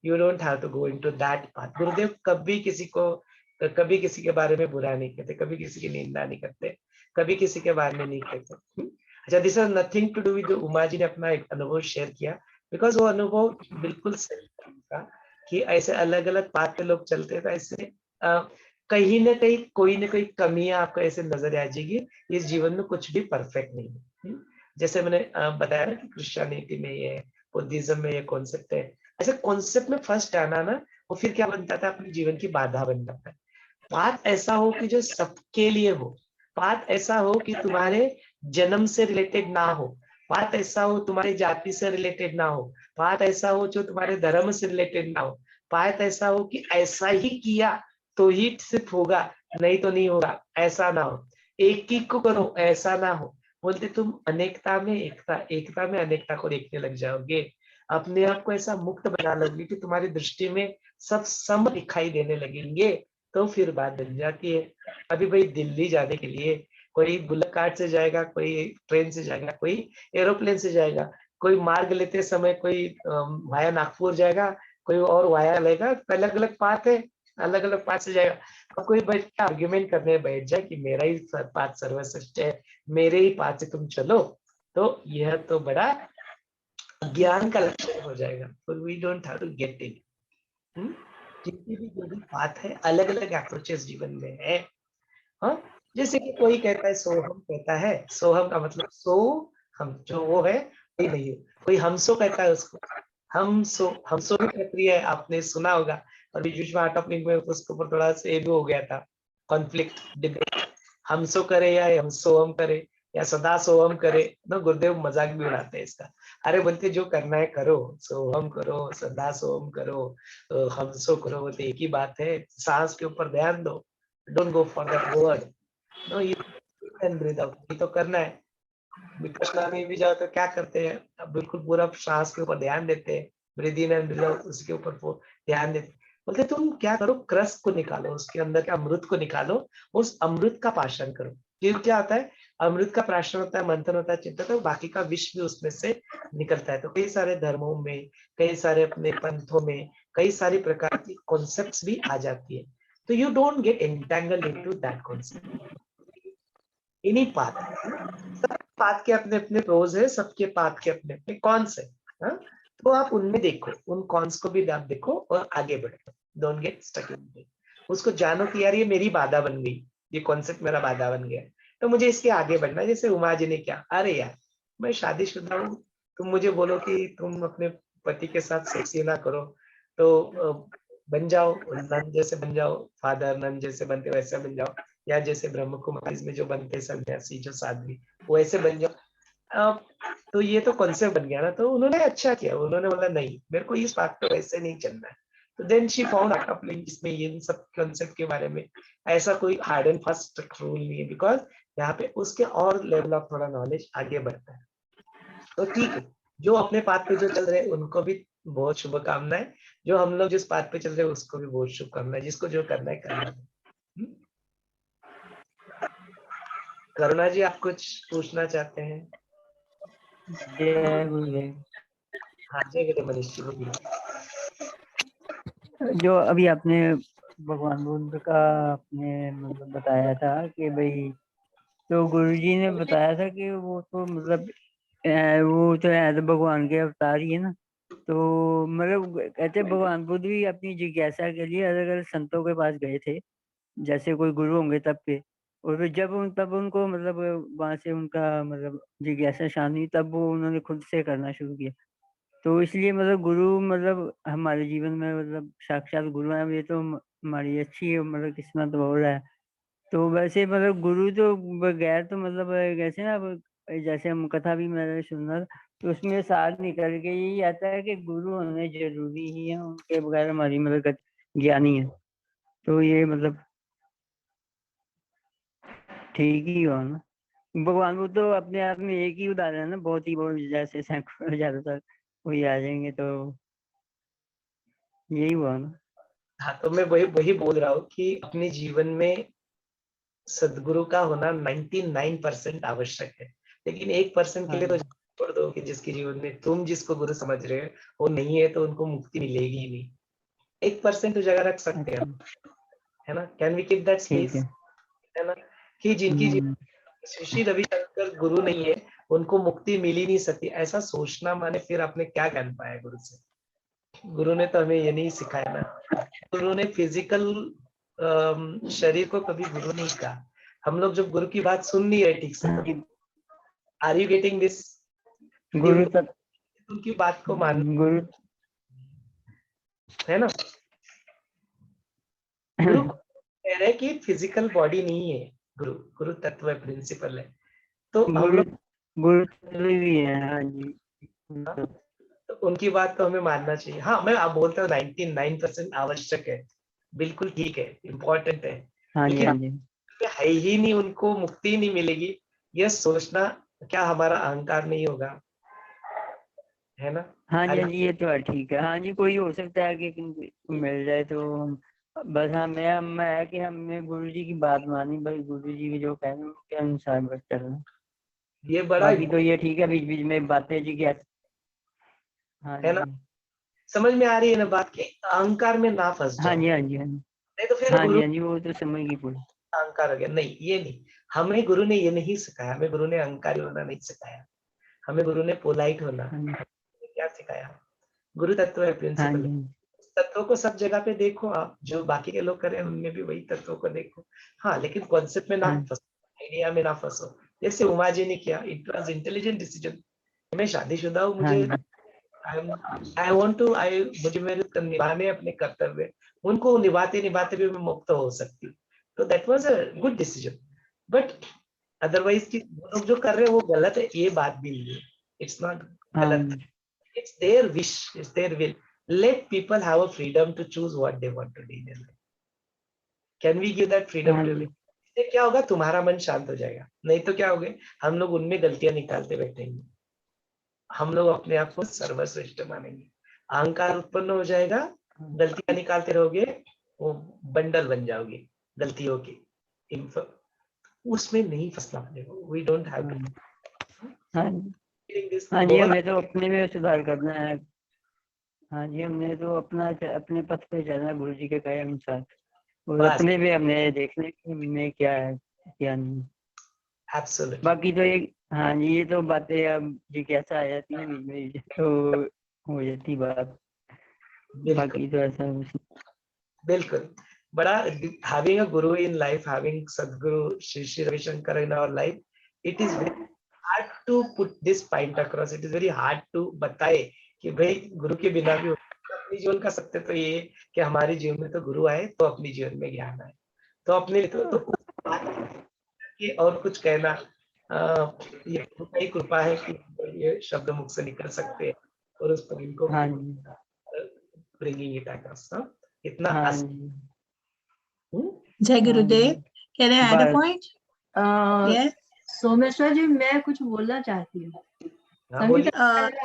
You don't have to go into that path. Gurudev कभी किसी के बारे में बुरा नहीं कहते, कभी किसी की निंदा नहीं करते, कभी किसी के बारे में नहीं कहते। अच्छा, this has nothing to do with Uma ji ने अपना एक अनुभव शेयर किया, बिकॉज वो अनुभव बिल्कुल सही था कि ऐसे अलग अलग पाथ पे लोग चलते हैं, तो ऐसे कहीं ना कहीं कोई ना कोई कमियां आपको ऐसे नजर आ जाएगी। इस जीवन में कुछ भी परफेक्ट नहीं है। जैसे मैंने बताया ना कि क्रिश्चियनिटी में ये, बुद्धिज्म में ये कॉन्सेप्ट है, ऐसे कॉन्सेप्ट में फर्स्ट आना ना, वो फिर क्या बनता था, अपने जीवन की बाधा बन जाता है। पाथ ऐसा हो कि जो सबके लिए हो, पाथ ऐसा हो कि तुम्हारे जन्म से रिलेटेड ना हो, पाथ ऐसा हो तुम्हारी जाति से रिलेटेड ना हो, पाथ ऐसा हो जो तुम्हारे धर्म से रिलेटेड ना हो, पाथ ऐसा हो कि ऐसा ही किया तो ही सिर्फ होगा, नहीं तो नहीं होगा, ऐसा ना हो। एक ही को करो, ऐसा ना हो। बोलते तुम अनेकता में एकता, एकता में अनेकता को देखने लग जाओगे, अपने आप को ऐसा मुक्त बना लोगे कि तुम्हारी दृष्टि में सब सम दिखाई देने लगेंगे, तो फिर बात बन जाती है। अभी भाई दिल्ली जाने के लिए कोई बुलेट कार्ट से जाएगा, कोई ट्रेन से जाएगा, कोई एरोप्लेन से जाएगा, कोई मार्ग लेते समय कोई वाया नागपुर जाएगा, कोई और वाया लेगा, अलग अलग पाथ है, अलग अलग पाथ से जाएगा। अब कोई बैठ के आर्ग्यूमेंट करने बैठ जाए कि मेरा ही पाथ सर्वश्रेष्ठ है, मेरे ही पाथ से तुम चलो, तो यह तो बड़ा ज्ञान का लक्षण हो जाएगा। तो we don't have to get in. जितनी भी जो भी बात है, अलग अलग अप्रोचेस जीवन में है। हाँ, जैसे कि कोई कहता है सोहम, कहता है सोहम का मतलब सो हम, जो वो है वही नहीं है। कोई हमसो कहता है उसको, हमसो भी प्रक्रिया है, आपने सुना होगा। और बीच में आर्ट ऑफ लिविंग में उसके ऊपर थोड़ा सा ये भी हो गया था, कॉन्फ्लिक्ट, डिबेट, हमसो करे या हम सोहम करे या सदा सोहम करे। ना गुरुदेव मजाक भी उड़ाते हैं इसका। अरे बोलते जो करना है करो, सोहम करो, सदा सोहम करो, हमसो करो, बोलते एक ही बात है। सांस के ऊपर ध्यान दो, don't go for that word, no you can breathe out, ये तो करना है। विपश्यना में भी जाओ तो क्या करते हैं, अब बिल्कुल पूरा सांस के ऊपर ध्यान देते हैं, breathe in and breathe out, उसके ऊपर ध्यान देते। बोलते तुम क्या करो, क्रस को निकालो, उसके अंदर के अमृत को निकालो, उस अमृत का पाशन करो। फिर क्या होता है, अमृत का प्राशन होता है, मंथन होता है, चिंतन होता है, बाकी का विष भी उसमें से निकलता है। तो कई सारे धर्मों में, कई सारे अपने पंथों में, कई सारी प्रकार की कॉन्सेप्ट्स भी आ जाती है। तो you don't get entangled into that concept. इन्हीं पाथ, सब पाथ के अपने अपने प्रोज है, सबके पाथ के अपने अपने कौन से। हाँ? तो आप उनमें देखो, उन कॉन्स को भी आप देखो और आगे बढ़ो, don't get stuck in it. उसको जानो कि यार ये मेरी बाधा बन गई, ये कॉन्सेप्ट मेरा बाधा बन गया, तो मुझे इसके आगे बढ़ना है। जैसे उमा जी ने क्या, अरे यार मैं शादीशुदा हूँ, तुम मुझे बोलो कि तुम अपने पति के साथ सेक्सी ना करो, तो बन जाओ नन जैसे बन जाओ, फादर नन जैसे बनते वैसे बन जाओ, या जैसे ब्रह्म कुमारी में जो बनते सन्यासी जो साध्वी वैसे बन जाओ। तो ये तो कॉन्सेप्ट बन गया ना। तो उन्होंने अच्छा किया, उन्होंने बोला नहीं मेरे को इस बात पे वैसे नहीं चलना है। तो then she found out of link, जिसमें ये सब कॉन्सेप्ट के बारे में ऐसा कोई हार्ड एंड फास्ट रूल नहीं है, बिकॉज यहाँ पे उसके और लेवल ऑफ थोड़ा नॉलेज आगे बढ़ता है। तो ठीक है, जो अपने पाथ पे जो चल रहे हैं उनको भी बहुत शुभकामनाएं, जो हम लोग जिस पाथ पे चल रहे हैं उसको भी बहुत शुभकामनाएं, जिसको जो करना है करना है। करुणा जी आप कुछ पूछना चाहते हैं? जय गुरुदेव। हाँ जय गुरु मनीष जी बोलिए। जो अभी आपने भगवान बुद्ध का आपने मतलब बताया था कि भाई, तो गुरुजी ने बताया था कि वो तो मतलब वो तो एज भगवान के अवतार ही है ना। तो मतलब कहते भगवान बुद्ध भी अपनी जिज्ञासा के लिए अलग अलग संतों के पास गए थे, जैसे कोई गुरु होंगे तब पे। और फिर तब उनको मतलब वहां से उनका मतलब जिज्ञासा शांत हुई, तब वो उन्होंने खुद से करना शुरू किया। तो इसलिए मतलब गुरु मतलब हमारे जीवन में मतलब साक्षात गुरु है, ये तो हमारी अच्छी मतलब किस्मत हो रहा है। तो वैसे मतलब गुरु तो बगैर तो मतलब कैसे ना, अब जैसे हम कथा भी मैंने सुना था, तो उसमें सार निकल के यही आता है कि गुरु होने जरूरी ही है, उनके बगैर हमारी मतलब ज्ञानी है। तो ये मतलब ठीक ही हो ना। भगवान वो तो अपने आप में एक ही उदाहरण है ना, बहुत ही बहुत जैसे सैकड़ों ज्यादातर वही आ जाएंगे, तो यही हुआ ना। हाँ तो मैं वही वही बोल रहा हूँ कि अपने जीवन में सदगुरु का होना 99% आवश्यक है, लेकिन 1% के लिए तो छोड़ दो कि जिसके जीवन में तुम जिसको गुरु समझ रहे हो वो नहीं है, तो उनको मुक्ति मिलेगी ही नहीं। 1% तो जगह रख सकते हैं हम, है ना? कैन वी कीप दैट ठीक स्पेस, है। है ना? कि जिनकी श्री श्री रविशंकर गुरु नहीं है उनको मुक्ति मिल ही नहीं सकती, ऐसा सोचना माने फिर आपने क्या ज्ञान पाया गुरु से? गुरु ने तो हमें ये नहीं सिखाया ना। गुरु ने फिजिकल शरीर को कभी गुरु नहीं कहा। हम लोग जब गुरु की बात सुन नहीं रहे ठीक से, आर यू गेटिंग दिस? गुरु तक उनकी बात को मान, गुरु है ना? गुरु कह रहे कि फिजिकल बॉडी नहीं है, गुरु गुरु तत्व है, प्रिंसिपल है। तो हम गुरु लोग गुरु भी है। हाँ जी। तो उनकी बात तो हमें मानना चाहिए। हाँ मैं आप बोलते हो 99% आवश्यक है, बिल्कुल ठीक है, इम्पोर्टेंट है, हाँ जी। लेकिन हाँ जी। है ही नहीं, उनको मुक्ति नहीं मिलेगी, यह सोचना क्या हमारा अहंकार नहीं होगा? है ना? हाँ जी। हाँ जी, ये तो है, ठीक है। हाँ जी, कोई हो सकता है कि मिल जाए तो हम बस मैं है कि हमने गुरु जी की बात मानी, भाई गुरु जी की जो कहना उसके अनुसार बस चलना। ये बड़ा बाकी तो ये ठीक है, बीच बीच में बातें जी क्या। हाँ है ना? जी। समझ में आ रही है ना बात की? अहंकार में ना फंस हाँ जाओ, जी। हाँ जी। हाँ जी। नहीं तो फिर हाँ जी। गुरु हाँ जी, वो तो समझ पूरी। अहंकार हो गया। नहीं ये नहीं, हमें गुरु ने ये नहीं सिखाया, हमें गुरु ने अहंकारी होना नहीं सिखाया, हमें गुरु ने पोलाइट होना हाँ जी। क्या सिखाया? गुरु तत्व है, हाँ प्रिंसिपल है। जी। तत्वों को सब जगह पे देखो, आप जो बाकी के लोग कर रहे हैं उनमें भी वही तत्वों को देखो। हाँ लेकिन कॉन्सेप्ट में ना हाँ फंसो, आइडिया में ना फंसो। जैसे उमा जी ने किया, इट वॉज इंटेलिजेंट डिसीजन। मैं शादीशुदा हूँ, हाँ मुझे जी। आई वॉन्ट टू, आई मुझे मेरे निभाने अपने कर्तव्य, उनको निभाते निभाते भी मैं मुक्त हो सकती, तो that was a good decision. But otherwise की वो लोग जो कर रहे हैं वो गलत है, ये बात भी नहीं है। इट्स नॉट हाँ गलत, जी। it's their wish, it's their will. Let people have a freedom to choose what they want to do in their life. Can we give that freedom हाँ to जी। them? इससे क्या होगा, तुम्हारा मन शांत हो जाएगा। नहीं तो क्या होगा, हम लोग उनमें गलतियां निकालते बैठेंगे, हम लोग अपने आप को सर्वश्रेष्ठ मानेंगे, अहंकार उत्पन्न हो जाएगा, गलतियां निकालते रहोगे, वो बंडल बन जाओगे गलतियों की। उसमें नहीं फंसना पड़ेगा। वी डोंट हैव टू हाँ जी। दिस हाँ जी, बहुत। हमें तो अपने में सुधार करना है। हाँ जी, हमने तो अपने पथ पे चलना है गुरु जी के कहे अनुसार, और बस अपने भी हमने देखने कि में क्या है क्या नहीं। एब्सोल्युटली। बाकी तो ये, हाँ जी, ये तो बातें अब जिज्ञासा आ जाती है बीच में, तो हो जाती बात, बिल्कुल बाकी तो ऐसा कुछ बिल्कुल बड़ा having a guru in life, having Sadguru Shri Ravi Shankar in our life, it is very hard to put this point across. It is very hard to बताए कि भाई गुरु के बिना भी अपने जीवन का सत्य तो ये है कि हमारे जीवन में तो गुरु आए तो अपने जीवन में ज्ञान आए, तो अपने लिए तो कुछ बात कि और कुछ कहना ये गुरु का ही कृपा है कि ये शब्द मुख से निकल सकते हैं और उस पर इनको हाँ जी ब्रिंगिंग इट across, इतना हाँ आसान। जी जय हाँ गुरुदेव, जी can I add a बस point? Yes. सोमेश्वर जी, मैं कुछ बोलना चाहती हूँ। हाँ, बोलिए।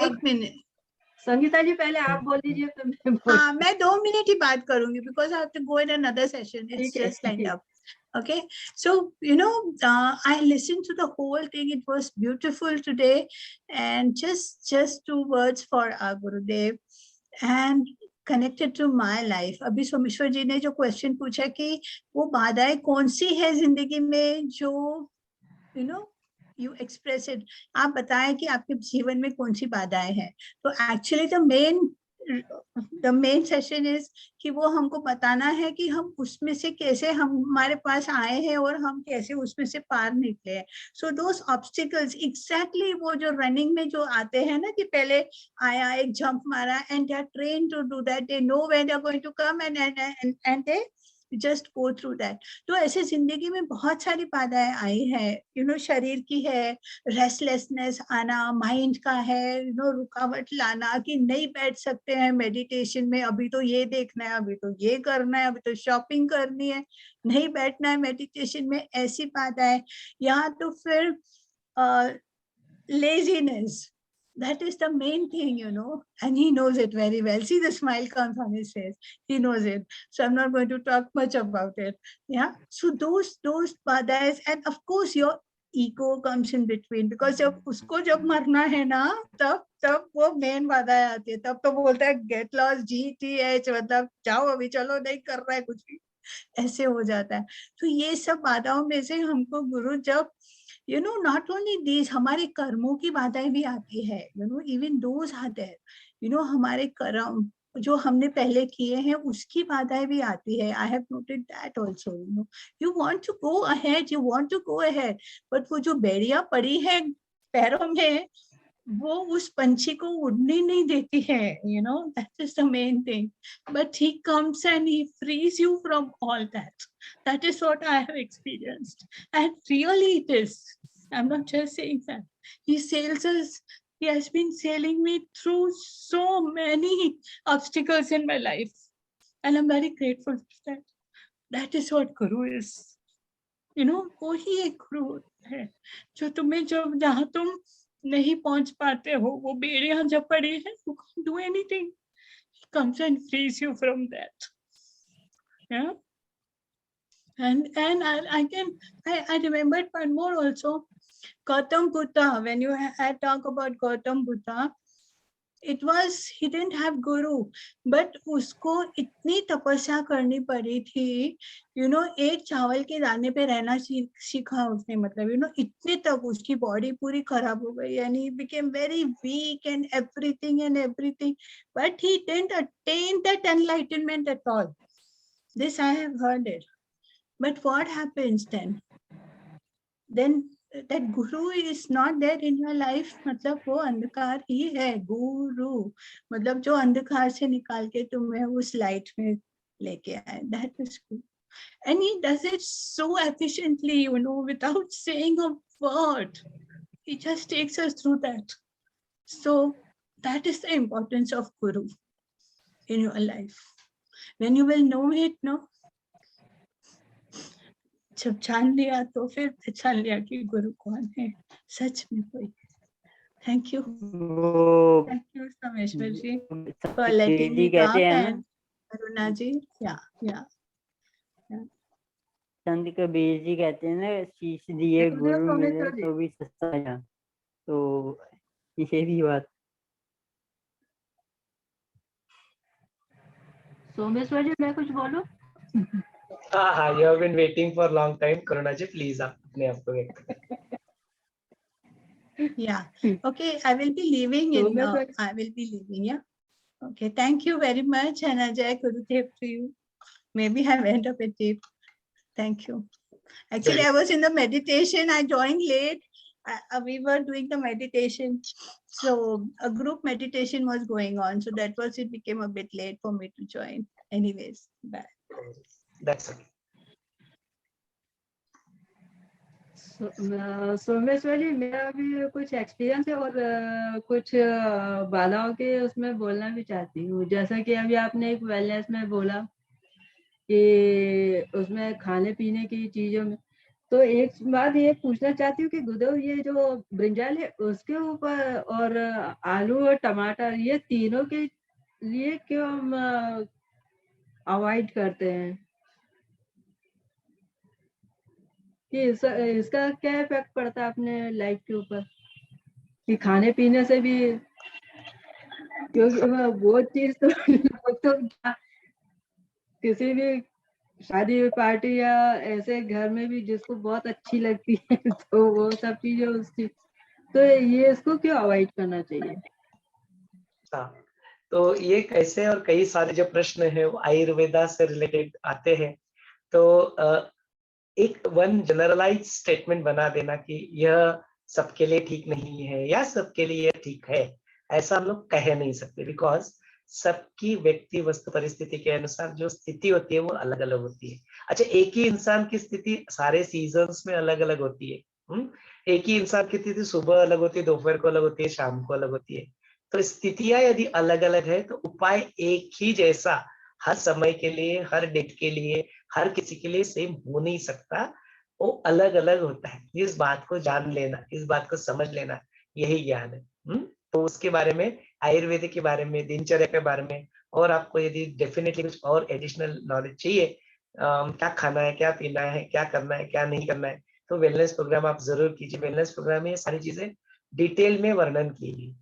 एक मिनट, संगीता जी पहले आप बोल दीजिए, फिर मैं बोल। हाँ मैं 2 मिनट ही बात करूंगी because I have to go in another session. It's ठीक है, just lined ठीक। up. Okay, so I listened to the whole thing. It was beautiful today, and just 2 words for our Gurudev and connected to my life. अभी सोमेश्वर जी ने जो question पूछा कि वो बाधाएं कौन सी है जिंदगी में जो you express it, आप बताएं कि आपके जीवन में कौन सी बाधाएं हैं। तो actually the main session is कि वो हमको बताना है कि हम उसमें से कैसे हम हमारे पास आए हैं और हम कैसे उसमें से पार निकले हैं। So those obstacles exactly वो जो रनिंग में जो आते हैं ना कि पहले आया एक जंप मारा and they are trained to do that, they know when they are going to come and they just go through that. तो ऐसे जिंदगी में बहुत सारी बाधाएं आई है, शरीर की है, रेस्टलेसनेस आना, माइंड का है, रुकावट लाना कि नहीं बैठ सकते हैं मेडिटेशन में, अभी तो ये देखना है, अभी तो ये करना है, अभी तो शॉपिंग करनी है, नहीं बैठना है मेडिटेशन में, ऐसी बाधाएं। यहाँ तो फिर laziness, that is the main thing, and he knows it very well. See the smile comes on his face. He knows it. So I'm not going to talk much about it. Yeah. So those badais, and of course your ego comes in between, because जब उसको जब मरना है ना, तब वो main बाधाएं आती है। तब तो बोलता है get lost, GTH, मतलब जाओ अभी, चलो नहीं कर रहा है कुछ भी, ऐसे हो जाता है। तो ये सब बाधाओं में से हमको गुरु जब not only these, हमारे कर्मों की बाधाएं भी आती है, even those are there, हमारे कर्म जो हमने पहले किए हैं उसकी बाधाएं भी आती है। I have noted that also. You want to go ahead, but वो जो बेड़ियां पड़ी है पैरों में, वो उस पंछी को उड़ने नहीं देती है, that is the main thing. But he comes and he frees you from all that. That is what I have experienced, and really it is. I'm not just saying that. He sails us. He has been sailing me through so many obstacles in my life, and I'm very grateful for that. That is what Guru is. वो ही एक गुरु है जो तुम्हें जब जहाँ तुम नहीं पहुंच पाते हो, वो बेड़ियां जब पड़ी है, you can't do anything. He comes and frees you from that. Yeah. And I remembered one more also. Gautam Buddha, when you had talked about Gautam Buddha, it was, he didn't have guru, but उसको इतनी तपस्या करनी पड़ी थी, एक चावल के दाने पे रहना सीखा उसने, मतलब इतने तक उसकी बॉडी पूरी खराब हो गई, and he became very weak and everything, but he didn't attain that enlightenment at all. This I have heard it. But what happens then? Then that guru is not there in your life, मतलब वो अंधकार ही है गुरु, मतलब जो अंधकार से निकाल के तुम्हें उस लाइट में लेके आए, that is good. And he does it so efficiently, without saying a word. He just takes us through that. So that is the importance of guru in your life. When you will know it, जब जान लिया तो फिर पहचान लिया कि गुरु कौन है, सच में कोई। Thank you Someshwar ji for letting me talk, and Aruna ji, या संत कबीर जी कहते हैं ना, शीश दिए गुरु मिले तो भी सस्ता है, तो ये भी बात। सोमेश्वर जी, मैं कुछ बोलूं? हाँ, you have been waiting for a long time. Karuna ji, please आप अपने आप को व्यक्त करें। Yeah. Okay, I will be leaving. Yeah. Okay, thank you very much, and Ajay Gurudev to you. Maybe I went a bit deep. Thank you. Actually, I was in the meditation. I joined late. We were doing the meditation. So a group meditation was going on. So that was, it became a bit late for me to join. Anyways, bye. That's okay. Someshwar जी, मेरा भी कुछ experience है और कुछ बाधाओं के उसमें बोलना भी चाहती हूँ। जैसा कि अभी आपने एक वेलनेस में बोला कि उसमें खाने पीने की चीजों में, तो एक बात ये पूछना चाहती हूँ कि गुरुदेव, ये जो ब्रिंजल है उसके ऊपर और आलू और टमाटर, ये तीनों के लिए क्यों हम अवॉइड करते हैं? कि इसका क्या इफेक्ट पड़ता है अपने लाइफ के ऊपर, कि खाने पीने से भी? क्योंकि वो चीज तो तो किसी भी शादी पार्टी या ऐसे घर में भी जिसको बहुत अच्छी लगती है तो वो सब चीजें उसकी, तो ये इसको क्यों अवॉइड करना चाहिए? हाँ, तो ये कैसे और कई सारे जो प्रश्न है वो आयुर्वेदा से रिलेटेड आते हैं। तो एक वन जनरलाइज स्टेटमेंट बना देना कि यह सबके लिए ठीक नहीं है या सबके लिए यह ठीक है, ऐसा हम लोग कह नहीं सकते, बिकॉज सबकी व्यक्ति वस्तु परिस्थिति के अनुसार जो स्थिति होती है वो अलग अलग होती है। अच्छा, एक ही इंसान की स्थिति सारे सीजन्स में अलग अलग होती है। एक ही इंसान की स्थिति सुबह अलग होती है, दोपहर को अलग होती है, शाम को अलग होती है। तो स्थितियां यदि अलग अलग है तो उपाय एक ही जैसा हर समय के लिए, हर डेट के लिए, हर किसी के लिए सेम हो नहीं सकता, वो अलग अलग होता है। इस बात को जान लेना, इस बात को समझ लेना, यही ज्ञान है। तो उसके बारे में, आयुर्वेद के बारे में, दिनचर्या के बारे में, और आपको यदि डेफिनेटली कुछ और एडिशनल नॉलेज चाहिए, क्या खाना है, क्या पीना है, क्या करना है, क्या नहीं करना है, तो वेलनेस प्रोग्राम आप जरूर कीजिए। वेलनेस प्रोग्राम में ये सारी चीजें डिटेल में वर्णन की गई,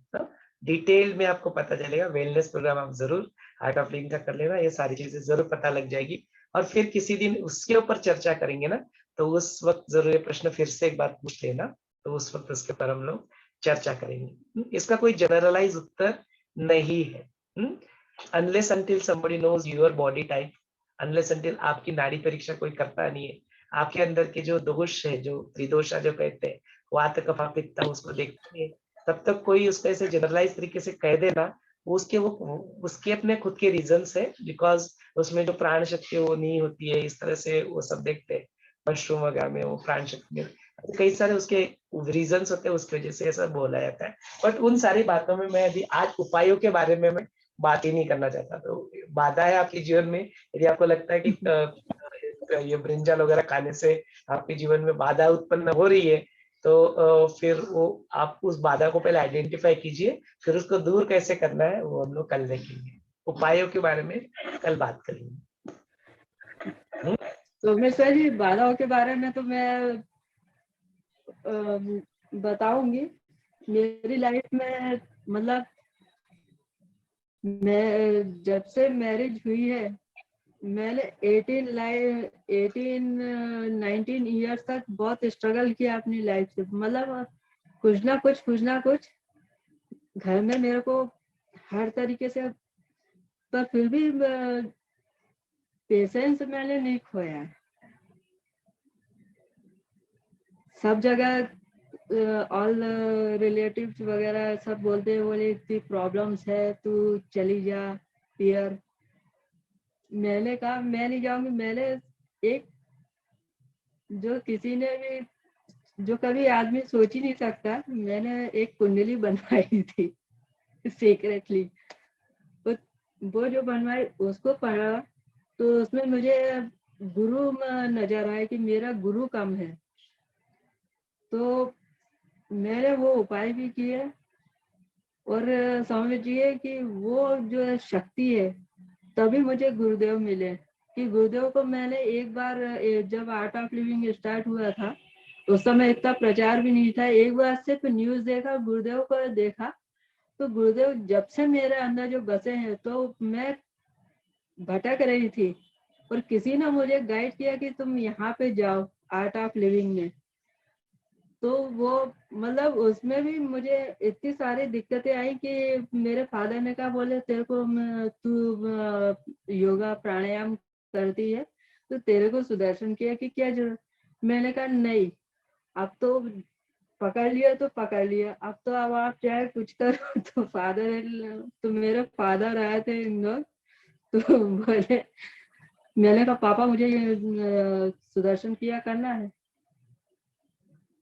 डिटेल में आपको पता चलेगा। वेलनेस प्रोग्राम आप जरूर आर्ट ऑफ लिविंग का कर लेना, ये सारी चीजें जरूर पता लग जाएगी। और फिर किसी दिन उसके ऊपर चर्चा करेंगे ना, तो उस वक्त जरूर ये प्रश्न फिर से एक बार पूछ लेना, तो उस वक्त उसके ऊपर हम लोग चर्चा करेंगे। इसका कोई जनरलाइज उत्तर नहीं है, unless until somebody knows your body type, unless until आपकी नाड़ी परीक्षा कोई करता नहीं है, आपके अंदर के जो दोष है, जो त्रिदोषा जो कहते हैं, वात कफा पित्त, उसको देखते हैं, तब तक कोई उसको ऐसे जनरलाइज तरीके से कह देना, उसके अपने खुद के रीजंस है, बिकॉज उसमें जो प्राण शक्ति वो नहीं होती है, इस तरह से वो सब देखते हैं। मशरूम वगैरह में वो प्राण शक्ति में कई सारे उसके रीजंस होते हैं, उसकी वजह से ऐसा बोला जाता है। बट उन सारी बातों में मैं अभी आज उपायों के बारे में मैं बात ही नहीं करना चाहता। तो बाधा है आपके जीवन में, यदि आपको लगता है कि ये ब्रिंजल वगैरह खाने से आपके जीवन में बाधा उत्पन्न हो रही है, तो फिर वो आप उस बाधा को पहले आइडेंटिफाई कीजिए, फिर उसको दूर कैसे करना है वो हम लोग कल देखेंगे। उपायों के बारे में कल बात करेंगे। तो सोमेश्वर जी, बाधाओं के बारे में तो मैं बताऊंगी। मेरी लाइफ में मतलब मैं जब से मैरिज हुई है, मैंने 19 ईयर्स तक बहुत स्ट्रगल किया अपनी लाइफ से। मतलब कुछ ना कुछ घर में मेरे को हर तरीके से, पर फिर भी पेशेंस मैंने नहीं खोया। सब जगह ऑल रिलेटिव्स वगैरह सब बोलते हैं, बोले इतनी प्रॉब्लम्स है, तू चली जा पियर। मैंने कहा मैं नहीं जाऊंगी। मैंने एक जो किसी ने भी, जो कभी आदमी सोच ही नहीं सकता, मैंने एक कुंडली बनवाई थी सीक्रेटली। वो जो बनवाई उसको पढ़ा तो उसमें मुझे गुरु नजर आया कि मेरा गुरु कम है। तो मैंने वो उपाय भी किए और समझिए कि वो जो शक्ति है, तभी मुझे गुरुदेव मिले। कि गुरुदेव को मैंने एक बार, जब आर्ट ऑफ लिविंग स्टार्ट हुआ था उस समय इतना प्रचार भी नहीं था, एक बार सिर्फ न्यूज देखा, गुरुदेव को देखा, तो गुरुदेव जब से मेरे अंदर जो बसे हैं, तो मैं भटक रही थी और किसी ने मुझे गाइड किया कि तुम यहाँ पे जाओ आर्ट ऑफ लिविंग में। तो वो मतलब उसमें भी मुझे इतनी सारी दिक्कतें आई कि मेरे फादर ने कहा, बोले तेरे को तू योगा प्राणायाम करती है तो तेरे को सुदर्शन क्रिया की क्या जरूरत। मैंने कहा नहीं, अब तो पकड़ लिया तो पकड़ लिया, अब आप चाहे कुछ करो। तो तो मेरे फादर आए थे इंदौर, तो बोले, मैंने कहा पापा मुझे ये सुदर्शन क्रिया करना है।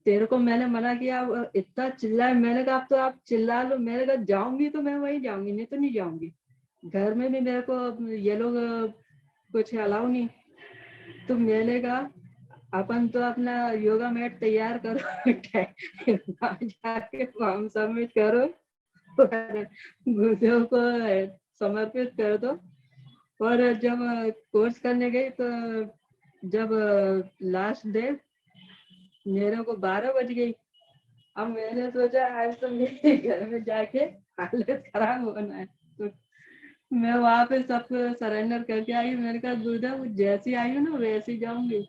तेरे को मैंने मना किया, अब इतना चिल्लाए। मैंने कहा अब तो आप चिल्ला लो। मैंने कहा जाऊंगी तो मैं वहीं जाऊंगी, नहीं तो नहीं जाऊंगी। घर में भी मेरे को ये लोग कुछ अलाउ नहीं। तो मैंने कहा अपन तो अपना योगा मैट तैयार करो, जाके फॉर्म सबमिट करो, गुरुदेव को समर्पित कर दो। और जब कोर्स करने गई तो जब लास्ट डे मेरे को 12 बज गई। अब मैंने सोचा आज तो मेरे घर में जाके हालत खराब होना है। तो मैं वहां पे सबको सरेंडर करके आई। मैंने कहा गुरुदेव जैसी आई हूँ ना वैसी जाऊंगी,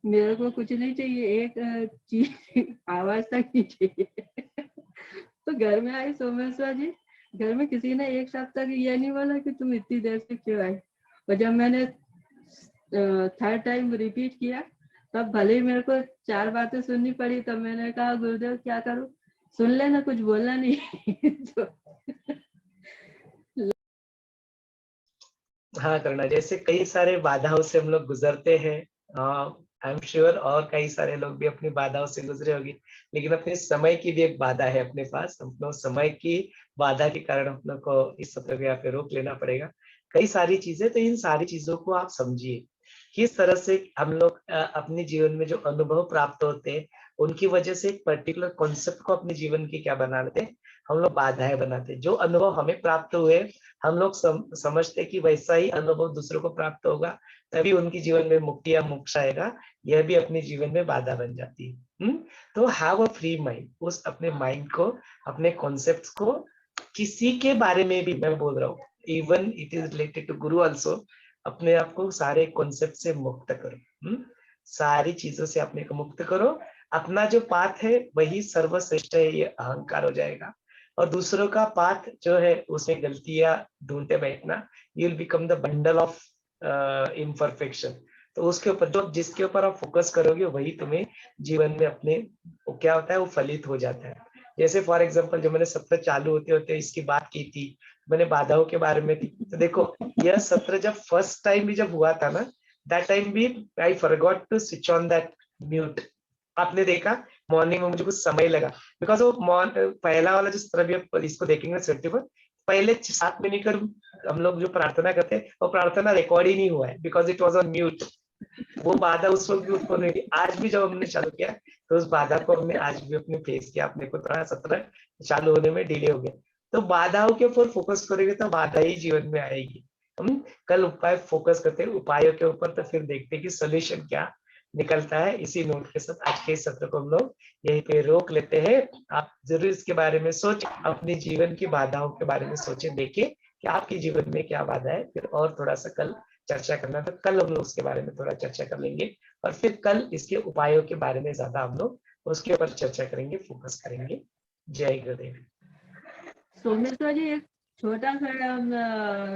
मेरे को कुछ नहीं चाहिए, एक चीज आवाज तक नहीं चाहिए। तो घर में आई सोमेश्वर जी, घर में किसी ने एक साथ तक ये नहीं बोला कि तुम इतनी देर से क्यों आई। और जब मैंने थर्ड टाइम रिपीट किया तब भले ही मेरे को 4 बातें सुननी पड़ी। तब मैंने कहा गुरुदेव क्या करूं, सुन लेना, कुछ बोलना नहीं। तो हाँ करना, जैसे कई सारे बाधाओं से हम लोग गुजरते हैं। आई एम श्योर और कई सारे लोग भी अपनी बाधाओं से गुजरे होंगे, लेकिन अपने समय की भी एक बाधा है अपने पास। हम लोग समय की बाधा के कारण हम लोग को इस सत्र को यहाँ पे रोक लेना पड़ेगा। कई सारी चीजें, तो इन सारी चीजों को आप समझिए किस तरह से हम लोग अपने जीवन में जो अनुभव प्राप्त होते हैं उनकी वजह से एक पर्टिकुलर कॉन्सेप्ट को अपने जीवन की क्या बना लेते हैं, हम लोग बाधाएं बनाते हैं। जो अनुभव हमें प्राप्त हुए हम लोग समझते कि वैसा ही अनुभव दूसरों को प्राप्त होगा, तभी उनके जीवन में मुक्ति या मोक्ष आएगा। यह भी अपने जीवन में बाधा बन जाती है। तो हैव अ फ्री माइंड, उस अपने माइंड को, अपने कॉन्सेप्ट्स को, किसी के बारे में भी मैं बोल रहा हूँ, even it is related to guru also, अपने आप को सारे कॉन्सेप्ट से मुक्त करो। सारी चीजों से अपने को मुक्त करो। अपना जो पाथ है वही सर्वश्रेष्ठ है, ये अहंकार हो जाएगा। और दूसरों का पाथ जो है उसमें गलतियां ढूंढते बैठना, you will become the bundle of imperfection. तो उसके ऊपर जो, जिसके ऊपर आप फोकस करोगे वही तुम्हें जीवन में अपने क्या होता है वो फलित हो जाता है। जैसे फॉर एग्जांपल जो मैंने सत्र चालू होते होते इसकी बात की थी, मैंने बाधाओं के बारे में थी। तो देखो यह सत्र जब फर्स्ट टाइम भी जब हुआ था ना, दैट टाइम भी I forgot to switch on that mute. आपने देखा मॉर्निंग में मुझे कुछ समय लगा, बिकॉज वो पहला वाला जो सत्र भी इसको देखेंगे सेप्टेम्बर, पहले 7 मिनट कर हम लोग जो प्रार्थना करते हैं वो प्रार्थना रिकॉर्ड ही नहीं हुआ है, because it was on mute. वो बाधा उस वक्त भी उत्पन्न हुई थी। आज भी जब हमने चालू किया तो उस बाधा को हमने आज भी अपने फेस किया। अपने को थोड़ा सत्र चालू होने में डिले हो गया। तो बाधाओं के ऊपर फोकस करेंगे तो बाधा ही जीवन में आएगी। हम कल उपाय फोकस करते हैं उपायों के ऊपर, तो फिर देखते हैं कि सोल्यूशन क्या निकलता है। इसी नोट के साथ आज के इस सत्र को हम लोग यहीं पे रोक लेते हैं। आप जरूर इसके बारे में सोचें, अपने जीवन की बाधाओं के बारे में सोचें, देखें कि आपके जीवन में क्या बाधा है। फिर और थोड़ा सा कल चर्चा करना, तो कल हम लोग उसके बारे में थोड़ा चर्चा कर लेंगे। और फिर कल इसके उपायों के बारे में ज्यादा हम लोग उसके ऊपर चर्चा करेंगे, फोकस करेंगे। जय गुरुदेव। सोमेश्वर जी एक छोटा सा